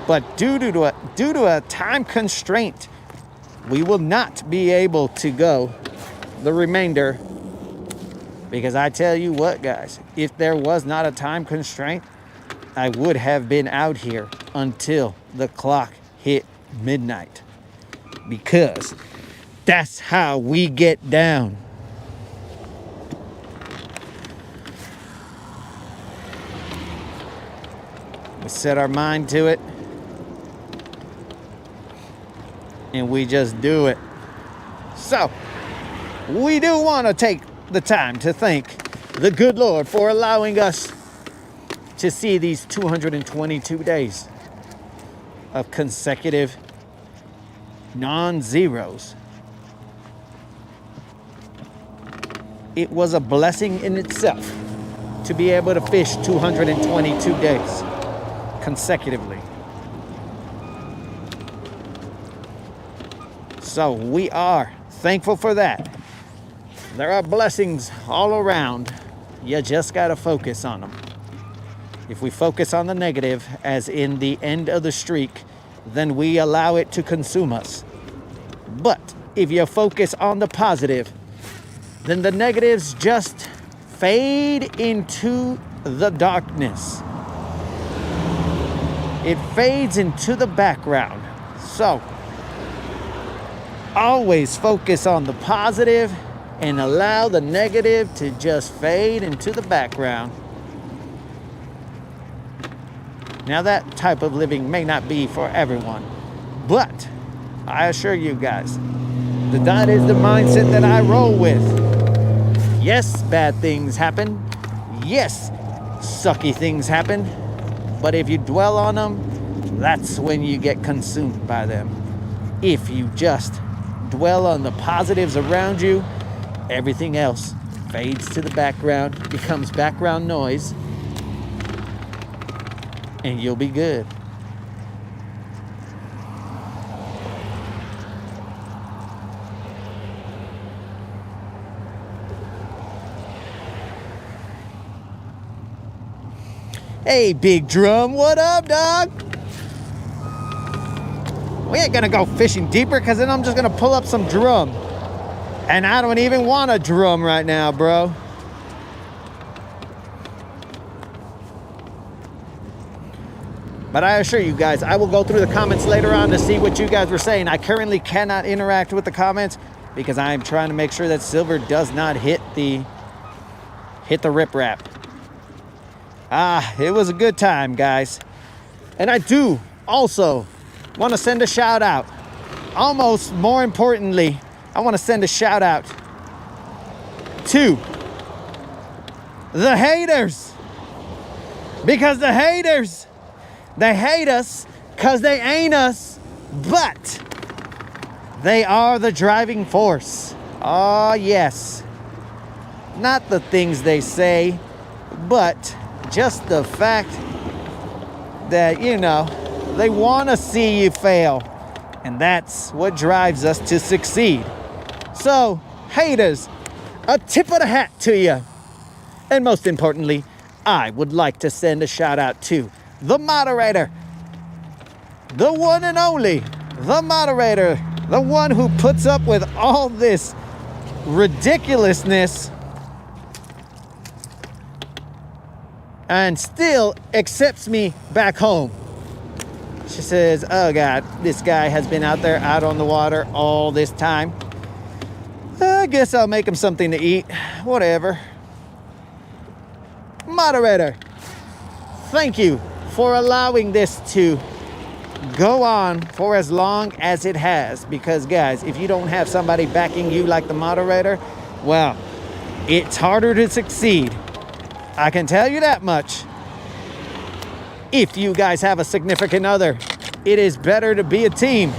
But due to a time constraint, we will not be able to go the remainder. Because I tell you what, guys, if there was not a time constraint, I would have been out here until the clock hit midnight. Because that's how we get down. We set our mind to it, and we just do it. So, we do want to take the time to thank the good Lord for allowing us to see these 222 days of consecutive non-zeros. It was a blessing in itself to be able to fish 222 days. consecutively. So we are thankful for that. There are blessings all around. You just got to focus on them. If we focus on the negative, as in the end of the streak, then we allow it to consume us. But if you focus on the positive, then the negatives just fade into the darkness. It fades into the background. So, always focus on the positive and allow the negative to just fade into the background. Now, that type of living may not be for everyone, but I assure you guys that is the mindset that I roll with. Yes, bad things happen. Yes, sucky things happen. But if you dwell on them, that's when you get consumed by them. If you just dwell on the positives around you, everything else fades to the background, becomes background noise, and you'll be good. Hey, Big Drum, what up, dog? We ain't gonna go fishing deeper, because then I'm just gonna pull up some drum. And I don't even want a drum right now, bro. But I assure you guys, I will go through the comments later on to see what you guys were saying. I currently cannot interact with the comments because I am trying to make sure that silver does not hit the riprap. It was a good time, guys. And I do also want to send a shout out. Almost more importantly, I want to send a shout out to the haters. Because the haters, they hate us because they ain't us, but they are the driving force. Oh, yes. Not the things they say, but just the fact that, you know, they want to see you fail. And that's what drives us to succeed. So, haters, a tip of the hat to you. And most importantly, I would like to send a shout out to the moderator, the one and only, the moderator, the one who puts up with all this ridiculousness and still accepts me back home. She says, oh God, this guy has been out there out on the water all this time. I guess I'll make him something to eat. Whatever. Moderator, thank you for allowing this to go on for as long as it has. Because guys, if you don't have somebody backing you like the moderator, well, it's harder to succeed. I can tell you that much. If you guys have a significant other, it is better to be a team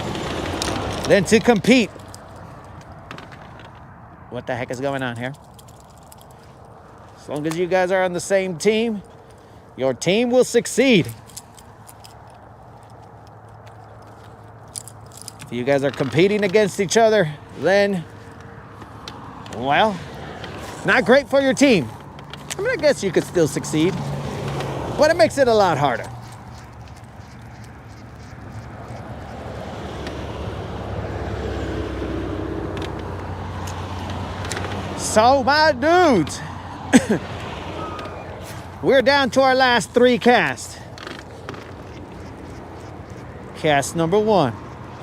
than to compete. What the heck is going on here? As long as you guys are on the same team, your team will succeed. If you guys are competing against each other, then, well, not great for your team. I mean, I guess you could still succeed, but it makes it a lot harder. So, my dudes, we're down to our last 3 casts. Cast number 1.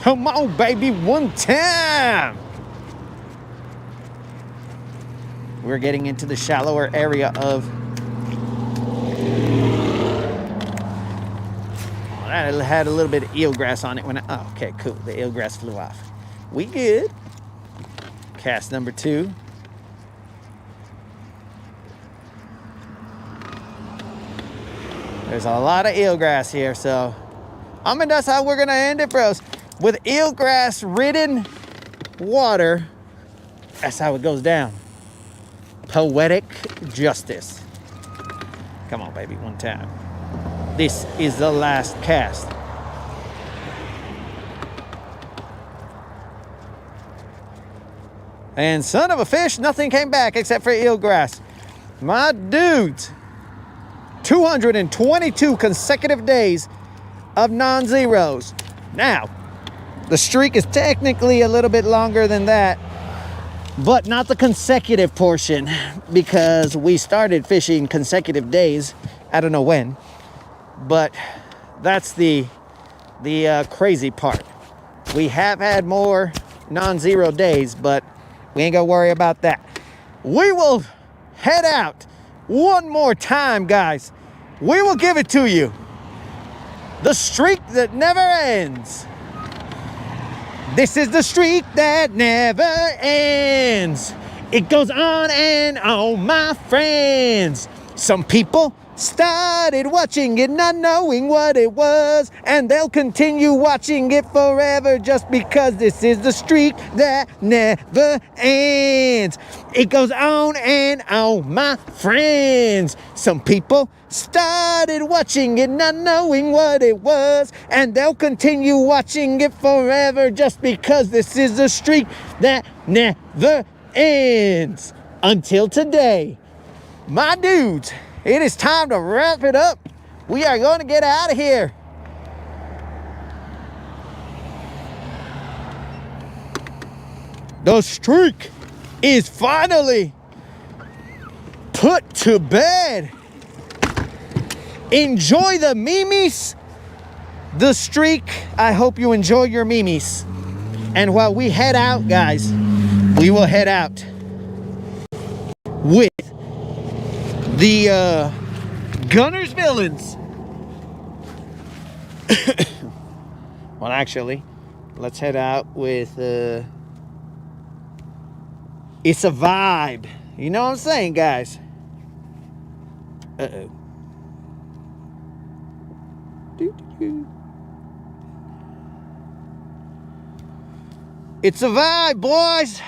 Come on, baby, one time. We're getting into the shallower area of... That had a little bit of eelgrass on it when I... Oh, okay, cool. The eelgrass flew off. We good. Cast number 2. There's a lot of eelgrass here, so... I mean, that's how we're going to end it, bros. With eelgrass-ridden water, that's how it goes down. Poetic justice. Come on, baby, one time. this is the last cast. And son of a fish, nothing came back except for eelgrass. My dudes, 222 consecutive days of non-zeros. Now, the streak is technically a little bit longer than that, but not the consecutive portion, because we started fishing consecutive days. I don't know when, but that's the crazy part. We have had more non-zero days, but we ain't gonna worry about that. We will head out one more time, guys. We will give it to you. The streak that never ends. This is the streak that never ends. It goes on and on, my friends. Some people started watching it not knowing what it was, and they'll continue watching it forever just because this is the streak that never ends. It goes on and on, my friends. Some people started watching it not knowing what it was, and they'll continue watching it forever just because this is the streak that never ends. Until today, my dudes, it is time to wrap it up. We are going to get out of here. The streak is finally put to bed. Enjoy the memes. The streak, I hope you enjoy your memes. And while we head out, guys, we will head out with the Guntersville. Well, actually, let's head out with It's a Vibe. You know what I'm saying, guys? Uh-oh. It's a vibe, boys.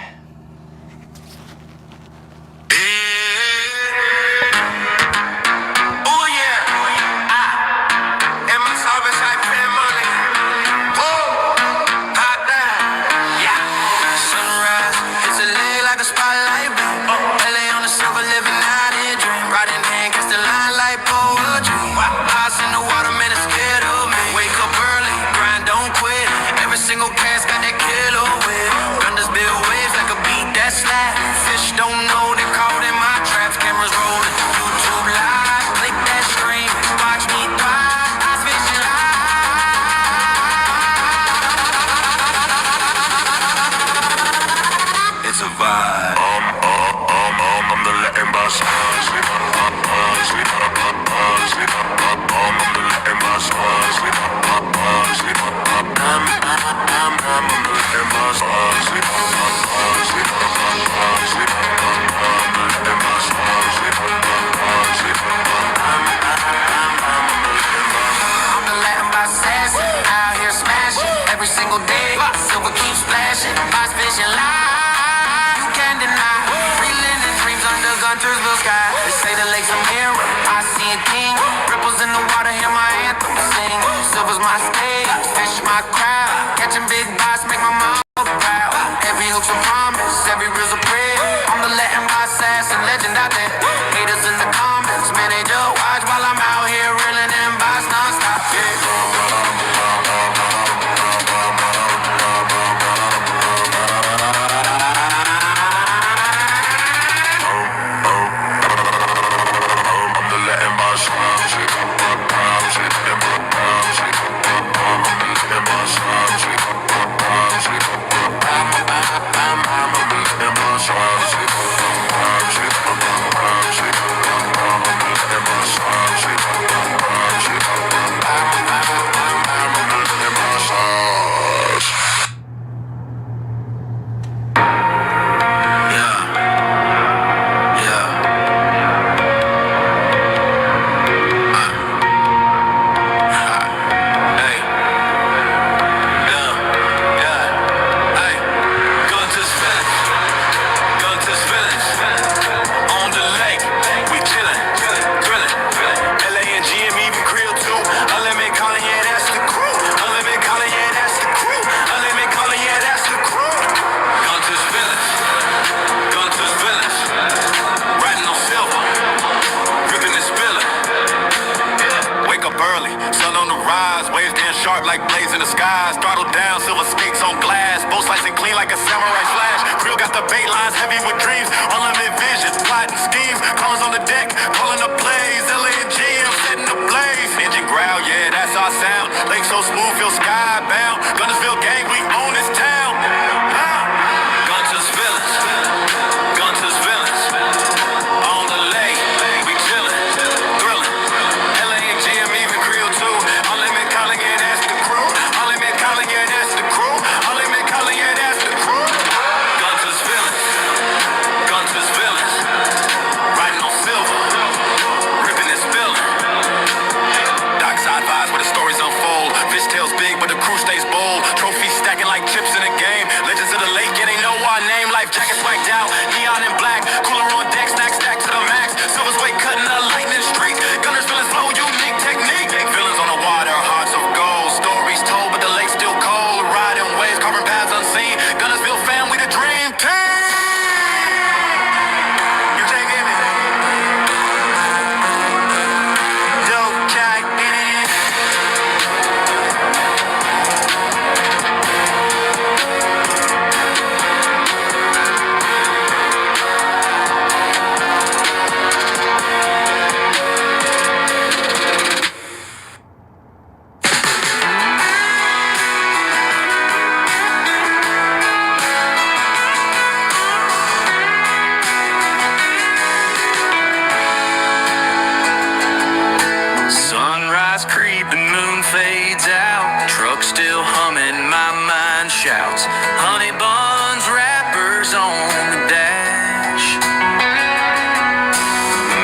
Guntersville sky, they say the lake's a mirror. I see a king, ripples in the water, hear my anthem sing. Silver's my stage, fish my crowd. Catching big bites, make my mom proud. Every hook's a promise, every reel's a prayer. I'm the Latin by assassin, legend out there. Haters in the comments, man, they just watch while I'm out here reeling in bites non-stop. Yeah. sharp like blades in the skies. Throttle down, silver skates on glass. Both slicing clean like a samurai slash. Krill got the bait lines heavy with dreams. Unlimited visions, plotting schemes. Callers on the deck, calling the plays. LA and G, I'm setting the blaze. Engine growl, yeah, that's our sound. Lake so smooth, feel skybound. Guntersville gang, we own this town. Guntersville, Guntersville. On the lake, we chillin', thrillin'. LA and G, I'm even Creole too. Unlimited calling, yeah, that's the crew. Unlimited calling, yeah, that's the crew. Unlimited calling, yeah, that's the crew. Guntersville, Guntersville. Riding on silver, ripping and spilling. Dockside vibes where the stories unfold. Fish tails big, but the crew stays bold. Trophies stacking like chips in a game. Legends of the lake, yeah, they know our name. Life jackets whacked out, neon and black. Cooler on deck, snack stacked to the max. Silver's weight cutting a lightning streak. Guntersville is flow, unique technique. Feelings on the water, hearts of gold. Stories told, but the lake's still cold. Riding waves, carving paths unseen. Guntersville fam, we the dream team. You take it. Dope jack in it. Sunrise creeping, moon fades out. Truck still humming, my mind shouts. Honey buns, wrappers on the dash.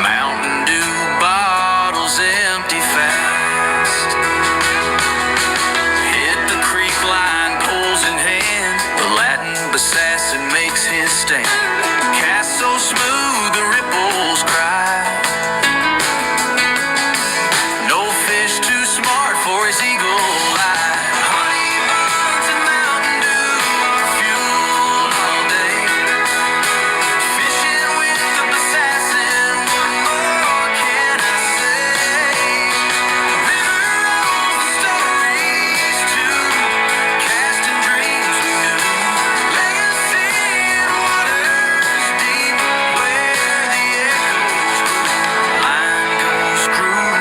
Mountain Dew bottles empty fast. Hit the creek line, poles in hand. The Latin assassin makes his stand. Cast so smooth, the ripples cry. No fish too smart for his eagle eye. Honey buns and Mountain Dew are fuel all day. Fishing with the assassin, what more can I say? River rolls the stories too, casting dreams anew. Legacy in waters deep, where the echoes groove. Line goes through.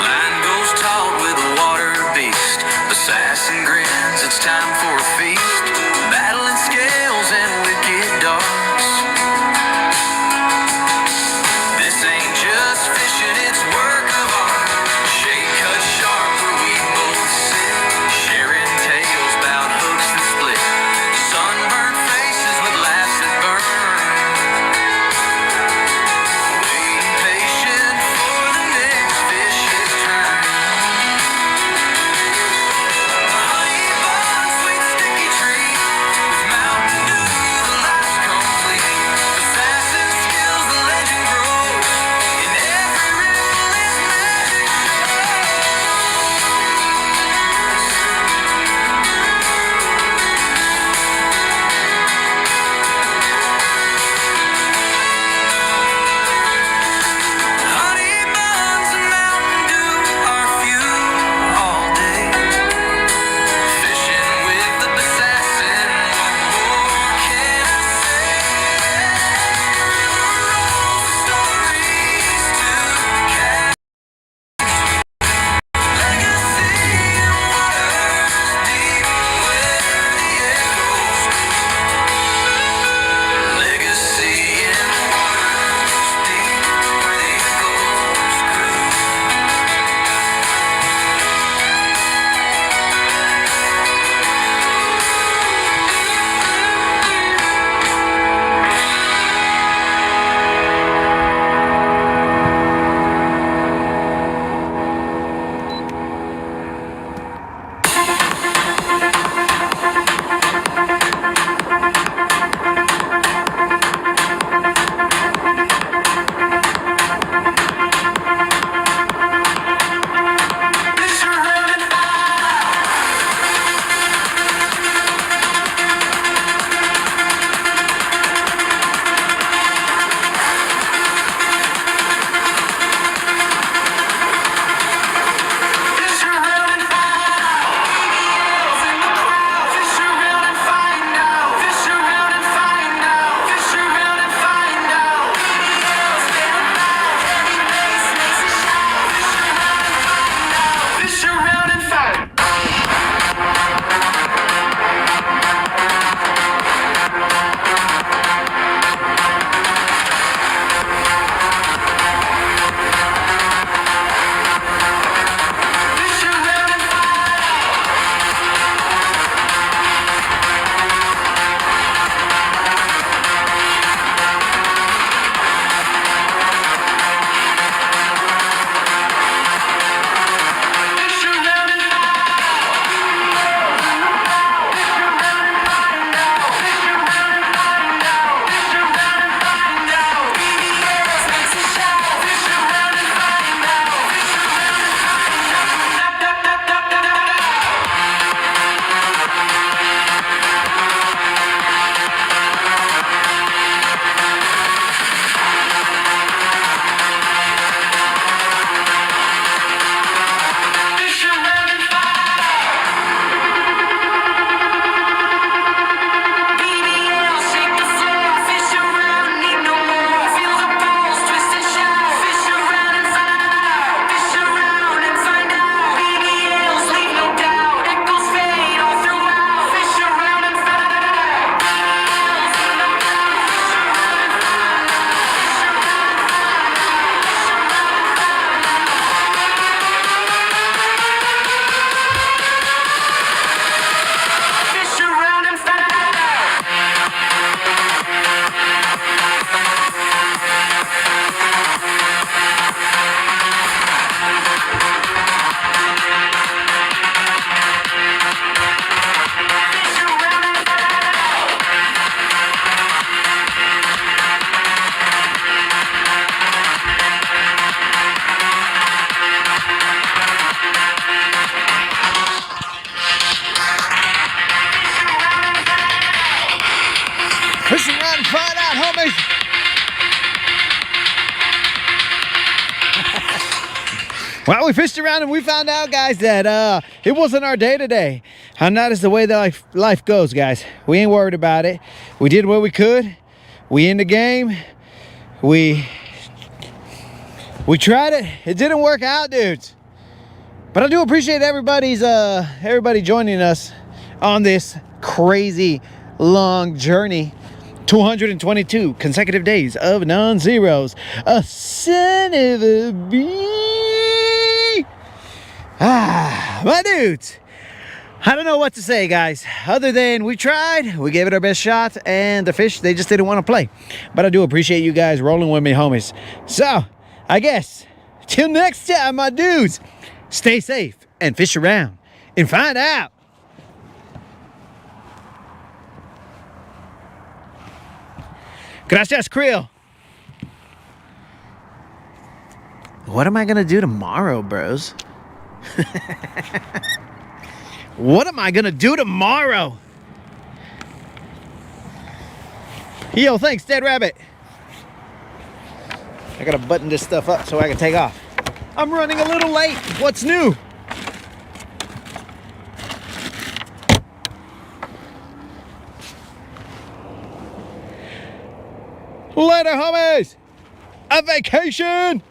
Line goes taut with a water beast. Assassin grins, it's time for a feast. Battling scales and wicked darts. This ain't just fishing, it's work of art. Shade cut sharp where we both sit. Sharing tales about hooks that split. Sunburned faces with laughs that burn. Waiting patient for the next fish's turn. Honey buns, we Well, we fished around and we found out, guys, that it wasn't our day today. And that is the way that life goes, guys. We ain't worried about it. We did what we could. We in the game. We tried it. It didn't work out, dudes. But I do appreciate everybody joining us on this crazy long journey. 222 consecutive days of non-zeros. A son of a bee. My dudes. I don't know what to say, guys, other than we tried, we gave it our best shot, and the fish, they just didn't want to play. But I do appreciate you guys rolling with me, homies. So, I guess, till next time, my dudes, stay safe and fish around and find out. Gracias, Creel. What am I going to do tomorrow, bros? What am I going to do tomorrow? Yo, thanks, Dead Rabbit. I got to button this stuff up so I can take off. I'm running a little late. What's new? Later, homies. A vacation.